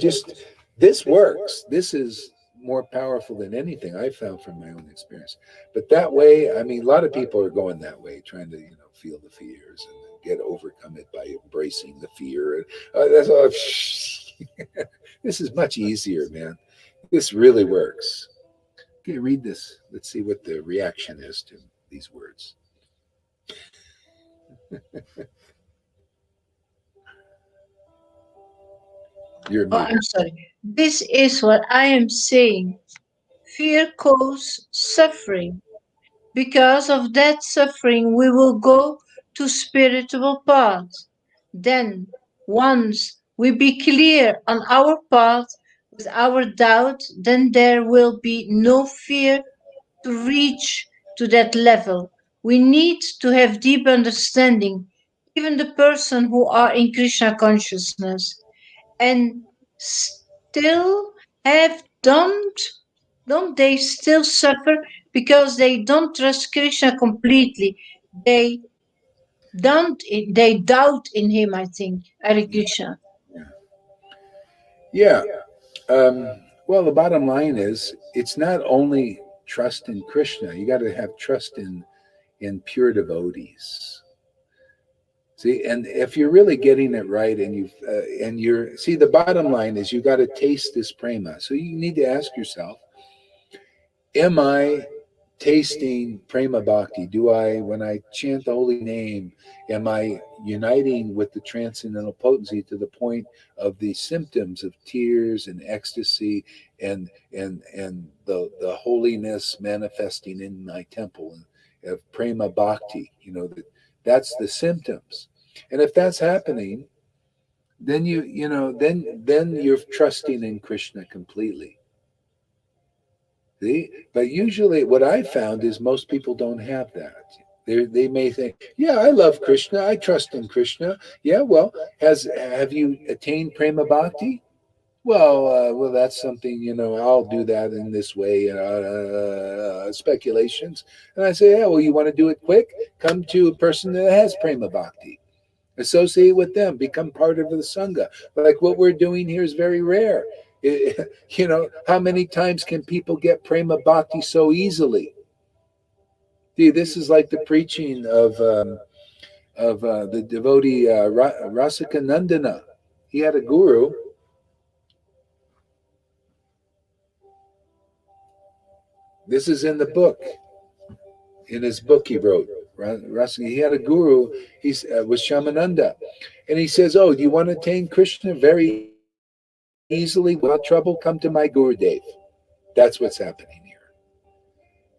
this works. This is more powerful than anything I've found from my own experience. But that way, a lot of people are going that way, trying to, feel the fears and overcome it by embracing the fear. That's all. This is much easier, man. This really works. Okay, read this. Let's see what the reaction is to these words. You're Oh, muted. I'm sorry. This is what I am saying. Fear causes suffering. Because of that suffering, we will go to spiritual path. Then, once we be clear on our path with our doubt, then there will be no fear to reach to that level. We need to have deep understanding, even the person who are in Krishna consciousness, and still have don't they still suffer because they don't trust Krishna completely? They don't. They doubt in him. I think Hare Krishna. Yeah. Well, the bottom line is it's not only trust in Krishna. You got to have trust in pure devotees. See, and if you're really getting it right, and the bottom line is you got to taste this prema. So you need to ask yourself, am I tasting prema bhakti? When I chant the holy name, am I uniting with the transcendental potency to the point of the symptoms of tears and ecstasy and the holiness manifesting in my temple and of prema bhakti? That's the symptoms. And if that's happening, then then you're trusting in Krishna completely. See? But usually what I've found is most people don't have that. They may think, yeah, I love Krishna. I trust in Krishna. Yeah, well, have you attained prema bhakti? Well, that's something, I'll do that in this way, speculations. And I say, yeah, well, you want to do it quick? Come to a person that has prema bhakti. Associate with them, become part of the Sangha. Like what we're doing here is very rare. How many times can people get prema bhakti so easily? See, this is like the preaching of the devotee Rasika Nandana. He had a guru. This is in the book. In his book he wrote. He had a guru. He was Shamananda. And he says, oh, do you want to attain Krishna very easily without trouble? Come to my Gurudev. That's what's happening here.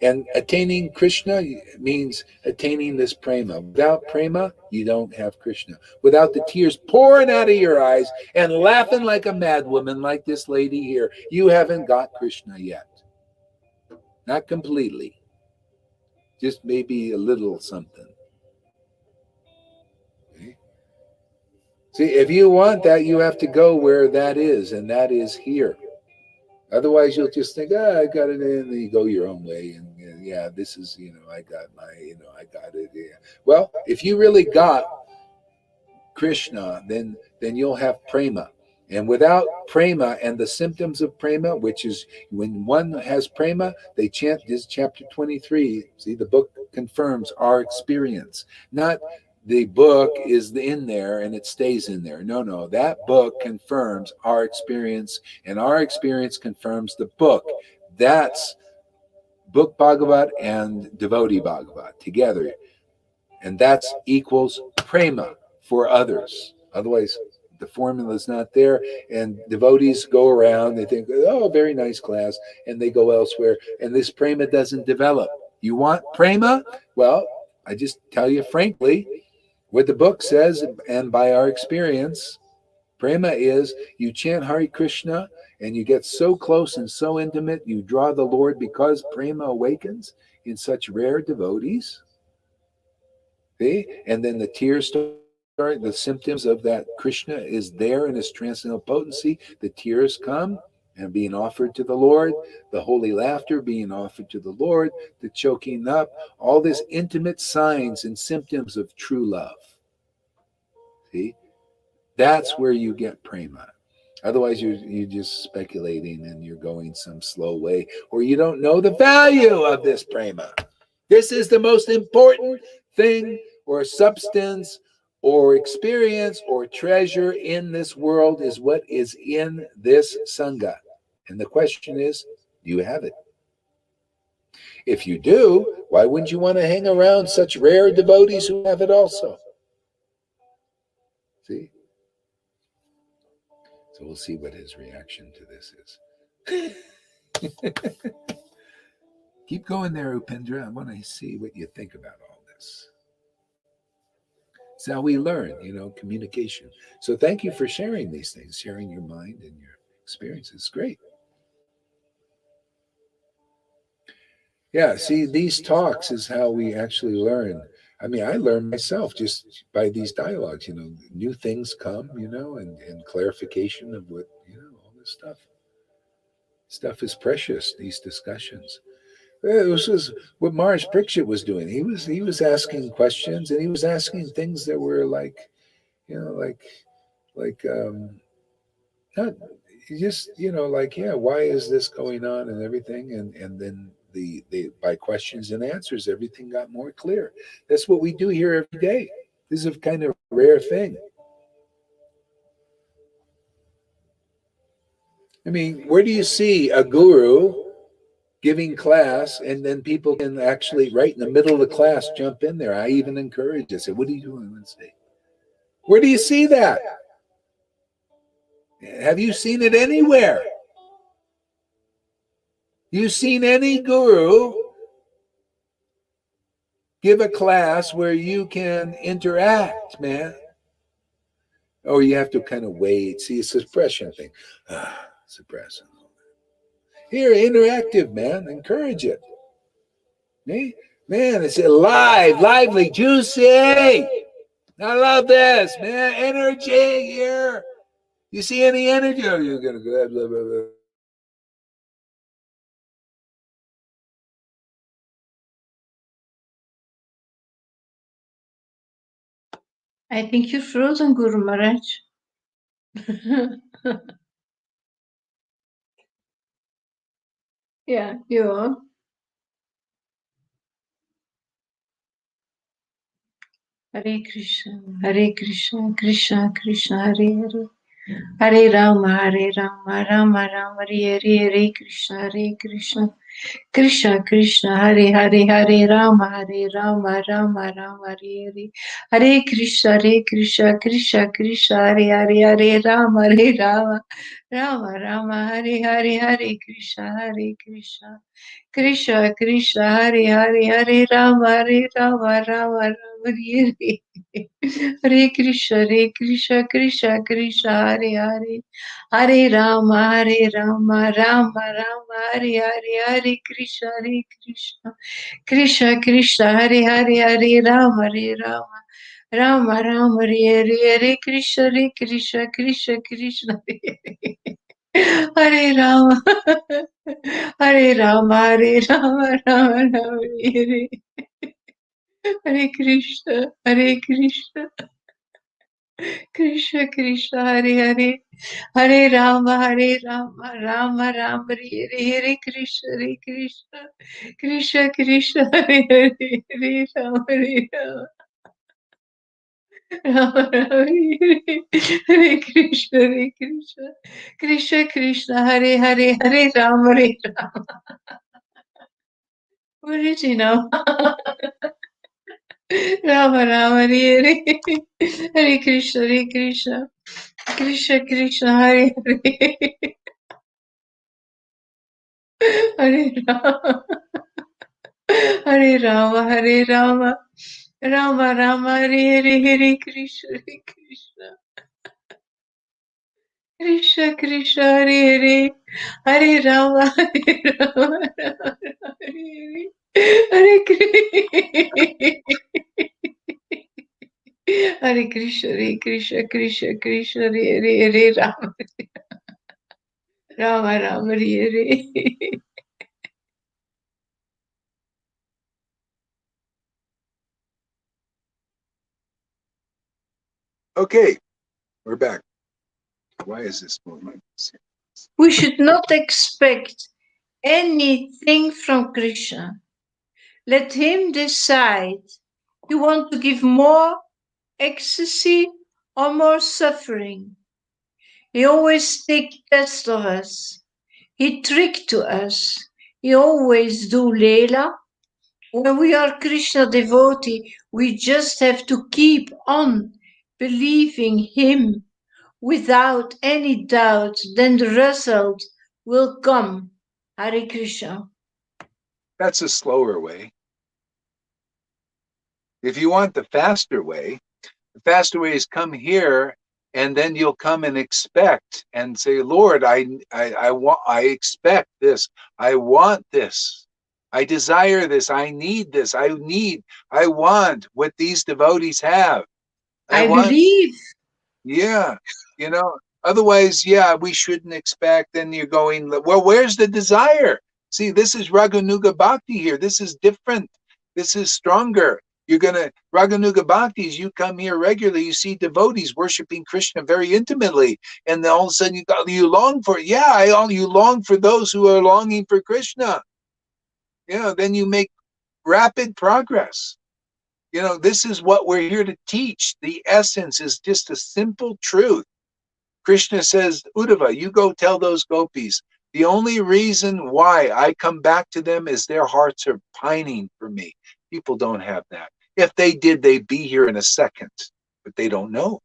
And attaining Krishna means attaining this prema. Without prema, you don't have Krishna. Without the tears pouring out of your eyes and laughing like a madwoman like this lady here, you haven't got Krishna yet. Not completely. Just maybe a little something. Okay? See, if you want that, you have to go where that is, and that is here. Otherwise, you'll just think, I got it in, and you go your own way. And yeah, this is, I got I got it. Yeah. Well, if you really got Krishna, then you'll have prema. And without prema and the symptoms of prema, which is when one has prema, they chant this chapter 23. See, the book confirms our experience. Not the book is in there and it stays in there. No. That book confirms our experience, and our experience confirms the book. That's book Bhagavat and devotee Bhagavat together. And that's equals prema for others. Otherwise, the formula is not there, and devotees go around, they think, oh, very nice class, and they go elsewhere, and this prema doesn't develop. You want prema? Well, I just tell you frankly what the book says, and by our experience, prema is you chant Hare Krishna, and you get so close and so intimate, you draw the Lord because prema awakens in such rare devotees. See? And then the tears start, the symptoms of that Krishna is there in his transcendental potency. The tears come and being offered to the Lord, the holy laughter being offered to the Lord, the choking up, all this intimate signs and symptoms of true love. See? That's where you get prema. Otherwise, you're just speculating and you're going some slow way, or you don't know the value of this prema. This is the most important thing or substance or experience or treasure in this world is what is in this Sangha. And the question is, do you have it? If you do, why wouldn't you want to hang around such rare devotees who have it also? See? So we'll see what his reaction to this is. Keep going there, Upendra. I want to see what you think about all this. It's how we learn, communication. So thank you for sharing these things, sharing your mind and your experiences. It's great. Yeah, see, these talks is how we actually learn. I mean, I learn myself just by these dialogues, new things come, and clarification of what, all this stuff. Stuff is precious, these discussions. This is what Maharaj Parikshit was doing. He was asking questions, and he was asking things that were like, not just why is this going on and everything, and then the by questions and answers, everything got more clear. That's what we do here every day. This is a kind of rare thing. I mean, where do you see a guru giving class, and then people can actually, right in the middle of the class, jump in there? I even encourage it. Say, what are you doing Wednesday? Where do you see that? Have you seen it anywhere? You seen any guru give a class where you can interact, man? Or you have to kind of wait. See, it's a suppression thing. Suppressing. Here, interactive, man. Encourage it. Me? Man, it's alive, lively, juicy. I love this, man. Energy here. You see any energy? Oh, you're going to go, blah, blah, blah. I think you're frozen, Guru Maharaj. Yeah, you are. Hare Krishna, Krishna Krishna, Hare Hare. Hare Rama, Rama Rama, Hare Hare, Hare Krishna, Krishna Krishna Hare Hare Hare Rama Rama Rama Hare Hare Hare Krishna Krishna Krishna Hare Hare Hare Rama Rama Rama Hare Hare Hare Krishna Krishna Krishna Hare Hare Hare Rama Rama Hare Hare Hare Krishna Krishna Hare Hare Hare Rama Rama Hare Hare Krishna Krishna Hare Hare Rama Rama Hare Krishna Hare Rama Rama Hare Krishna Krishna Hare Hare Rama Hare Krishna Hare Rama Hare Krishna Hare Rama original Rama Hare Krishna Krishna Hare Rama Hare Rama Hare Krishna Hare Rama Hare Hare Krishna Hare Rama Hare Okay, we're back. Why is this movement? We should not expect anything from Krishna. Let him decide. You want to give more ecstasy or more suffering? He always takes test of us. He tricked to us. He always do, Leela. When we are Krishna devotee, we just have to keep on believing him without any doubt, then the result will come. Hare Krishna. That's a slower way. If you want the faster way is come here, and then you'll come and expect and say, Lord, I expect this. I want this. I desire this. I need this. I want what these devotees have. I believe. Yeah. Otherwise, we shouldn't expect. Then you're going, well, where's the desire? See, this is Raganuga Bhakti here. This is different. This is stronger. You're going to, Raganuga Bhaktis, you come here regularly, you see devotees worshiping Krishna very intimately, and then all of a sudden you long for, you long for those who are longing for Krishna. Then you make rapid progress. This is what we're here to teach. The essence is just a simple truth. Krishna says, Uddhava, you go tell those gopis, the only reason why I come back to them is their hearts are pining for me. People don't have that. If they did, they'd be here in a second, but they don't know.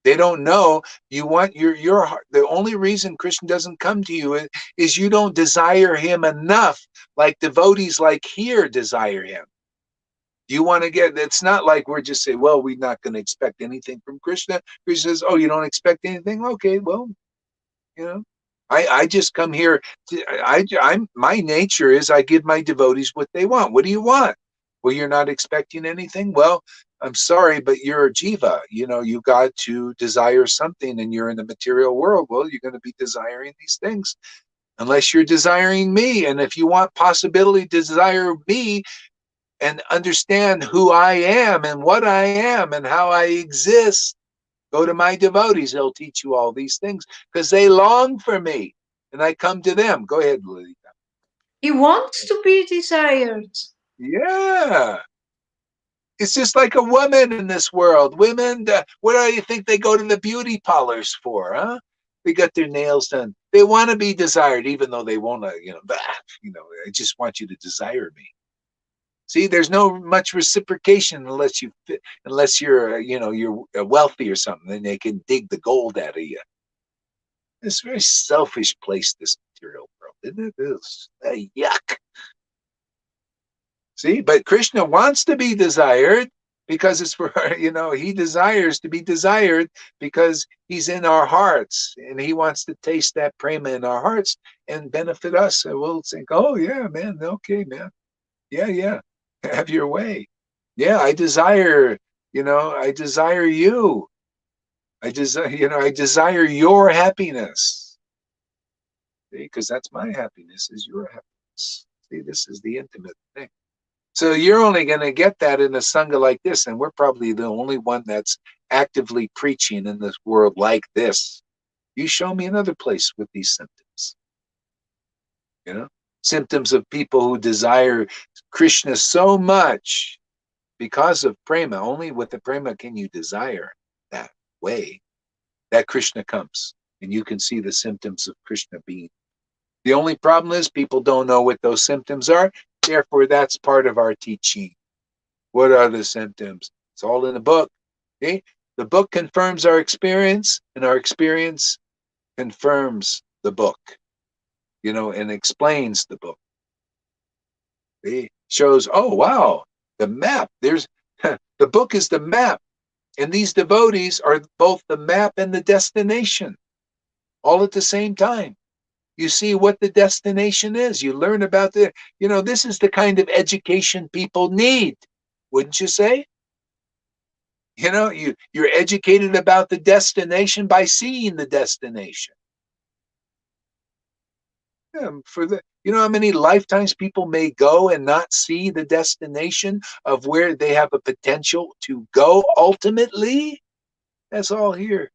They don't know. You want your heart. The only reason Krishna doesn't come to you is you don't desire him enough, like devotees like here desire him. You want to get, it's not like we're just saying, well, we're not going to expect anything from Krishna. Krishna says, oh, you don't expect anything? Okay, well, I just come here. My nature is I give my devotees what they want. What do you want? Well, you're not expecting anything? Well, I'm sorry, but you're a jiva. You got to desire something, and you're in the material world. Well, you're going to be desiring these things unless you're desiring me. And if you want possibility to desire me, and understand who I am and what I am and how I exist, go to my devotees. They'll teach you all these things because they long for me and I come to them. Go ahead, Lilita. He wants to be desired. Yeah. It's just like a woman in this world. Women, what do you think they go to the beauty parlors for, huh? They got their nails done. They want to be desired, even though they won't, I just want you to desire me. See, there's no much reciprocation unless you're, you're wealthy or something, then they can dig the gold out of you. It's a very selfish place, this material world, isn't it? It's yuck. See, but Krishna wants to be desired because it's for, he desires to be desired because he's in our hearts and he wants to taste that prema in our hearts and benefit us. And we'll think, oh, yeah, man. Okay, man. Yeah. Have your way. Yeah, I desire you. I desire your happiness. Because that's my happiness, is your happiness. See, this is the intimate thing. So you're only going to get that in a sangha like this, and we're probably the only one that's actively preaching in this world like this. You show me another place with these symptoms. Symptoms of people who desire Krishna so much because of prema. Only with the prema can you desire that way that Krishna comes, and you can see the symptoms of Krishna being. The only problem is people don't know what those symptoms are. Therefore, that's part of our teaching. What are the symptoms? It's all in the book. Okay? The book confirms our experience, and our experience confirms the book, and explains the book. It shows, oh, wow, the map. There's the book is the map. And these devotees are both the map and the destination, all at the same time. You see what the destination is. You learn about this is the kind of education people need, wouldn't you say? You're educated about the destination by seeing the destination. How many lifetimes people may go and not see the destination of where they have a potential to go ultimately? That's all here.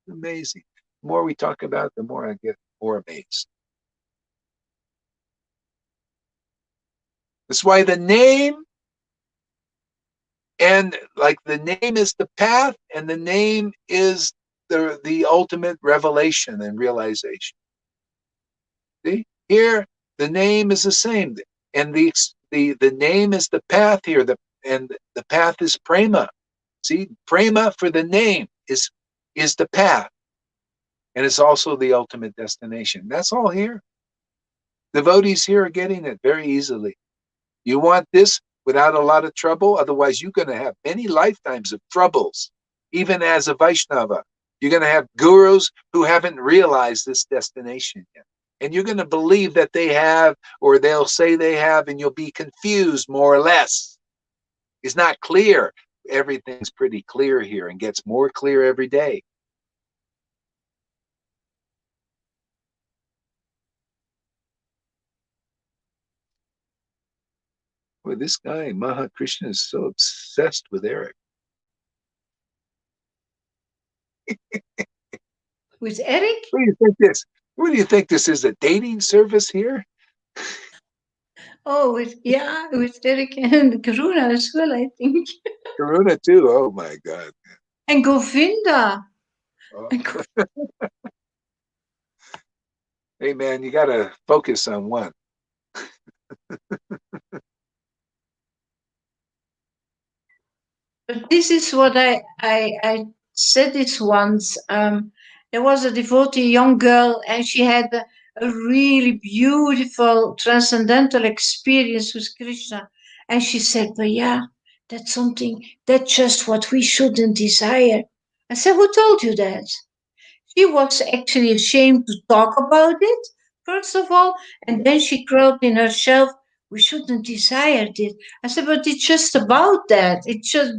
Amazing. The more we talk about it, the more I get more amazed. That's why the name, and like the name is the path, and the name is the ultimate revelation and realization. See? Here, the name is the same. And the name is the path here. And the path is prema. See, prema for the name is the path. And it's also the ultimate destination. That's all here. Devotees here are getting it very easily. You want this without a lot of trouble? Otherwise, you're going to have many lifetimes of troubles. Even as a Vaishnava, you're going to have gurus who haven't realized this destination yet. And you're going to believe that they have, or they'll say they have, and you'll be confused more or less. It's not clear. Everything's pretty clear here and gets more clear every day. Boy, this guy, Mahakrishna, is so obsessed with Eric. With Eric? What do you think this? What do you think this is, a dating service here? Oh, with Eric and Karuna as well, I think. Karuna too. Oh my God. And Govinda. Oh. Hey man, you got to focus on one. But this is what I said this once. There was a devotee young girl, and she had a really beautiful transcendental experience with Krishna. And she said, but yeah, that's just what we shouldn't desire. I said, who told you that? She was actually ashamed to talk about it, first of all, and then she cried in herself, we shouldn't desire it. I said, but it's just about that.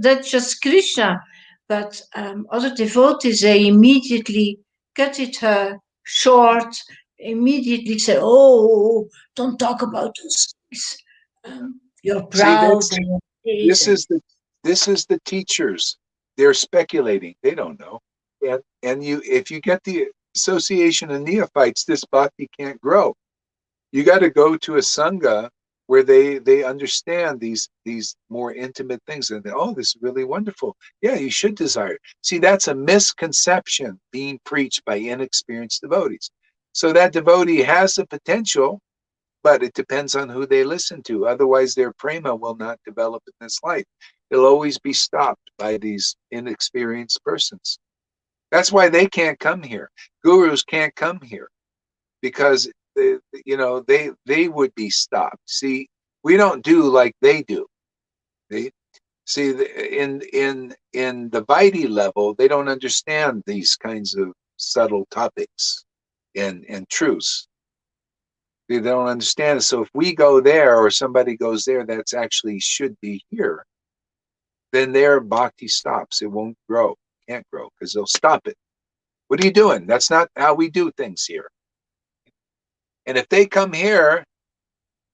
That's just Krishna. But other devotees, they immediately cut it short, immediately said, oh, don't talk about those things. You're proud. This is the teachers. They're speculating. They don't know. And if you get the association of neophytes, this bhakti can't grow. You got to go to a sangha where they understand these more intimate things, and this is really wonderful. Yeah, you should desire. See, that's a misconception being preached by inexperienced devotees. So that devotee has the potential, but it depends on who they listen to. Otherwise, their prema will not develop in this life. It'll always be stopped by these inexperienced persons. That's why they can't come here. Gurus can't come here because they would be stopped. See, we don't do like they do. See, in the Vaidhi level, they don't understand these kinds of subtle topics and truths. They don't understand it. So if we go there or somebody goes there, that's actually should be here, then their bhakti stops. It won't grow, can't grow, because they'll stop it. What are you doing? That's not how we do things here. And if they come here,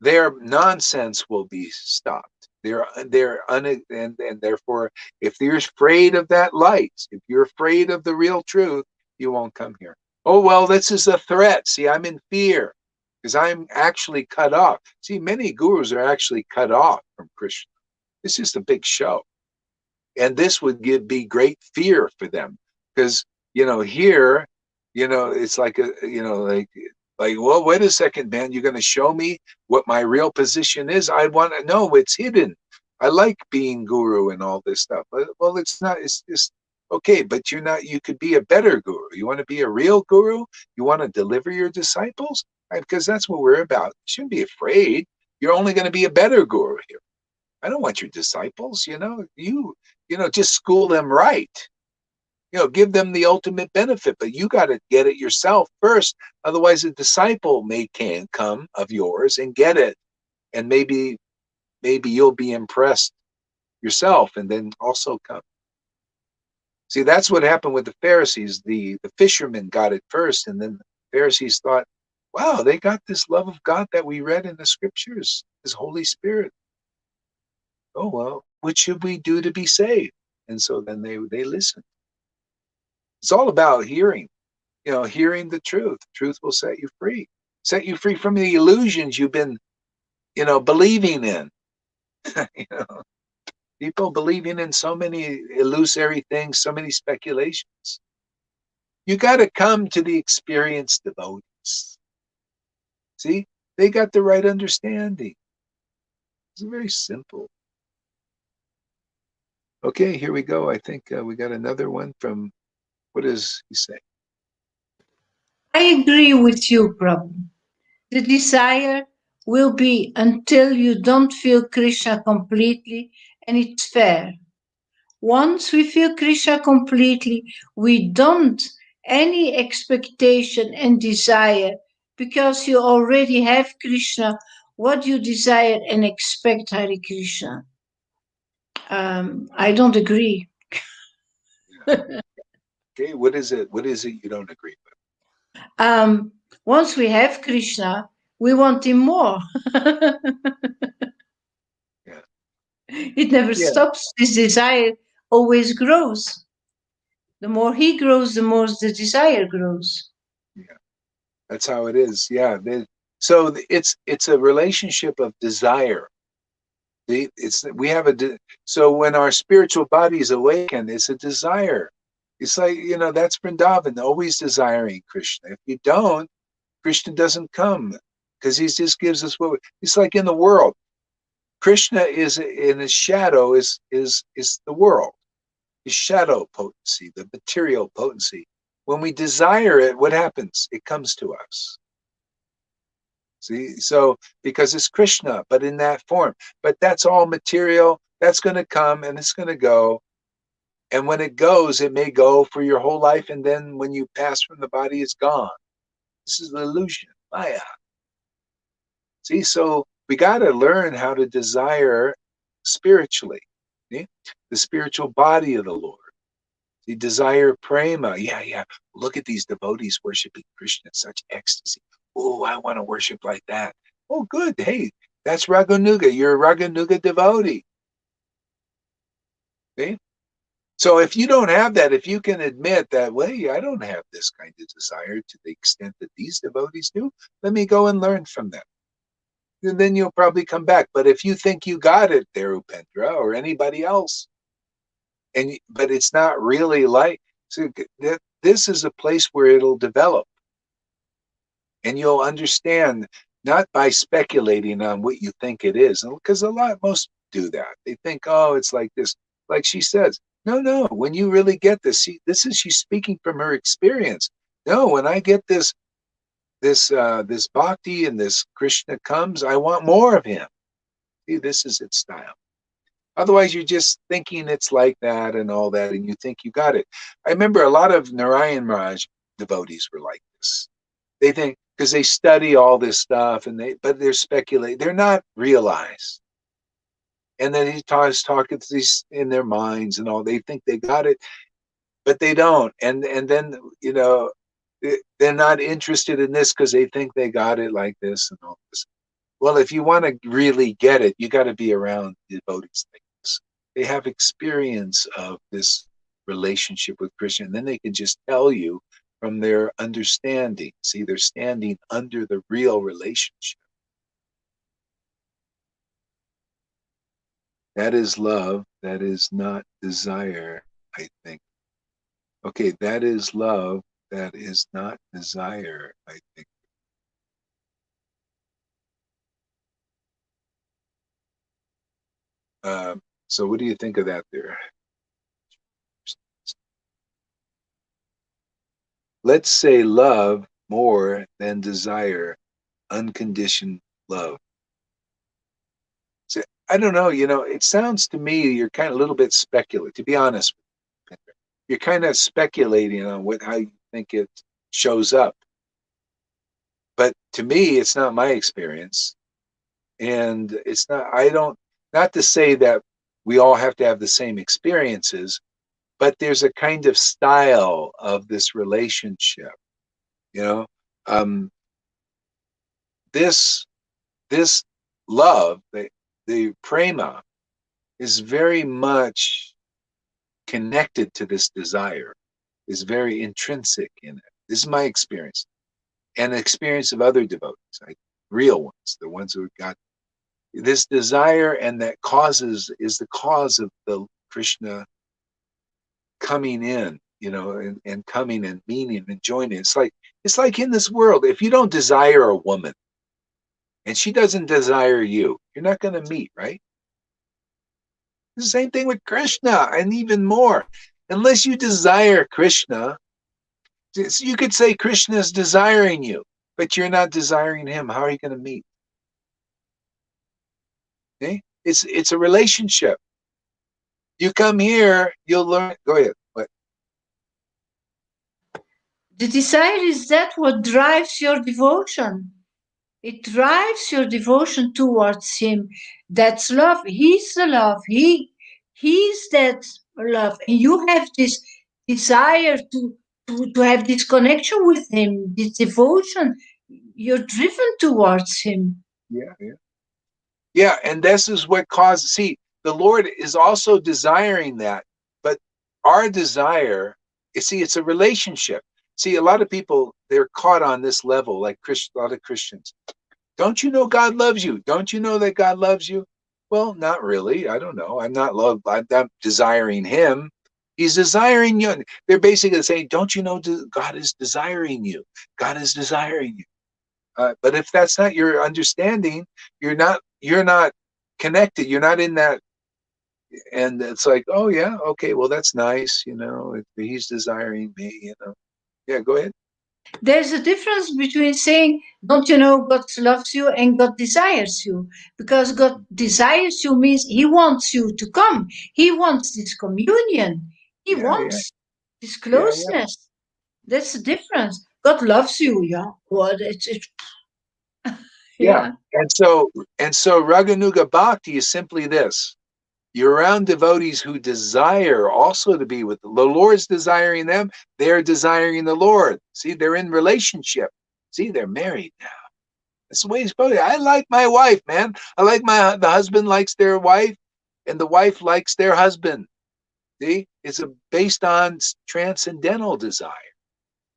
their nonsense will be stopped. And therefore, if you're afraid of that light, if you're afraid of the real truth, you won't come here. Oh, well, this is a threat. See, I'm in fear because I'm actually cut off. See, many gurus are actually cut off from Krishna. It's just a big show. And this would be great fear for them because, here, it's like well, wait a second, man, you're going to show me what my real position is? I want to know. It's hidden. I like being guru and all this stuff. Well, it's not, it's just, okay, but you're not, you could be a better guru. You want to be a real guru? You want to deliver your disciples? Right? Because that's what we're about. You shouldn't be afraid. You're only going to be a better guru here. I don't want your disciples, just school them right. Give them the ultimate benefit, but you got to get it yourself first. Otherwise, a disciple can come of yours and get it, and maybe you'll be impressed yourself, and then also come. See, that's what happened with the Pharisees. The fishermen got it first, and then the Pharisees thought, "Wow, they got this love of God that we read in the scriptures, His Holy Spirit. Oh well, what should we do to be saved?" And so then they listened. It's all about hearing, hearing the truth. Truth will set you free from the illusions you've been, believing in. People believing in so many illusory things, so many speculations. You got to come to the experienced devotees. See, they got the right understanding. It's very simple. Okay, here we go. I think we got another one from, what does he say? I agree with you, Prabhu. The desire will be until you don't feel Krishna completely, and it's fair. Once we feel Krishna completely, we don't any expectation and desire because you already have Krishna. What you desire and expect, Hare Krishna. I don't agree. Okay, what is it? What is it you don't agree with? Once we have Krishna, we want him more. Yeah. It never stops. This desire always grows. The more he grows, the more the desire grows. Yeah, that's how it is. Yeah. So it's a relationship of desire. So when our spiritual bodies awaken, it's a desire. It's like, that's Vrindavan, always desiring Krishna. If you don't, Krishna doesn't come because he just gives us it's like in the world. Krishna is in his shadow is the world, his shadow potency, the material potency. When we desire it, what happens? It comes to us. See, so because it's Krishna, but in that form. But that's all material. That's going to come and it's going to go. And when it goes, it may go for your whole life. And then when you pass from the body, it's gone. This is the illusion, Maya. See, so we got to learn how to desire spiritually. See? The spiritual body of the Lord. The desire prema. Yeah. Look at these devotees worshiping Krishna in such ecstasy. Oh, I want to worship like that. Oh, good. Hey, that's Raganuga. You're a Raganuga devotee. See? So if you don't have that, if you can admit that, well, I don't have this kind of desire to the extent that these devotees do, let me go and learn from them. And then you'll probably come back. But if you think you got it there, Upendra, or anybody else, but it's not really like, so this is a place where it'll develop. And you'll understand, not by speculating on what you think it is, because most do that. They think, oh, it's like this. Like she says, no. When you really get this, she's speaking from her experience. No, when I get this bhakti and this Krishna comes, I want more of him. See, this is its style. Otherwise, you're just thinking it's like that and all that, and you think you got it. I remember a lot of Narayan Raj devotees were like this. They think, because they study all this stuff, but they're speculating. They're not realized. And then he talking to these in their minds and all. They think they got it, but they don't. And then they're not interested in this because they think they got it like this and all this. Well, if you want to really get it, you got to be around devotees like this. They have experience of this relationship with Krishna, and then they can just tell you from their understanding. See, they're standing under the real relationship. That is love. That is not desire, I think. Okay, that is love. That is not desire, I think. So what do you think of that there? Let's say love more than desire, unconditioned love. So, I don't know, it sounds to me you're kind of a little bit speculative, to be honest. You're kind of speculating on how you think it shows up. But to me, it's not my experience. And it's not to say that we all have to have the same experiences, but there's a kind of style of this relationship, this love, the prema, is very much connected to this desire, is very intrinsic in it. This is my experience, and the experience of other devotees, real ones, the ones who got this desire, and that is the cause of the Krishna coming in, and coming and meaning and joining. It's like in this world, if you don't desire a woman and she doesn't desire you, you're not going to meet, right? It's the same thing with Krishna, and even more. Unless you desire Krishna, you could say Krishna is desiring you, but you're not desiring him. How are you going to meet? Okay? It's a relationship. You come here, you'll learn. Go ahead. What? The desire is that what drives your devotion. It drives your devotion towards him. That's love. He's the love. He's that love. And you have this desire to have this connection with him, this devotion. You're driven towards him. Yeah, and this is what causes, see, the Lord is also desiring that, but our desire, it's a relationship. See, a lot of people, they're caught on this level, like a lot of Christians. Don't you know God loves you? Don't you know that God loves you? Well, not really. I don't know. I'm not desiring him. He's desiring you. They're basically saying, don't you know God is desiring you? God is desiring you. But if that's not your understanding, you're not connected. You're not in that. And it's like, oh yeah, okay, well that's nice. He's desiring me. Yeah, go ahead. There's a difference between saying, don't you know God loves you, and God desires you. Because God desires you means he wants you to come. He wants this communion. He wants this closeness. That's the difference. God loves you, yeah. Well, yeah. And so Raganuga Bhakti is simply this. You're around devotees who desire also to be with the Lord's desiring them. They're desiring the Lord. See, they're in relationship. See, they're married now. That's the way it's supposed to be. I like my wife, man. I like the husband likes their wife, and the wife likes their husband. See, it's based on transcendental desire.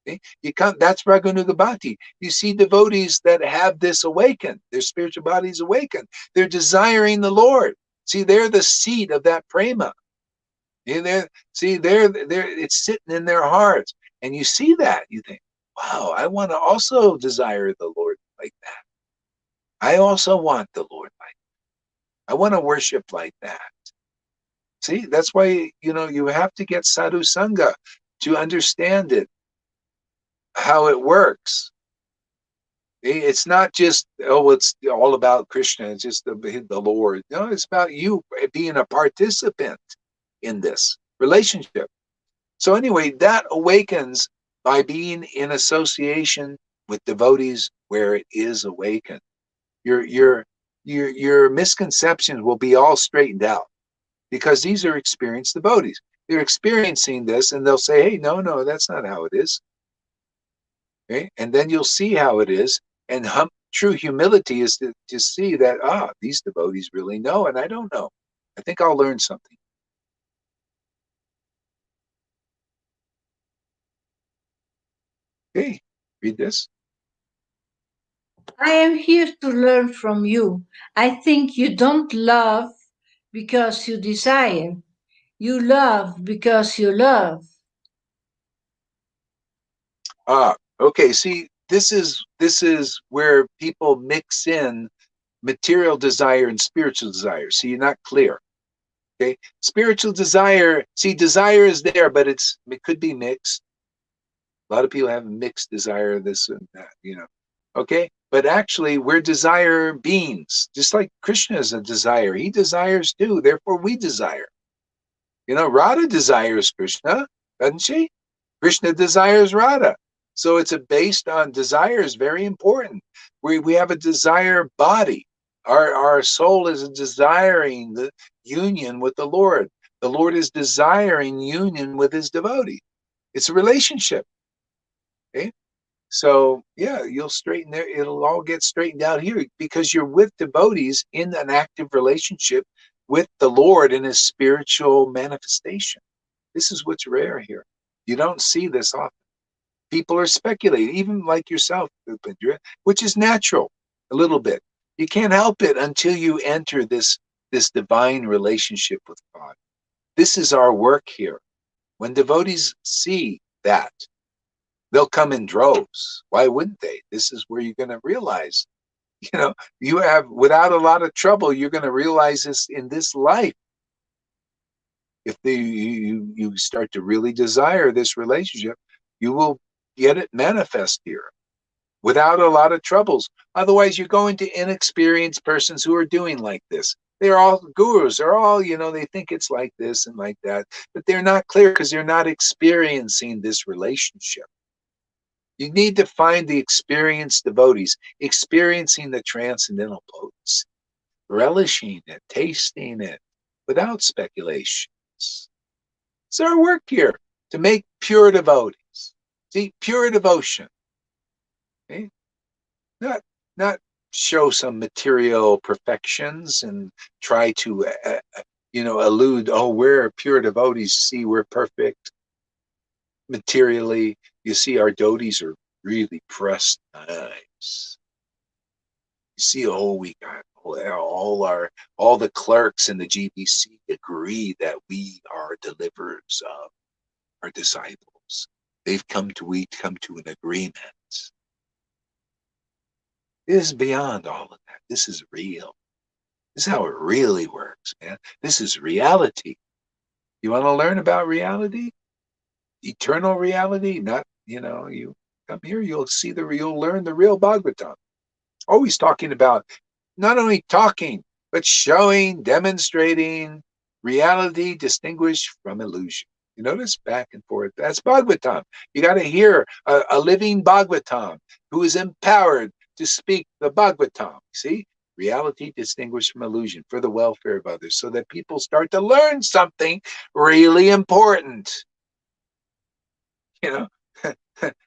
See? That's Raganuga Bhakti. You see devotees that have this awakened, their spiritual bodies awakened. They're desiring the Lord. See, they're the seat of that prema. It's sitting in their hearts. And you see that, you think, wow, I want to also desire the Lord like that. I also want the Lord like that. I want to worship like that. See, that's why, you have to get sadhu sangha to understand it, how it works. It's not just, oh, it's all about Krishna. It's just the Lord. No, it's about you being a participant in this relationship. So anyway, that awakens by being in association with devotees where it is awakened. Your misconceptions will be all straightened out because these are experienced devotees. They're experiencing this and they'll say, hey, no, that's not how it is. Okay? And then you'll see how it is. And true humility is to see that, these devotees really know and I don't know. I think I'll learn something. Okay, read this. I am here to learn from you. I think you don't love because you desire. You love because you love. Okay. See, this is where people mix in material desire and spiritual desire. See, you're not clear. Okay, spiritual desire. See, desire is there, but it could be mixed. A lot of people have mixed desire, this and that. Okay, but actually, we're desire beings, just like Krishna is a desire. He desires too. Therefore, we desire. Radha desires Krishna, doesn't she? Krishna desires Radha. So it's based on desire is very important. We have a desire body. Our soul is desiring the union with the Lord. The Lord is desiring union with his devotee. It's a relationship. Okay? So yeah, you'll straighten there. It'll all get straightened out here because you're with devotees in an active relationship with the Lord in his spiritual manifestation. This is what's rare here. You don't see this often. People are speculating, even like yourself, Upindra, which is natural a little bit. You can't help it until you enter this divine relationship with God. This is our work here. When devotees see that, they'll come in droves. Why wouldn't they? This is where you're going to realize, you have, without a lot of trouble, you're going to realize this in this life. If you start to really desire this relationship, you will get it manifest here without a lot of troubles. Otherwise, you're going to inexperienced persons who are doing like this. They're all gurus. They're all, they think it's like this and like that, but they're not clear because they're not experiencing this relationship. You need to find the experienced devotees, experiencing the transcendental potency, relishing it, tasting it, without speculations. It's our work here to make pure devotees. See, pure devotion. Okay? Not show some material perfections and try to, elude, we're pure devotees. See, we're perfect materially. You see, our devotees are really pressed nice. You see, we got all the clerks in the GBC agree that we are deliverers of our disciples. We come to an agreement. It is beyond all of that. This is real. This is how it really works, man. This is reality. You want to learn about reality? Eternal reality? Not, you come here, you'll learn the real Bhagavatam. Always talking about, not only talking, but showing, demonstrating reality distinguished from illusion. You notice back and forth. That's Bhagavatam. You got to hear a living Bhagavatam who is empowered to speak the Bhagavatam. See? Reality distinguished from illusion for the welfare of others, so that people start to learn something really important.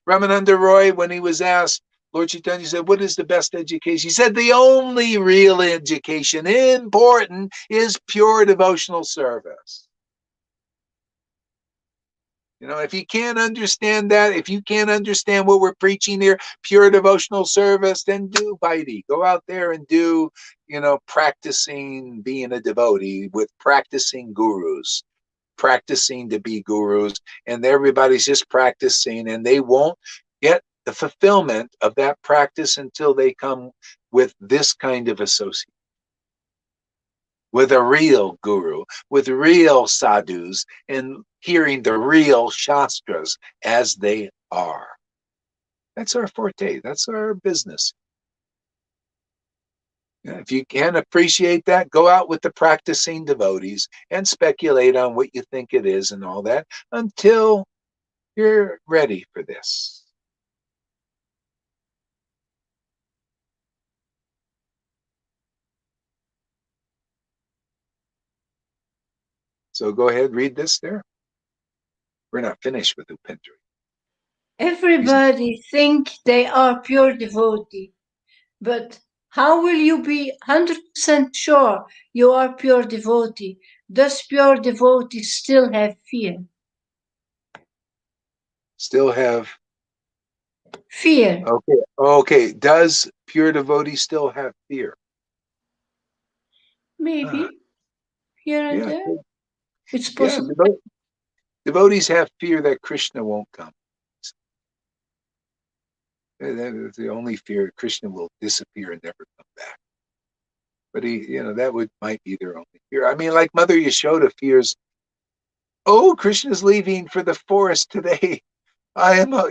Ramananda Roy, when he was asked, Lord Chaitanya said, what is the best education? He said, the only real education important is pure devotional service. If you can't understand that, if you can't understand what we're preaching here, pure devotional service, then do Vaidhi. Go out there and do, practicing being a devotee with practicing gurus, practicing to be gurus, and everybody's just practicing and they won't get the fulfillment of that practice until they come with this kind of associate, with a real guru, with real sadhus, and hearing the real shastras as they are. That's our forte. That's our business. If you can appreciate that, go out with the practicing devotees and speculate on what you think it is and all that until you're ready for this. So go ahead, read this there. We're not finished with Upendri. Everybody think they are pure devotee, but how will you be 100% sure you are pure devotee? Does pure devotee still have fear? Still have Fear. okay. Okay. Does pure devotee still have fear? Maybe here and Yeah. there. It's Yeah. possible. Devotees have fear that Krishna won't come. That's the only fear. Krishna will disappear and never come back. But that might be their only fear. I mean, like Mother Yashoda fears, oh, Krishna's leaving for the forest today.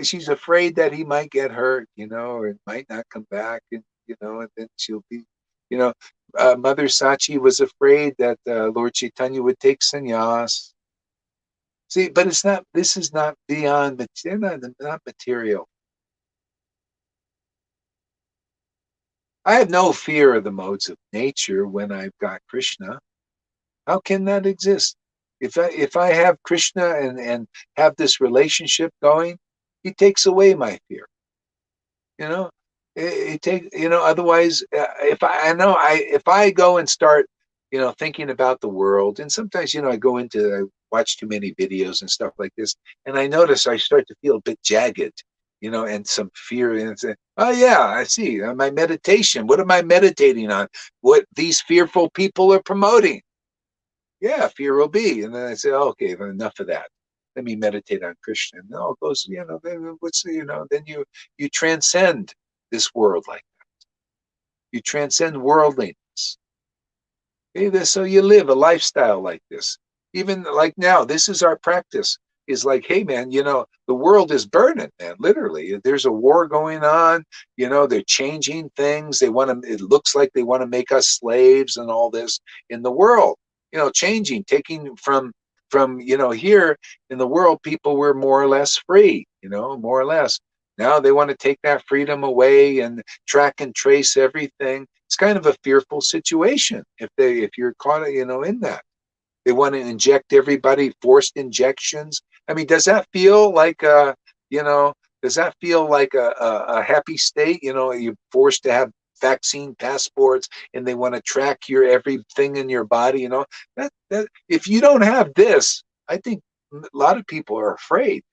She's afraid that he might get hurt, or might not come back, and then she'll be, Mother Sachi was afraid that Lord Chaitanya would take sannyas. See, but this is not beyond, they're not material. I have no fear of the modes of nature when I've got Krishna. How can that exist? If I have Krishna and have this relationship going, he takes away my fear. Otherwise, if I go and start, thinking about the world, and sometimes, I watch too many videos and stuff like this, and I notice I start to feel a bit jagged, and some fear, and say, oh yeah, I see my meditation. What am I meditating on? What these fearful people are promoting? Yeah, fear will be. And then I say, oh, okay, enough of that. Let me meditate on Krishna. And it goes, then you transcend this world like that. You transcend worldliness. Okay, so you live a lifestyle like this. Even like now, this is our practice. Is like, hey man, the world is burning, man. Literally, there's a war going on. They're changing things. It looks like they want to make us slaves and all this in the world. Changing, taking from here in the world, people were more or less free. More or less. Now they want to take that freedom away and track and trace everything. It's kind of a fearful situation if you're caught, in that. They want to inject everybody, forced injections. I mean, does that feel like does that feel like a happy state? You're forced to have vaccine passports and they want to track your everything in your body, that if you don't have this, I think a lot of people are afraid.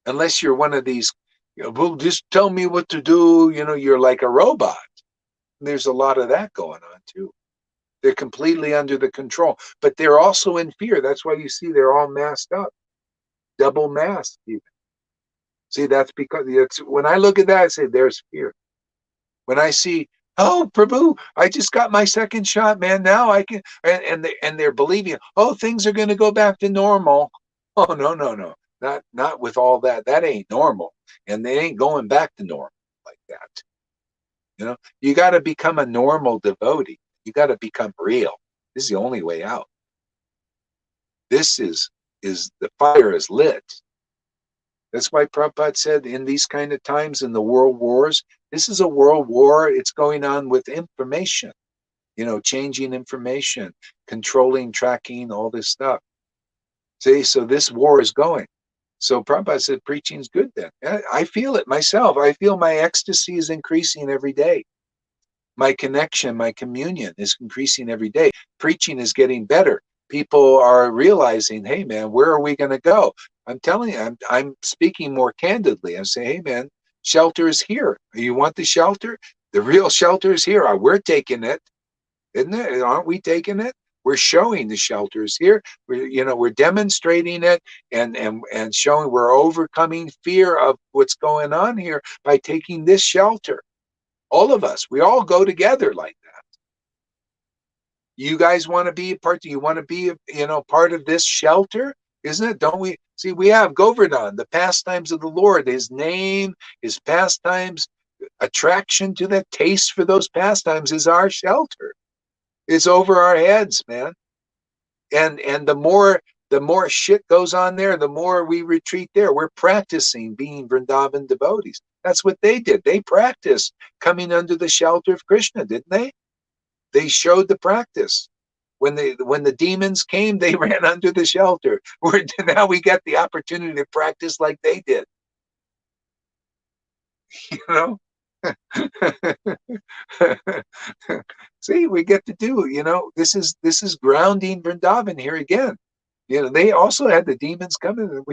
Unless you're one of these, well, just tell me what to do, you're like a robot. There's a lot of that going on too. They're completely under the control, but they're also in fear. That's why you see they're all masked up, double masked even. See, that's because when I look at that, I say there's fear. When I see, oh, Prabhu, I just got my second shot, man. Now I can, and they're believing, oh, things are going to go back to normal. Oh, no, not with all that. That ain't normal, and they ain't going back to normal like that. You got to become a normal devotee. You got to become real. This is the only way out. This is the fire is lit. That's why Prabhupada said in these kind of times in the world wars, this is a world war. It's going on with information, changing information, controlling, tracking, all this stuff. See, so this war is going. So Prabhupada said preaching's good then. I feel it myself. I feel my ecstasy is increasing every day. My connection, my communion is increasing every day. Preaching is getting better. People are realizing, hey man, where are we going to go? I'm telling you, I'm speaking more candidly. I'm saying, hey man, shelter is here. You want the shelter? The real shelter is here. We're taking it, isn't it? Aren't we taking it? We're showing the shelters here. We're demonstrating it and showing we're overcoming fear of what's going on here by taking this shelter. All of us, we all go together like that. You guys want to be a part? Do you want to be, part of this shelter? Isn't it? Don't we? See, we have Govardhan, the pastimes of the Lord, his name, his pastimes, attraction to that taste for those pastimes is our shelter. It's over our heads, man. And the more shit goes on there, the more we retreat there. We're practicing being Vrindavan devotees. That's what they did. They practiced coming under the shelter of Krishna, didn't they? They showed the practice. When the demons came, they ran under the shelter. Now we get the opportunity to practice like they did. You know? See, we get to do, this is grounding Vrindavan here again. They also had the demons coming, and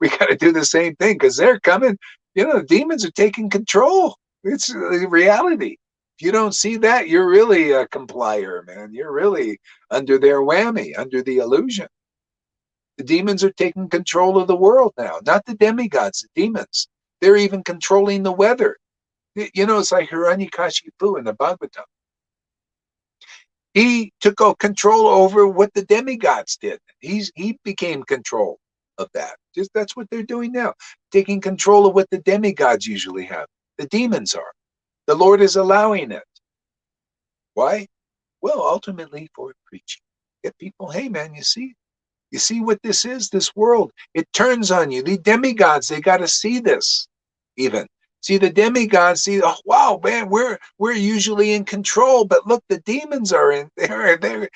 we got to do the same thing because they're coming. The demons are taking control. It's the reality. If you don't see that, you're really a complier, man. You're really under their whammy, under the illusion. The demons are taking control of the world now, not the demigods, the demons. They're even controlling the weather. It's like Hiranyakashipu in the Bhagavatam. He took control over what the demigods did. He became control of that. That's what they're doing now, taking control of what the demigods usually have. The demons are. The Lord is allowing it. Why? Well, ultimately for preaching. Get people, hey man, you see what this is, this world. It turns on you. The demigods, they got to see this even. See, the demigods see, oh, wow, man, we're usually in control, but look, the demons are in there.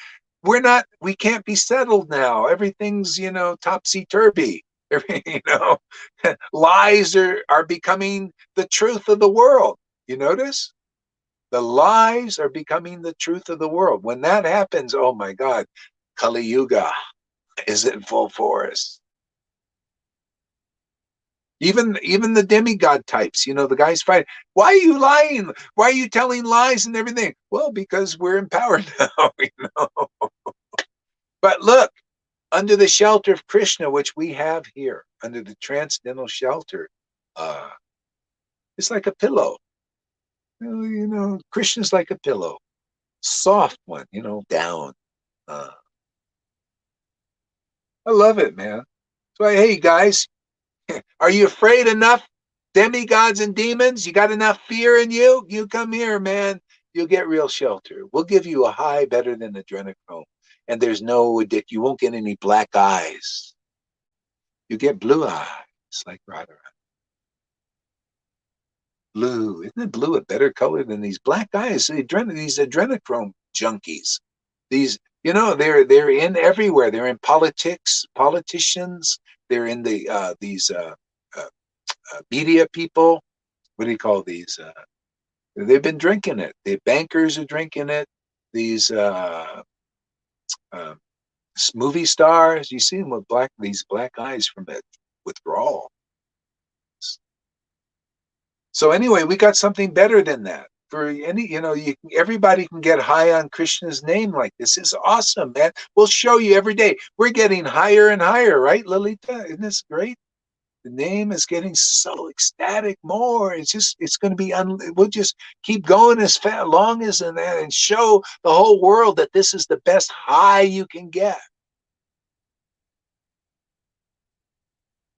We can't be settled now. Everything's, topsy-turvy. Lies are becoming the truth of the world. You notice? The lies are becoming the truth of the world. When that happens, oh my God, Kali Yuga is in full force. Even the demigod types, the guys fight. Why are you lying? Why are you telling lies and everything? Well, because we're empowered now, But look, under the shelter of Krishna, which we have here, under the transcendental shelter, it's like a pillow. Krishna's like a pillow. Soft one, down. I love it, man. So, hey, guys, are you afraid enough? Demigods and demons, you got enough fear in you? You come here, man. You'll get real shelter. We'll give you a high better than adrenochrome. And there's no addict. You won't get any black eyes. You get blue eyes, like Radharani. Blue. Isn't blue a better color than these black eyes? These adrenochrome junkies. These, they're in everywhere. They're in politicians. They're in these media people. What do you call these? They've been drinking it. The bankers are drinking it. These movie stars. You see them with these black eyes from it withdrawal. So anyway, we got something better than that. For any, everybody can get high on Krishna's name like this. Is awesome, man. We'll show you every day. We're getting higher and higher, right, Lalita? Isn't this great? The name is getting so ecstatic more. It's going to be, we'll just keep going as long as that and show the whole world that this is the best high you can get.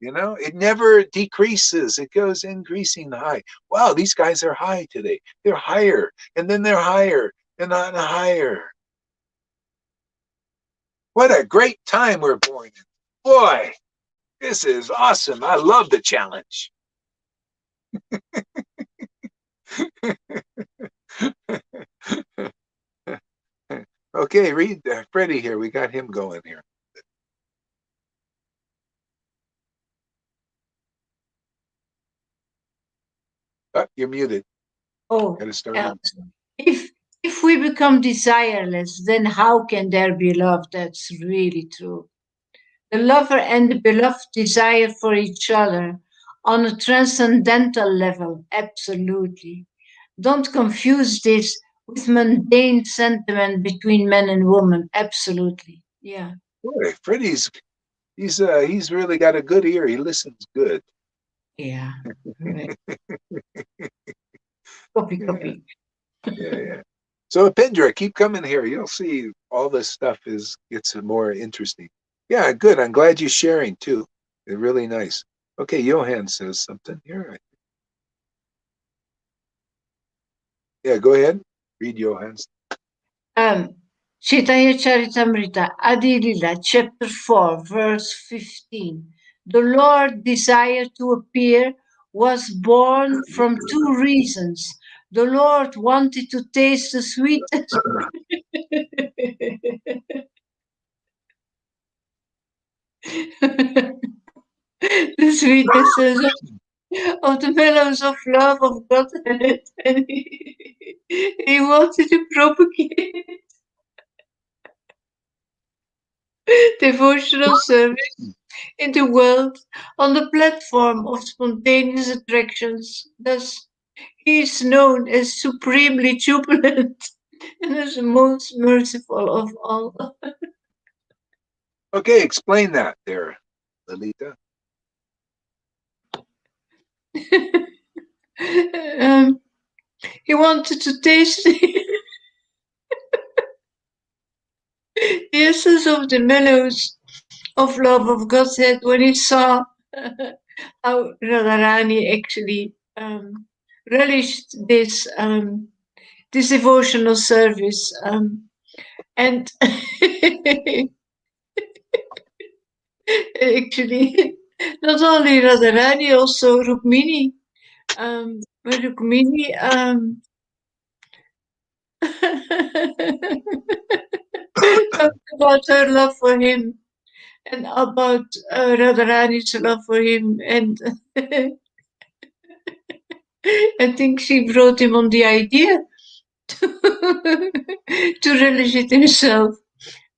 It never decreases. It goes increasing high. Wow, these guys are high today. They're higher, and then they're higher, and on higher. What a great time we're born in. Boy, this is awesome. I love the challenge. Okay, read Freddie here. We got him going here. Oh, you're muted. Oh, Gotta start if we become desireless, then how can there be love? That's really true. The lover and the beloved desire for each other on a transcendental level, absolutely. Don't confuse this with mundane sentiment between men and women. Absolutely. Yeah. Boy, Freddie's he's really got a good ear. He listens good. Yeah. Right. Copy, Yeah, copy. yeah. So Pendra, keep coming here. You'll see all this stuff gets more interesting. Yeah, good. I'm glad you're sharing too. They're really nice. Okay, Johan says something here. Yeah, go ahead. Read Johan's. Chaitanya Charitamrita, Adi Lila, chapter 4, verse 15. The Lord desired to appear was born from two reasons. The Lord wanted to taste the sweetest. The sweetnesses of the mellows of love of God, and he wanted to propagate devotional service in the world on the platform of spontaneous attractions. Thus, he is known as supremely jubilant and as the most merciful of all. Okay, explain that there, Lolita. um, he wanted to taste the essence of the mellows of love of Godhead when he saw how Radharani actually relished this devotional service. And actually, not only Radharani, also Rukmini. When Rukmini talked about her love for him and about Radharani's love for him, and I think she brought him on the idea to relish it himself.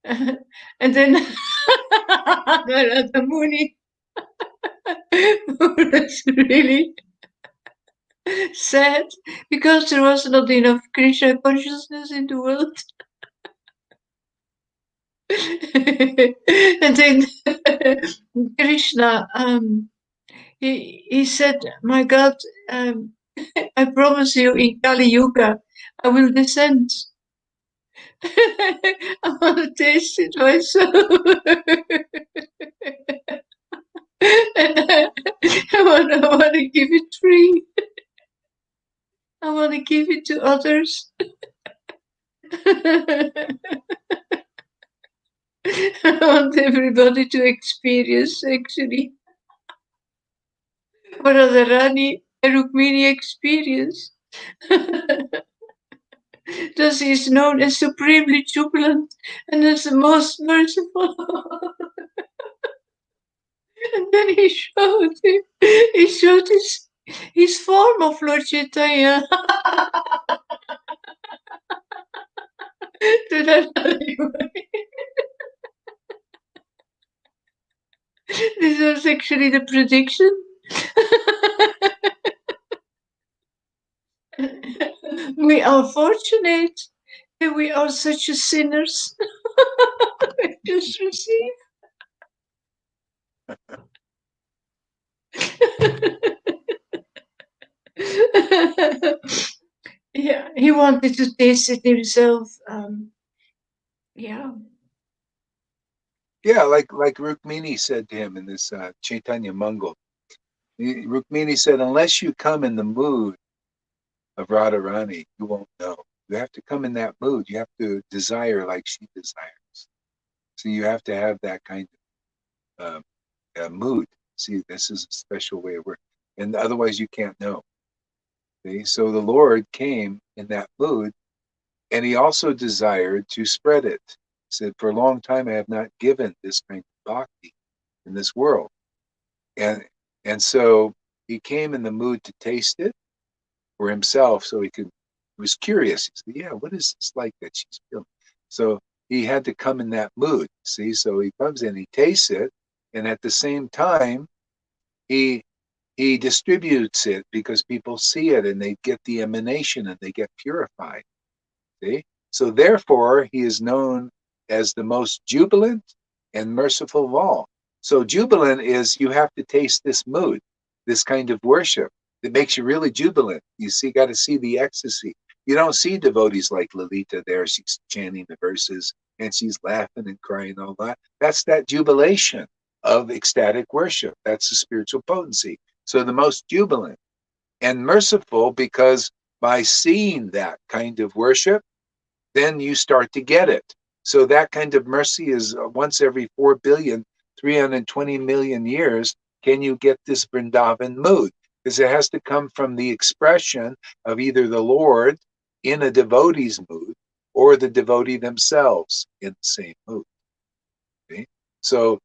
And then Narada Muni was really sad because there was not enough Krishna consciousness in the world. And then Krishna, he said, "My God, I promise you, in Kali Yuga, I will descend. I want to taste it myself. I want to give it free. I want to give it to others. I want everybody to experience, actually, what Radharani and Rukmini experience. Thus he is known as supremely jubilant and as the most merciful." And then he showed his form of Lord Chaitanya to that. This was actually the prediction. We are fortunate that we are such a sinners. Just receive. Yeah, he wanted to taste it himself. Yeah. Yeah, like Rukmini said to him in this Chaitanya Mangal. Rukmini said, unless you come in the mood of Radharani, you won't know. You have to come in that mood. You have to desire like she desires. So you have to have that kind of mood. See, this is a special way of working. And otherwise you can't know. See? So the Lord came in that mood, and he also desired to spread it. He said, for a long time I have not given this kind of bhakti in this world. And so he came in the mood to taste it for himself, so he was curious. He said, yeah, what is this like that she's feeling? So he had to come in that mood. See, so he comes in, he tastes it, and at the same time, he distributes it because people see it and they get the emanation and they get purified. See? So therefore, he is known as the most jubilant and merciful of all. So jubilant is you have to taste this mood, this kind of worship that makes you really jubilant. You see, got to see the ecstasy. You don't see devotees like Lalita there. She's chanting the verses and she's laughing and crying all that. That's that jubilation of ecstatic worship. That's the spiritual potency. So the most jubilant and merciful, because by seeing that kind of worship, then you start to get it. So that kind of mercy is once every 4,320,000,000 years. Can you get this Vrindavan mood? Because it has to come from the expression of either the Lord in a devotee's mood or the devotee themselves in the same mood. Okay? So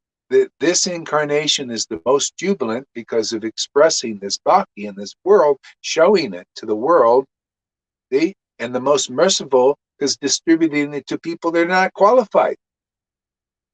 this incarnation is the most jubilant because of expressing this bhakti in this world, showing it to the world. See? And the most merciful because distributing it to people they're not qualified.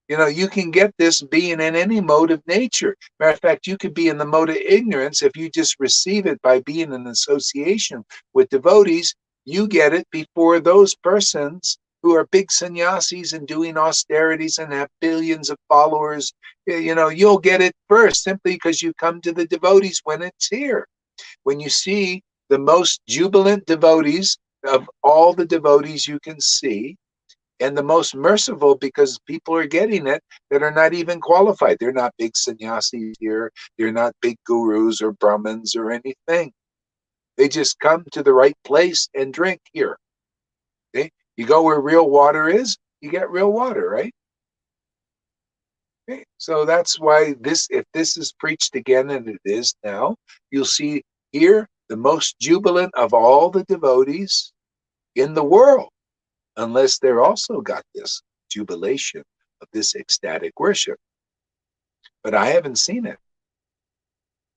You know, you can get this being in any mode of nature. Matter of fact, you could be in the mode of ignorance if you just receive it by being in association with devotees. You get it before those persons who are big sannyasis and doing austerities and have billions of followers. You know, you'll get it first simply because you come to the devotees when it's here. When you see the most jubilant devotees of all the devotees you can see, and the most merciful because people are getting it that are not even qualified. They're not big sannyasis here. They're not big gurus or Brahmins or anything. They just come to the right place and drink here. Okay? You go where real water is, you get real water, right? Okay? So that's why this, if this is preached again, and it is now, you'll see here the most jubilant of all the devotees in the world, unless they're also got this jubilation of this ecstatic worship. But I haven't seen it,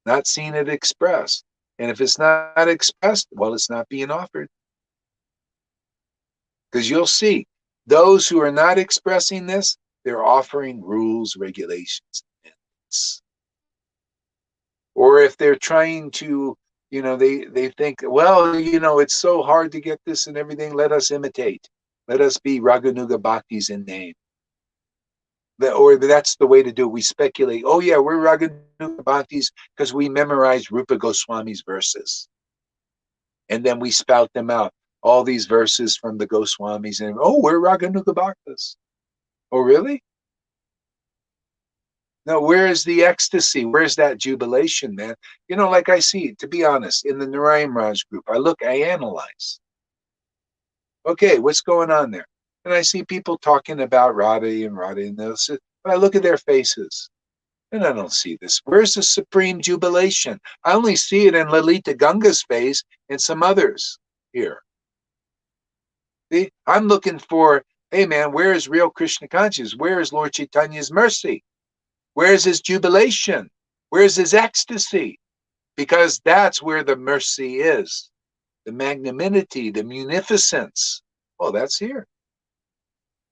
not seen it expressed. And if it's not expressed, well, it's not being offered. Because you'll see, those who are not expressing this, they're offering rules, regulations, amendments. Or if they're trying to, you know, they think, well, you know, it's so hard to get this and everything, let us imitate. Let us be Raganuga Bhaktis in name. Or that's the way to do it. We speculate, oh yeah, we're Raganuga Bhaktis because we memorize Rupa Goswami's verses. And then we spout them out, all these verses from the Goswamis, and oh, we're Raganuga Bhaktas. Oh, really? No, where is the ecstasy? Where's that jubilation, man? You know, like I see, to be honest, in the Narayan Raj group, I analyze. Okay, what's going on there? And I see people talking about Radha, and they'll sit, but I look at their faces and I don't see this. Where's the supreme jubilation? I only see it in Lalita Ganga's face and some others here. See, I'm looking for, hey man, where is real Krishna consciousness? Where is Lord Chaitanya's mercy? Where is his jubilation? Where is his ecstasy? Because that's where the mercy is. The magnanimity, the munificence. Oh, that's here.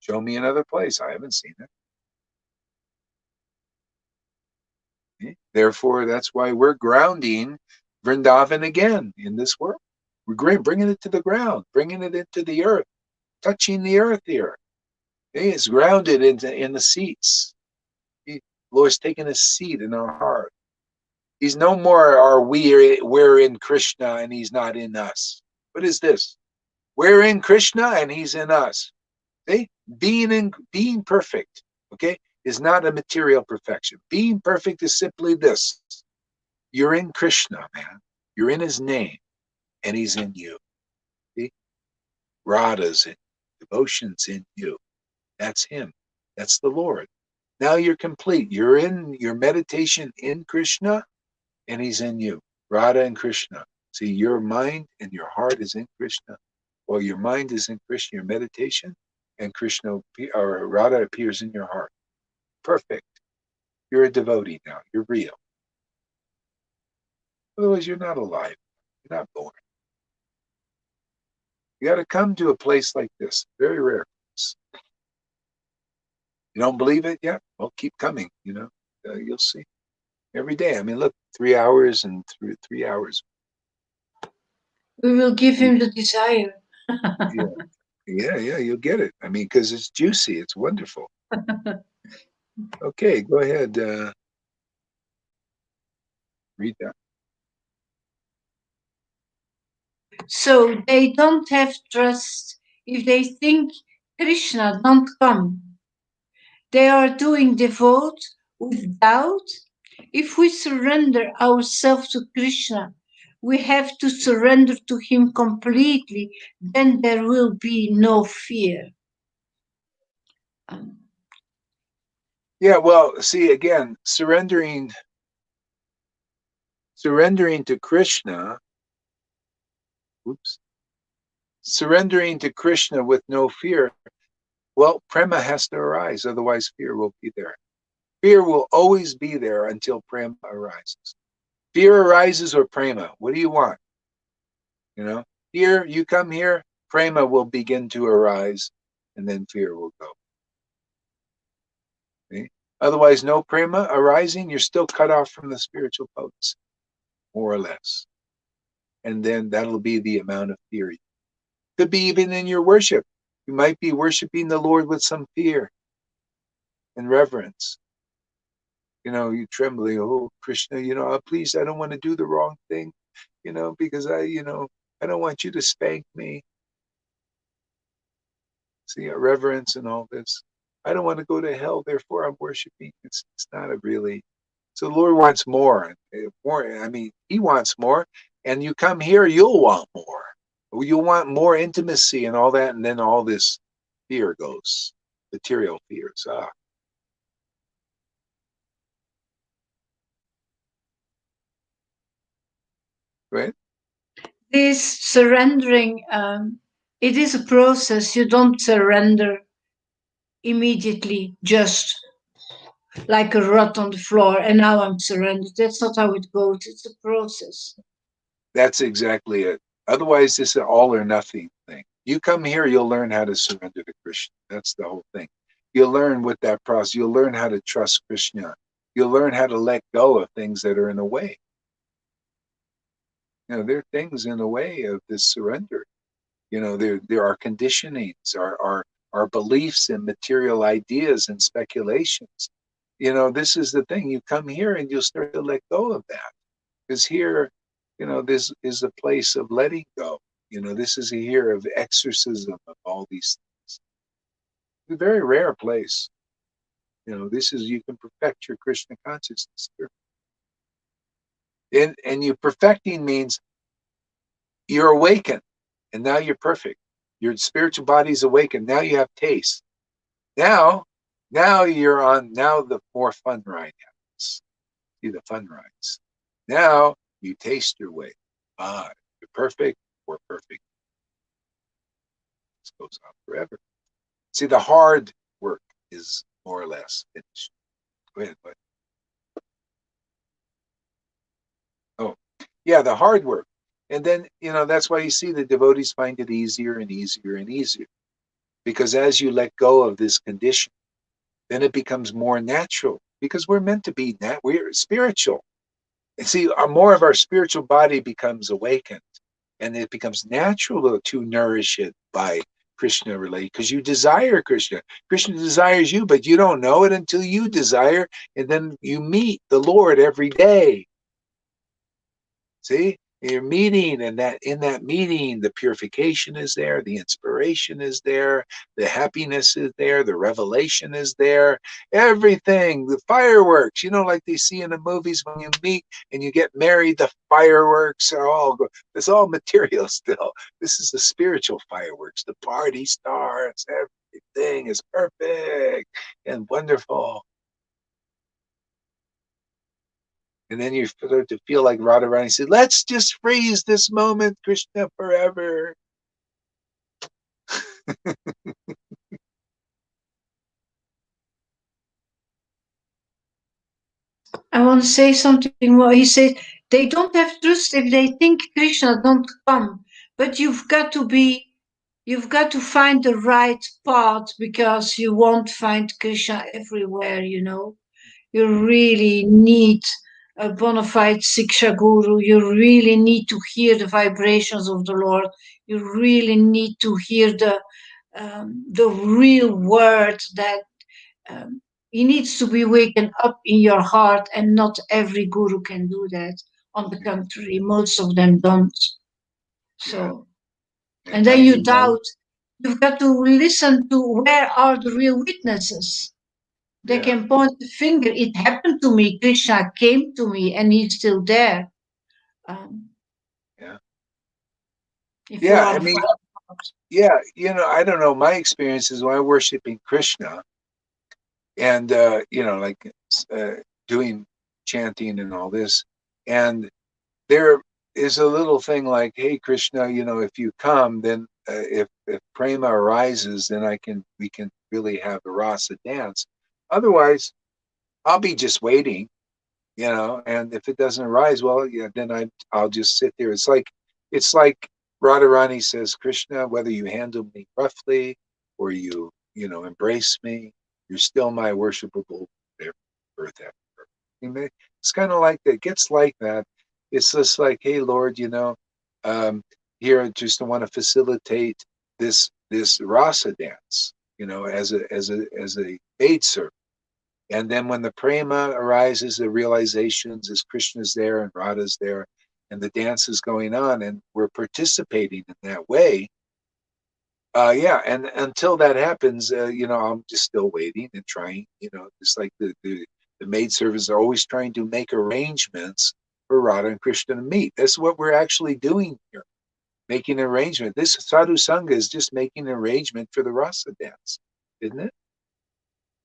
Show me another place. I haven't seen it. Okay? Therefore, that's why we're grounding Vrindavan again in this world. We're bringing it to the ground, bringing it into the earth, touching the earth here. Okay? It's grounded in the seats. Lord's taken a seat in our heart. He's no more we're in Krishna and he's not in us. What is this? We're in Krishna and he's in us. See? Being perfect, okay, is not a material perfection. Being perfect is simply this. You're in Krishna, man. You're in his name and he's in you. See? Radha's in you. Devotion's in you. That's him. That's the Lord. Now you're complete. You're in your meditation in Krishna and he's in you. Radha and Krishna. See, your mind and your heart is in Krishna. Well, your mind is in Krishna, your meditation, and Krishna or Radha appears in your heart. Perfect. You're a devotee now. You're real. Otherwise, you're not alive. You're not born. You got to come to a place like this. Very rare. You don't believe it yet? Well, keep coming. You know, you'll see. Every day. I mean, look, 3 hours and 3 hours. We will give him the desire. Yeah. Yeah, you'll get it. I mean, because it's juicy. It's wonderful. Okay, go ahead. Read that. So they don't have trust if they think Krishna don't come. They are doing devote with doubt. If we surrender ourselves to Krishna, we have to surrender to him completely, then there will be no fear. Yeah, well, see again, surrendering to Krishna, oops, surrendering to Krishna with no fear. Well, prema has to arise, otherwise fear will be there. Fear will always be there until prema arises. Fear arises or prema. What do you want? You know, here you come here, prema will begin to arise, and then fear will go. Okay? Otherwise, no prema arising, you're still cut off from the spiritual potency, more or less. And then that'll be the amount of fear. Could be even in your worship. You might be worshiping the Lord with some fear and reverence. You know, you trembling, oh Krishna, please, I don't want to do the wrong thing, because I don't want you to spank me. See, a reverence and all this. I don't want to go to hell, therefore I'm worshiping. It's not a really. So the Lord wants more. I mean, He wants more, and you come here, you'll want more. You'll want more intimacy and all that, and then all this fear goes, material fears. Right? This surrendering, it is a process. You don't surrender immediately, just like a rot on the floor, and now I'm surrendered. That's not how it goes. It's a process. That's exactly it. Otherwise, it's an all or nothing thing. You come here, you'll learn how to surrender to Krishna. That's the whole thing. You'll learn with that process. You'll learn how to trust Krishna. You'll learn how to let go of things that are in the way. There are things in the way of this surrender. There are conditionings, our beliefs and material ideas and speculations. This is the thing. You come here and you'll start to let go of that. Because here, this is a place of letting go. This is a year of exorcism of all these things. It's a very rare place. This is, you can perfect your Krishna consciousness here. And you perfecting means you're awakened, and now you're perfect. Your spiritual body's awakened. Now you have taste. Now you're on. Now the more fun ride happens. See the fun rides. Now you taste your way. You're perfect. We're perfect. This goes on forever. See, the hard work is more or less finished. Go ahead, bud. Oh, yeah, the hard work. And then, that's why you see the devotees find it easier and easier and easier. Because as you let go of this condition, then it becomes more natural. Because we're meant to be we're spiritual. And see, more of our spiritual body becomes awakened. And it becomes natural to nourish it by Krishna relate, because you desire Krishna. Krishna desires you, but you don't know it until you desire, and then you meet the Lord every day. See, you're meeting, and in that meeting, the purification is there, the inspiration is there, the happiness is there, the revelation is there, everything, the fireworks, like they see in the movies when you meet and you get married, the fireworks are it's all material still. This is the spiritual fireworks. The party starts, everything is perfect and wonderful. And then you start to feel like Radharani said, let's just freeze this moment, Krishna, forever. I want to say something more. He said they don't have trust if they think Krishna don't come. But you've got to find the right path, because you won't find Krishna everywhere, You really need a bona fide Siksha Guru. You really need to hear the vibrations of the Lord. You really need to hear the real word that it needs to be waken up in your heart, and not every guru can do that. On the contrary, most of them don't. So, and then you doubt. You've got to listen to where are the real witnesses. They can point the finger. It happened to me. Krishna came to me, and he's still there. Yeah, I mean, yeah, you know, I don't know. My experience is when I'm worshiping Krishna, and you know, like doing chanting and all this, and there is a little thing like, hey, Krishna, you know, if you come, then if prema arises, then we can really have a rasa dance. Otherwise, I'll be just waiting, you know, and if it doesn't arise, well, yeah, then I'll just sit there. It's like Radharani says, Krishna, whether you handle me roughly or you know, embrace me, you're still my worshipable birth after birth. It's kind of like that. It gets like that. It's just like, hey, Lord, you know, here I just want to facilitate this rasa dance, you know, as a maid servant. And then when the prema arises, the realizations is Krishna's there and Radha's there, and the dance is going on, and we're participating in that way. Yeah, and until that happens, you know, I'm just still waiting and trying. You know, just like the maidservants are always trying to make arrangements for Radha and Krishna to meet. That's what we're actually doing here, making an arrangement. This sadhu sangha is just making an arrangement for the rasa dance, isn't it?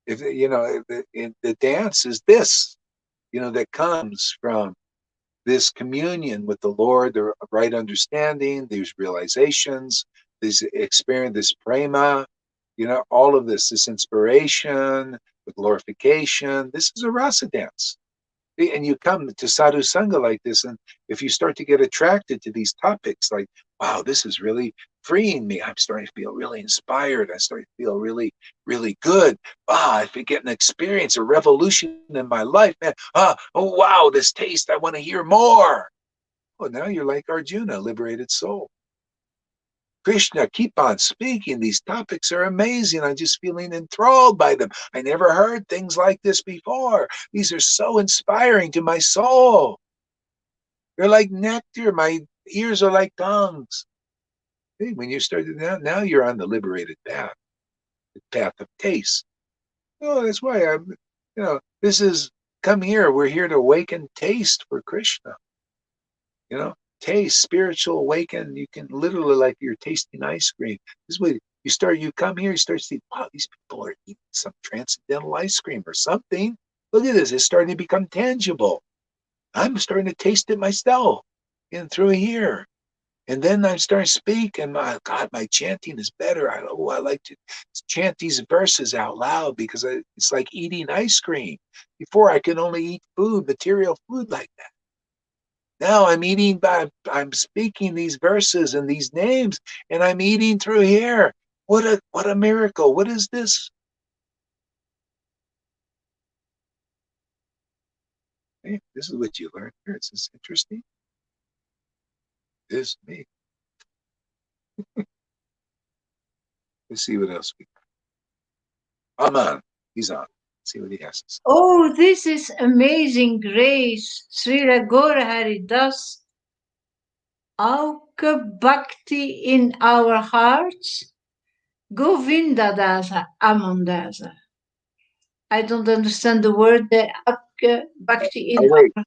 If you know, the dance is this, you know, that comes from this communion with the Lord, the right understanding, these realizations, this experience, this prema, you know, all of this inspiration, the glorification. This is a rasa dance. And you come to sadhu sangha like this, and if you start to get attracted to these topics, like, wow, this is really freeing me. I'm starting to feel really inspired. I start to feel really, really good. Ah, I get an experience, a revolution in my life, man. Ah, oh wow, this taste. I want to hear more. Well, now you're like Arjuna, liberated soul. Krishna, keep on speaking. These topics are amazing. I'm just feeling enthralled by them. I never heard things like this before. These are so inspiring to my soul. They're like nectar. My ears are like tongues. Hey, when you started that, now you're on the liberated path, the path of taste. Oh, that's why you know, this is, come here. We're here to awaken taste for Krishna. You know, taste, spiritual awaken. You can literally, like you're tasting ice cream. This is what you come here, you start to see, wow, these people are eating some transcendental ice cream or something. Look at this, it's starting to become tangible. I'm starting to taste it myself in through here. And then I'm starting to speak, and my God, my chanting is better. I like to chant these verses out loud because it's like eating ice cream. Before I could only eat food, material food like that. Now I'm speaking these verses and these names, and I'm eating through here. What a miracle. What is this? Hey, this is what you learn here. Is this interesting? This me. Let's see what else we got. Aman, he's on. Let's see what he has to say. Oh, this is amazing grace. Sri Ragora Haridas. Auke Bhakti in our hearts. Govinda Dasa Amandasa. I don't understand the word there. Auke Bhakti in Awake, our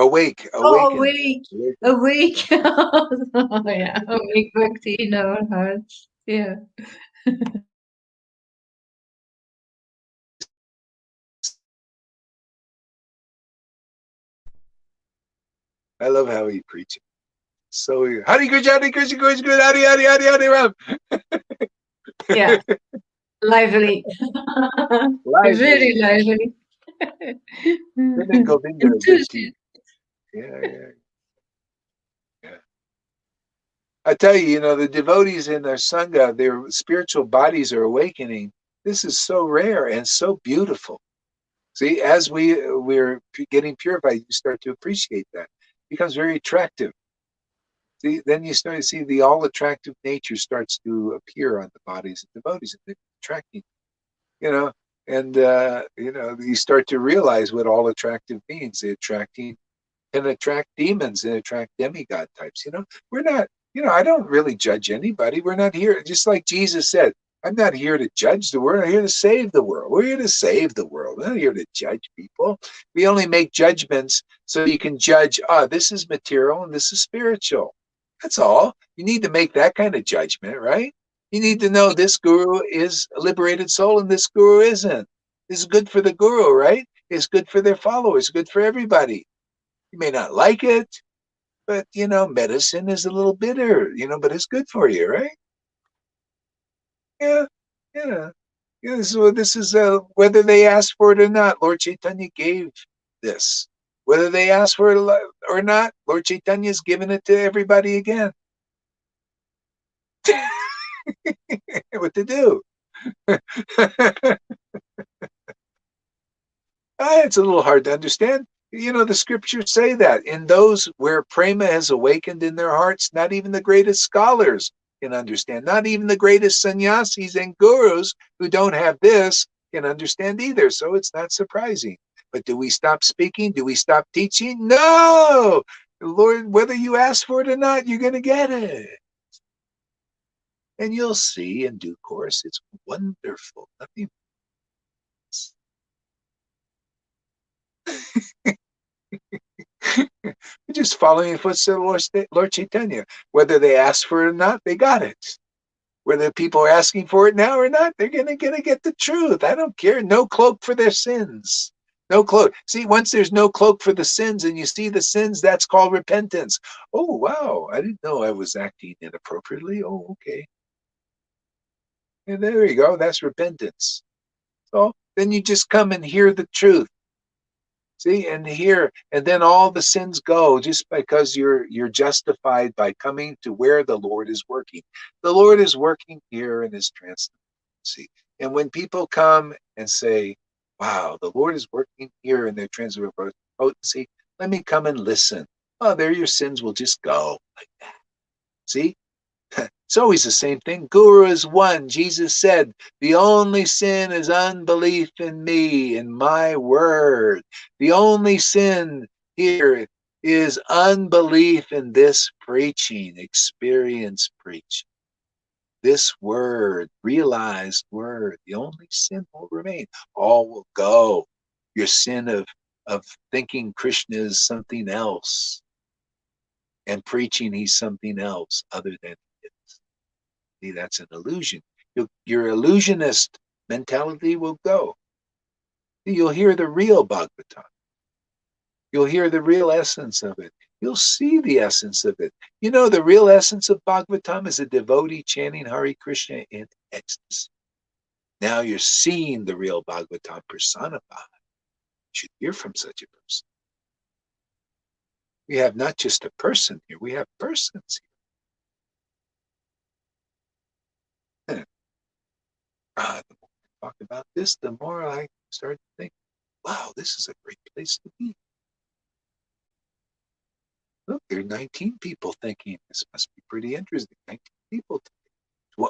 awake, Oh, awaken. awake, awake. Oh, yeah, awake Bhakti in our hearts. Yeah. I love how he preaches. So Hari Krishna, Hari Krishna, Krishna, Krishna, Hari Hari Hari Hari Ram. Yeah, lively. Very lively. Him and Govinda are good team. Yeah, yeah, yeah. I tell you, you know, the devotees in their sangha, their spiritual bodies are awakening. This is so rare and so beautiful. See, as we're getting purified, you start to appreciate that. It becomes very attractive. See, then you start to see the all attractive nature starts to appear on the bodies of devotees, and they're attracting, you know, and you start to realize what all attractive means. The attracting can attract demons and attract demigod types. We're not, I don't really judge anybody. We're not here, just like Jesus said, I'm not here to judge the world. I'm here to save the world. We're here to save the world. We're not here to judge people. We only make judgments so you can judge, this is material and this is spiritual. That's all. You need to make that kind of judgment, right? You need to know this guru is a liberated soul and this guru isn't. This is good for the guru, right? It's good for their followers, good for everybody. You may not like it, but medicine is a little bitter, but it's good for you, right? Yeah, yeah. Yeah, so this is whether they asked for it or not, Lord Chaitanya gave this. Whether they asked for it or not, Lord Chaitanya's given it to everybody again. What to do? It's a little hard to understand. The scriptures say that in those where prema has awakened in their hearts, not even the greatest scholars can understand. Not even the greatest sannyasis and gurus who don't have this can understand either. So it's not surprising. But do we stop speaking? Do we stop teaching? No! Lord, whether you ask for it or not, you're going to get it. And you'll see in due course, it's wonderful. Nothing. We're just following the footsteps of Lord Chaitanya. Whether they asked for it or not, they got it. Whether people are asking for it now or not, they're gonna get the truth. I don't care. No cloak for their sins. No cloak. See, once there's no cloak for the sins and you see the sins, that's called repentance. Oh, wow. I didn't know I was acting inappropriately. Oh, okay. And there you go. That's repentance. So then you just come and hear the truth. See, and here, and then all the sins go just because you're justified by coming to where the Lord is working. The Lord is working here in His transcendency. And when people come and say, wow, the Lord is working here in their transcendental potency, let me come and listen. Oh, there your sins will just go like that. See? It's always the same thing. Guru is one. Jesus said, the only sin is unbelief in me, in my word. The only sin here is unbelief in this preaching, experience preaching. This word, realized word, the only sin will remain. All will go. Your sin of thinking Krishna is something else and preaching he's something else other than he is. See, that's an illusion. Your illusionist mentality will go. You'll hear the real Bhagavatam. You'll hear the real essence of it. You'll see the essence of it. The real essence of Bhagavatam is a devotee chanting Hare Krishna in ecstasy. Now you're seeing the real Bhagavatam personified. You should hear from such a person. We have not just a person here, we have persons here. The more I talk about this, the more I start to think, wow, this is a great place to be. Look, there are 19 people thinking this must be pretty interesting. 19 people.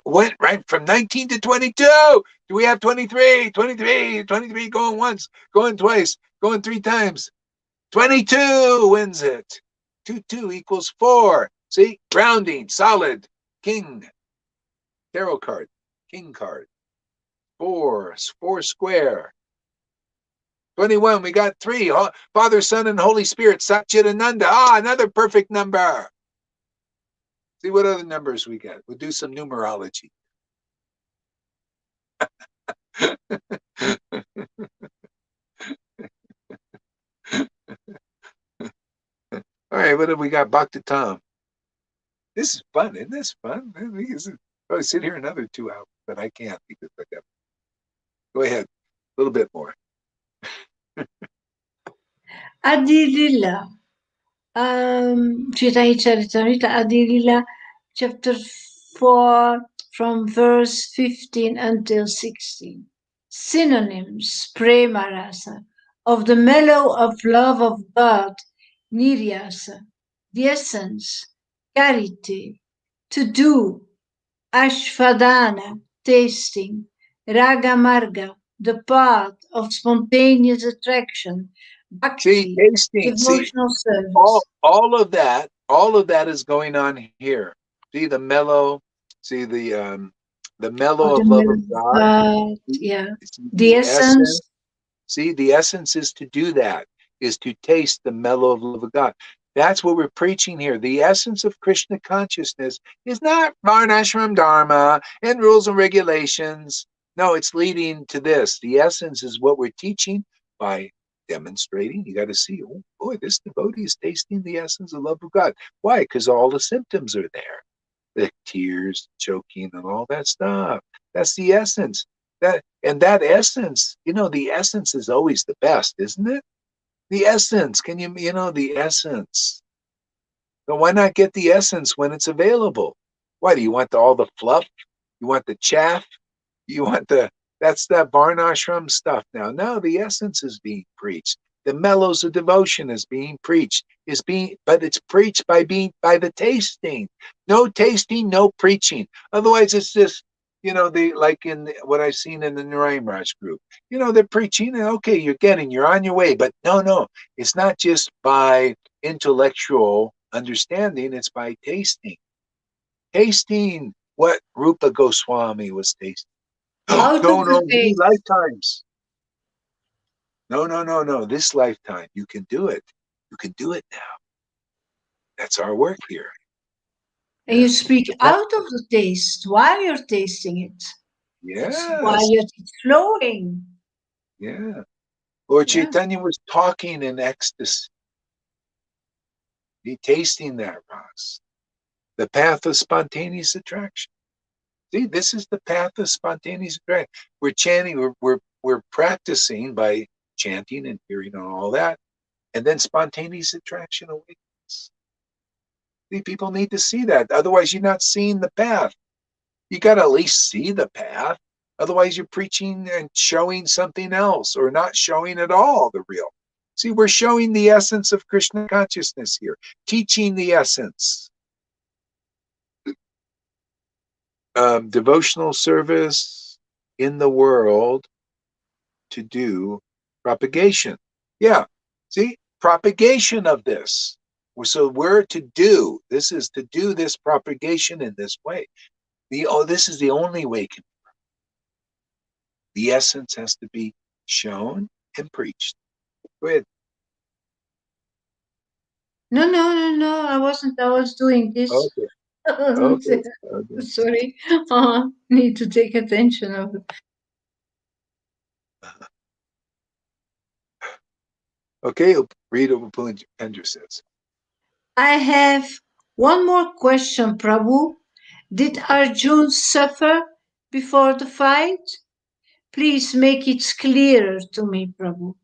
Went right from 19 to 22. Do we have 23? 23 going once, going twice, going 3 times. 22 wins it. 2 equals 4. See, rounding, solid, king, tarot card, king card. 4 square. 21, we got 3. Father, Son, and Holy Spirit, Satchitananda. Another perfect number. See what other numbers we got. We'll do some numerology. All right, what have we got? Bhakti Tom. This is fun, isn't this fun? We can probably sit here another 2 hours, but I can't because I got. Go ahead, a little bit more. Adilila. Chaitanya Charitamrita, Adilila, chapter 4, from verse 15 until 16. Synonyms, prema rasa, of the mellow of love of God, niryasa, the essence, charity, to do, ashvadana, tasting, ragamarga, the path of spontaneous attraction, See, bhakti, tasting. See, devotional service. all of that is going on here. See the mellow. See the Of mellow the of love of middle God. path, See yeah. see The the essence. essence. See, the essence is to do that, is to taste the mellow of love of God. That's what we're preaching here. The essence of Krishna consciousness is not Varnashram Dharma and rules and regulations. No, it's leading to this. The essence is what we're teaching by demonstrating. You got to see, oh boy, this devotee is tasting the essence of love of God. Why? Because all the symptoms are there. The tears, choking, and all that stuff. That's the essence. That essence, the essence is always the best, isn't it? The essence. Can the essence? So why not get the essence when it's available? Why do you want all the fluff? You want the chaff? You want that's that Varnashram stuff now. No, the essence is being preached. The mellows of devotion is being preached. But it's preached by the tasting. No tasting, no preaching. Otherwise, it's just, they like in what I've seen in the Narayan Raj group. They're preaching, and okay, you're on your way. But no, it's not just by intellectual understanding, it's by tasting. Tasting what Rupa Goswami was tasting. Out No, of the many taste. lifetimes. No. This lifetime, you can do it. You can do it now. That's our work here. And Yeah. you speak out of the taste while you're tasting it. It's while Yes. it's flowing. Yeah. Lord Yeah. Chaitanya was talking in ecstasy. He tasting that ras. The path of spontaneous attraction. See, this is the path of spontaneous attraction. We're chanting, we're practicing by chanting and hearing and all that, and then spontaneous attraction awakens. See, people need to see that. Otherwise, you're not seeing the path. You got to at least see the path. Otherwise, you're preaching and showing something else or not showing at all the real. See, we're showing the essence of Krishna consciousness here, teaching the essence. Devotional service in the world to do propagation. Yeah, see, propagation of this. So we're to do, this is to do this propagation in this way. This is the only way. The essence has to be shown and preached. Go ahead. No. I wasn't. I was doing this. Okay. Okay. Okay. Sorry. Need to take attention of it. Okay. Read what Pundra says. I have one more question, Prabhu. Did Arjun suffer before the fight? Please make it clearer to me, Prabhu.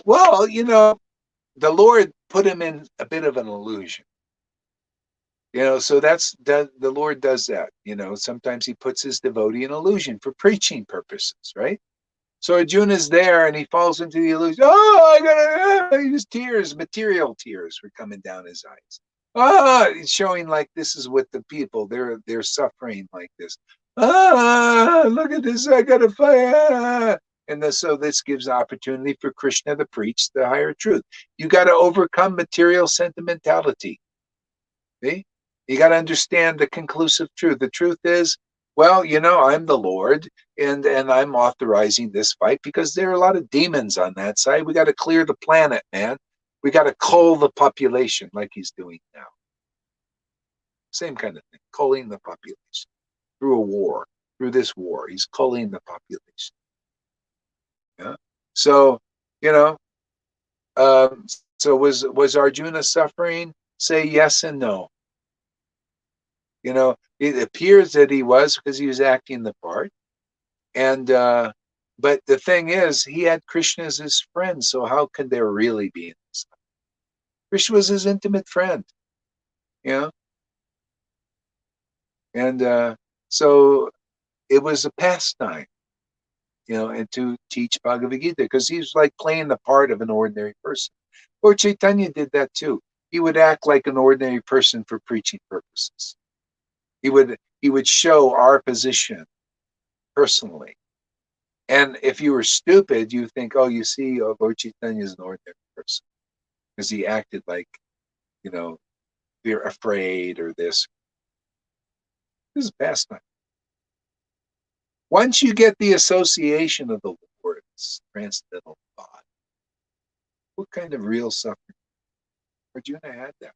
Well, the Lord put him in a bit of an illusion. So the Lord does that. Sometimes he puts his devotee in illusion for preaching purposes, right? So Arjuna's there and he falls into the illusion. Oh, his tears, material tears were coming down his eyes. He's showing like this is what the people, they're suffering like this. Look at this, I gotta fight. So this gives opportunity for Krishna to preach the higher truth. You got to overcome material sentimentality. See? You got to understand the conclusive truth. The truth is, well, I'm the Lord, and I'm authorizing this fight because there are a lot of demons on that side. We got to clear the planet, man. We got to cull the population like he's doing now. Same kind of thing, culling the population through a war, through this war. He's culling the population. Yeah. So, you know, so was Arjuna suffering? Say yes and no. It appears that he was because he was acting the part. And but the thing is, he had Krishna as his friend, so how could there really be this? Krishna was his intimate friend, you know, and so it was a pastime, and to teach Bhagavad Gita because he was like playing the part of an ordinary person. Or Chaitanya did that too. he would act like an ordinary person for preaching purposes. He would show our position personally. And if you were stupid, you think, oh, you see, Lord Chaitanya is an ordinary person because he acted like, you know, they're afraid or this. This is pastime. Once you get the association of the Lord's transcendental thought, what kind of real suffering? Arjuna had that.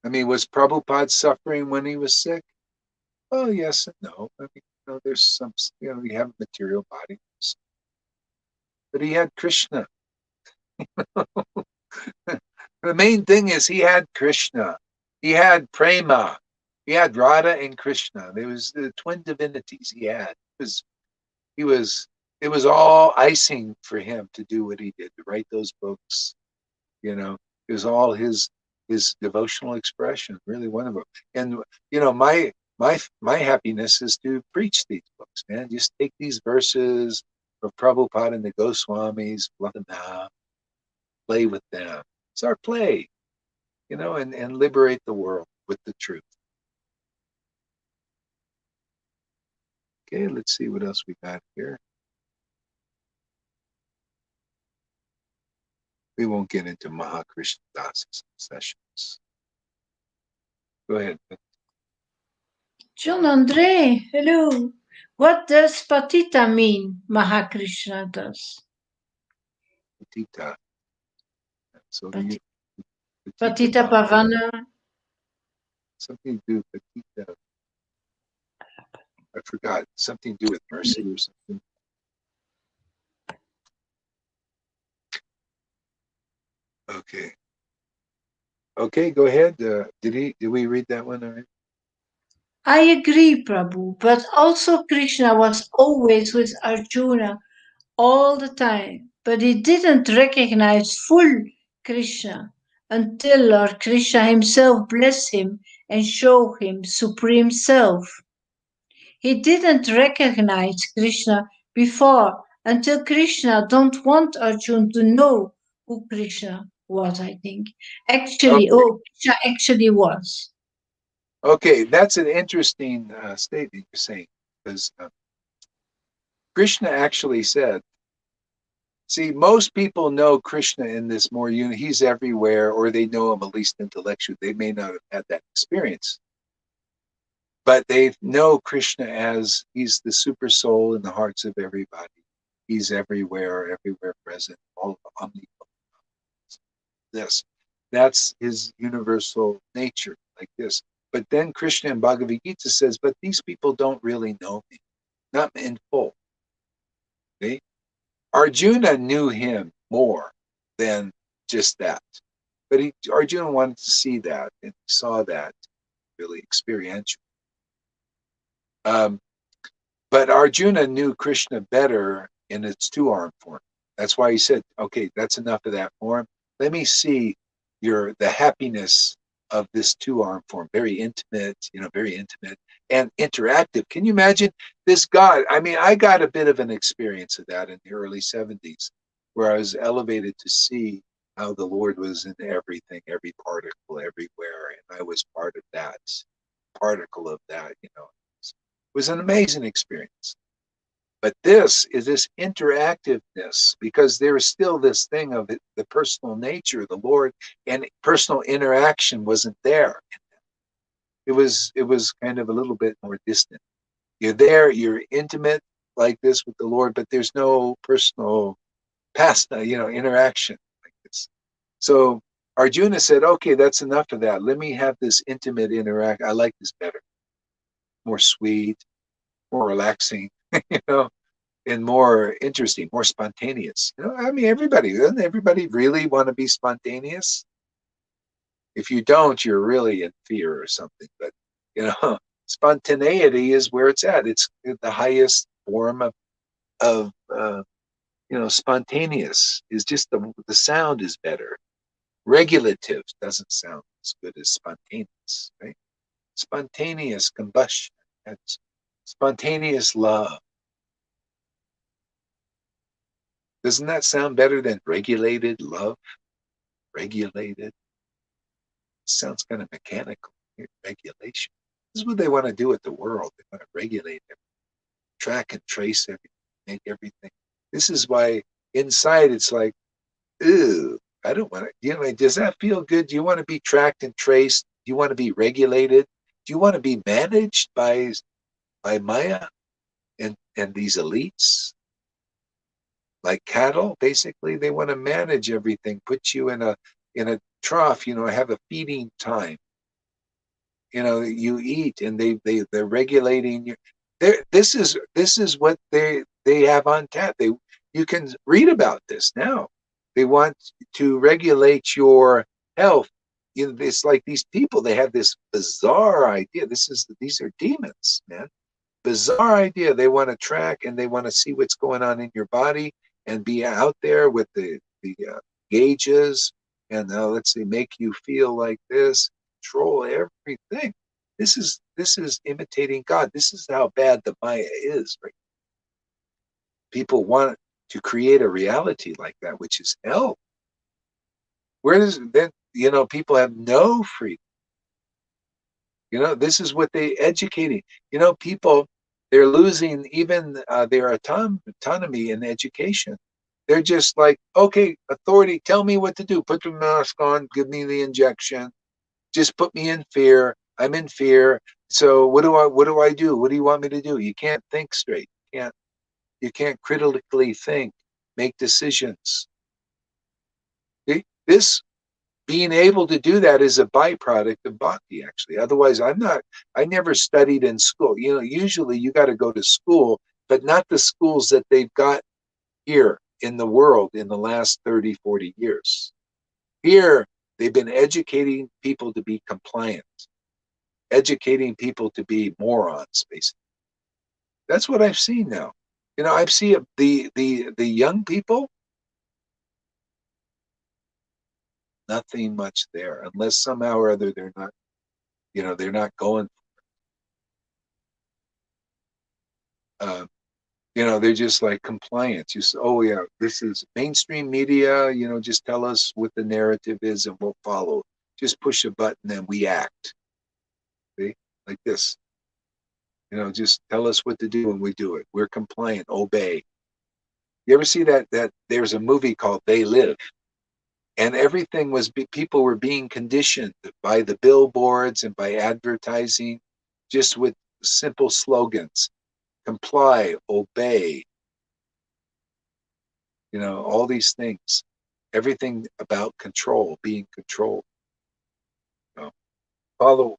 I mean, was Prabhupada suffering when he was sick? Oh, yes and no. I mean, you know, there's some, you know, we have a material body, but he had Krishna. The main thing is he had Krishna. He had Prema. He had Radha and Krishna. There was the twin divinities he had. It was all icing for him to do what he did, to write those books. You know, it was all his devotional expression, really one of them. And you know, my happiness is to preach these books, man. Just take these verses of Prabhupada and the Goswamis, love them now, play with them. It's our play, you know, and liberate the world with the truth. Okay, let's see what else we got here. We won't get into Mahakrishna Das's sessions. Go ahead. John Andre, hello. What does patita mean, Mahakrishna does? Patita. So Patita Pavana. Something to do with Patita. I forgot. Something to do with mercy or something. Okay. Okay, go ahead. Did we read that one already? I agree, Prabhu, but also Krishna was always with Arjuna all the time, but he didn't recognize full Krishna until Lord Krishna himself blessed him and showed him Supreme Self. He didn't recognize Krishna before until Krishna don't want Arjuna to know who Krishna was, I think. Actually, Okay. Krishna actually was. Okay, that's an interesting statement you're saying, because Krishna actually said, see, most people know Krishna in this more unit. He's everywhere, or they know him at least intellectually. They may not have had that experience, but they know Krishna as he's the super soul in the hearts of everybody. He's everywhere, everywhere present, all omnipotent. This, that's his universal nature, like this. But then Krishna in Bhagavad Gita says, but these people don't really know me, not in full. Okay? Arjuna knew him more than just that. But Arjuna wanted to see that, and he saw that really experiential. But Arjuna knew Krishna better in its two-arm form. That's why he said, okay, that's enough of that form. Let me see the happiness of this two-arm form. Very intimate, very intimate and interactive. Can you imagine this God? I mean, I got a bit of an experience of that in the early 70s, where I was elevated to see how the Lord was in everything, every particle, everywhere. And I was part of that, particle of that, It was an amazing experience. But this is this interactiveness, because there is still this thing of the personal nature of the Lord, and personal interaction wasn't there. It was kind of a little bit more distant. You're there, you're intimate like this with the Lord, but there's no personal interaction like this. So Arjuna said, okay, that's enough of that. Let me have this intimate interact. I like this better. More sweet, more relaxing, and more interesting, more spontaneous. I mean, doesn't everybody really want to be spontaneous? If you don't, you're really in fear or something. But, spontaneity is where it's at. It's the highest form of spontaneous. Is just the sound is better. Regulative doesn't sound as good as spontaneous, right? Spontaneous combustion. That's spontaneous love. Doesn't that sound better than regulated love? Regulated. Sounds kind of mechanical. Regulation. This is what they want to do with the world. They want to regulate it, track and trace everything, make everything. This is why inside it's like, ew, I don't want to, does that feel good? Do you want to be tracked and traced? Do you want to be regulated? Do you want to be managed by Maya and these elites? Like cattle, basically, they want to manage everything, put you in a trough, have a feeding time. You eat, and they're regulating you. This is what they have on tap. You can read about this now. They want to regulate your health. It's like these people. They have this bizarre idea. These are demons, man. Bizarre idea. They want to track and they want to see what's going on in your body and be out there with the gauges and let's say make you feel like this, control everything. This is imitating God. This is how bad the Maya is. Right? People want to create a reality like that, which is hell. Where does then people have no freedom? This is what they educating. People, they're losing even their autonomy in education. They're just like, okay, authority, tell me what to do. Put the mask on, give me the injection. Just put me in fear. I'm in fear. So what do I do? What do you want me to do? You can't think straight. You can't critically think, make decisions. This being able to do that is a byproduct of bhakti, actually. Otherwise, I never studied in school. Usually you got to go to school, but not the schools that they've got here in the world in the last 30, 40 years. Here, they've been educating people to be compliant, educating people to be morons, basically. That's what I've seen now. I've seen the young people, nothing much there, unless somehow or other they're not going. They're just like compliance. Oh yeah, this is mainstream media. Just tell us what the narrative is and we'll follow. Just push a button and we act. See, like this. Just tell us what to do and we do it. We're compliant. Obey. You ever see that there's a movie called They Live, and everything was people were being conditioned by the billboards and by advertising, just with simple slogans: comply, obey. All these things, everything about control, being controlled. Follow.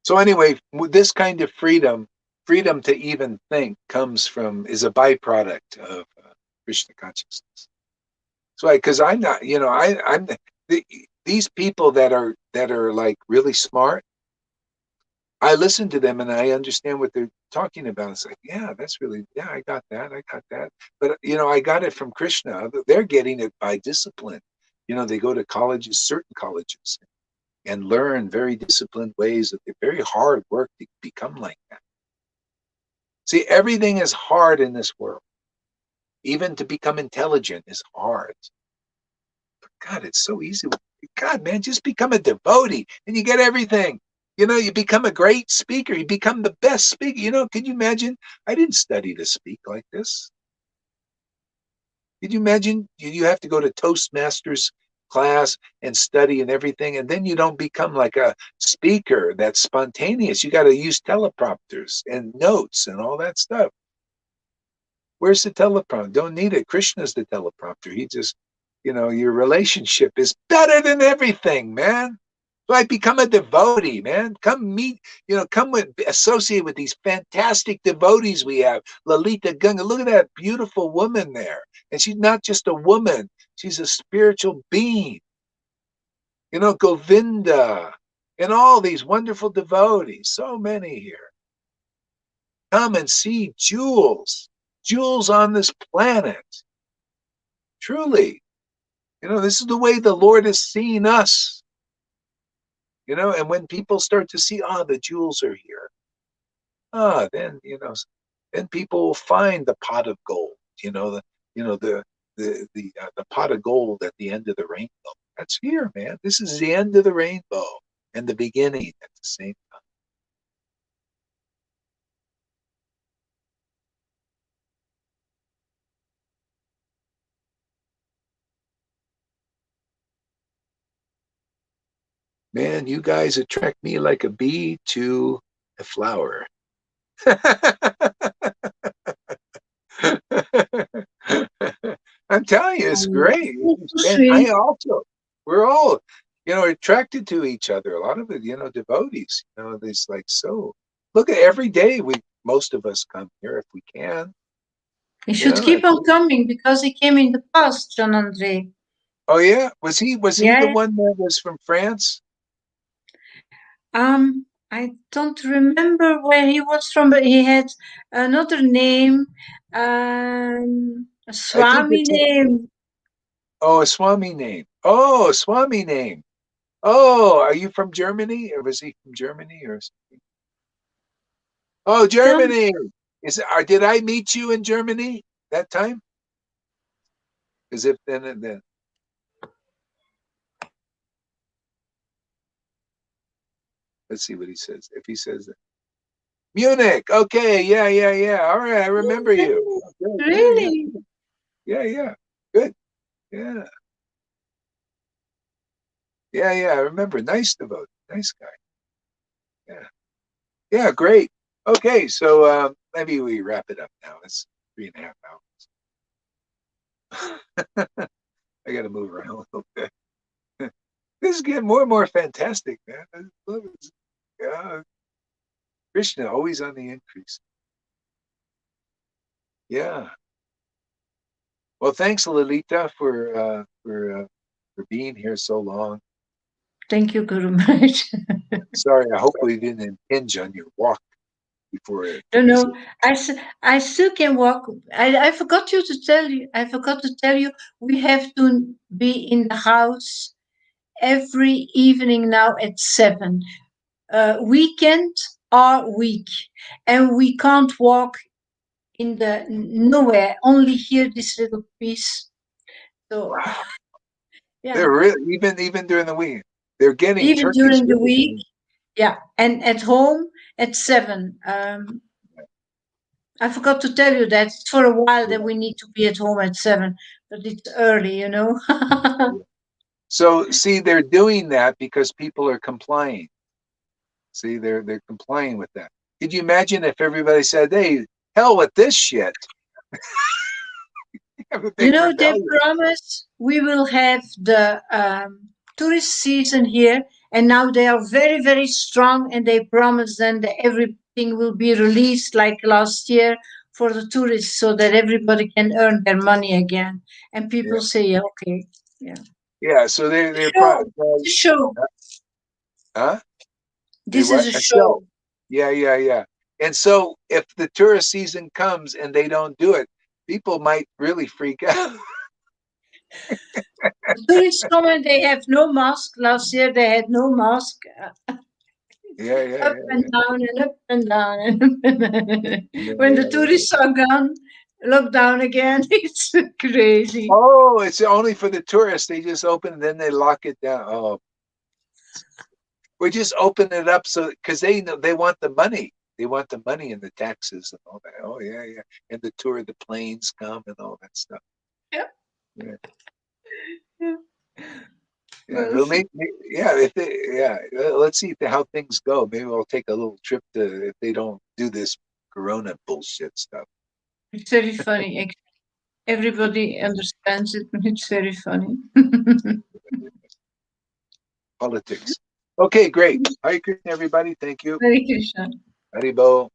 So anyway, this kind of freedom to even think is a byproduct of Krishna consciousness. So because I'm not, these people that are like really smart, I listen to them and I understand what they're talking about. It's like, yeah, I got that. But, I got it from Krishna. They're getting it by discipline. They go to colleges, certain colleges, and learn very disciplined ways that they're very hard work to become like that. See, everything is hard in this world. Even to become intelligent is hard. But God, it's so easy. God, man, just become a devotee and you get everything. You become a great speaker. You become the best speaker. Can you imagine? I didn't study to speak like this. Could you imagine? You have to go to Toastmasters class and study and everything, and then you don't become like a speaker that's spontaneous. You got to use teleprompters and notes and all that stuff. Where's the teleprompter? Don't need it. Krishna's the teleprompter. He just, your relationship is better than everything, man. So I become a devotee, man. Come meet, associate with these fantastic devotees we have. Lalita Ganga, look at that beautiful woman there. And she's not just a woman, she's a spiritual being. Govinda, and all these wonderful devotees, so many here. Come and see jewels on this planet. Truly, this is the way the Lord has seen us. And when people start to see, the jewels are here. then then people will find the pot of gold. The pot of gold at the end of the rainbow. That's here, man. This is the end of the rainbow and the beginning at the same time. Man, you guys attract me like a bee to a flower. I'm telling you, it's great. And I also, we're all, attracted to each other. A lot of it, devotees, there's like, so look at every day most of us come here if we can. He should keep on coming because he came in the past, John Andre. Oh yeah, was he the one that was from France? I don't remember where he was from, but he had another name, a Swami name. Oh, a Swami name. Oh, a Swami name. Oh, are you from Germany, or was he from Germany, or something? Oh, Germany. Did I meet you in Germany that time? As if then. Let's see what he says. If he says that. Munich. Okay. Yeah. All right. I remember you. Good, really? Yeah. Good. Yeah. Yeah. I remember. Nice devotee. Nice guy. Yeah. Great. Okay. So maybe we wrap it up now. It's 3.5 hours. I got to move around a little bit. This is getting more and more fantastic, man. Krishna always on the increase. Yeah. Well, thanks, Lalita, for being here so long. Thank you, Guru Maharaj. Sorry, I hope we didn't impinge on your walk before it. No. I still can walk. I forgot to tell you. I forgot to tell you. We have to be in the house every evening now at 7. Weekend or week, and we can't walk in the nowhere. Only here, this little piece. So, wow. Yeah. They're really even during the week. They're getting even turkeys during the really week. Yeah, and at home at 7. I forgot to tell you that it's for a while that we need to be at home at 7, but it's early, So see, they're doing that because people are complying. See, they're complying with that. Could you imagine if everybody said, "Hey, hell with this shit"? They promise we will have the tourist season here, and now they are very, very strong, and they promise then that everything will be released like last year for the tourists so that everybody can earn their money again. And people say, yeah, okay. Yeah, so they're show. Huh? This is a show. Yeah. And so if the tourist season comes and they don't do it, people might really freak out. The tourists come and they have no mask. Last year they had no mask. Up and down and up and down. When the tourists are gone, lockdown again. It's crazy. Oh, it's only for the tourists. They just open and then they lock it down. Oh, we just open it up so because they know they want the money. They want the money and the taxes and all that. Oh yeah. And the tour, the planes come and all that stuff. Yeah. Let's see how things go. Maybe we'll take a little trip if they don't do this Corona bullshit stuff. It's very funny. Everybody understands it. It's very funny. Politics. Okay, great. Hare Krishna, everybody. Thank you. Hare Krishna. Haribo.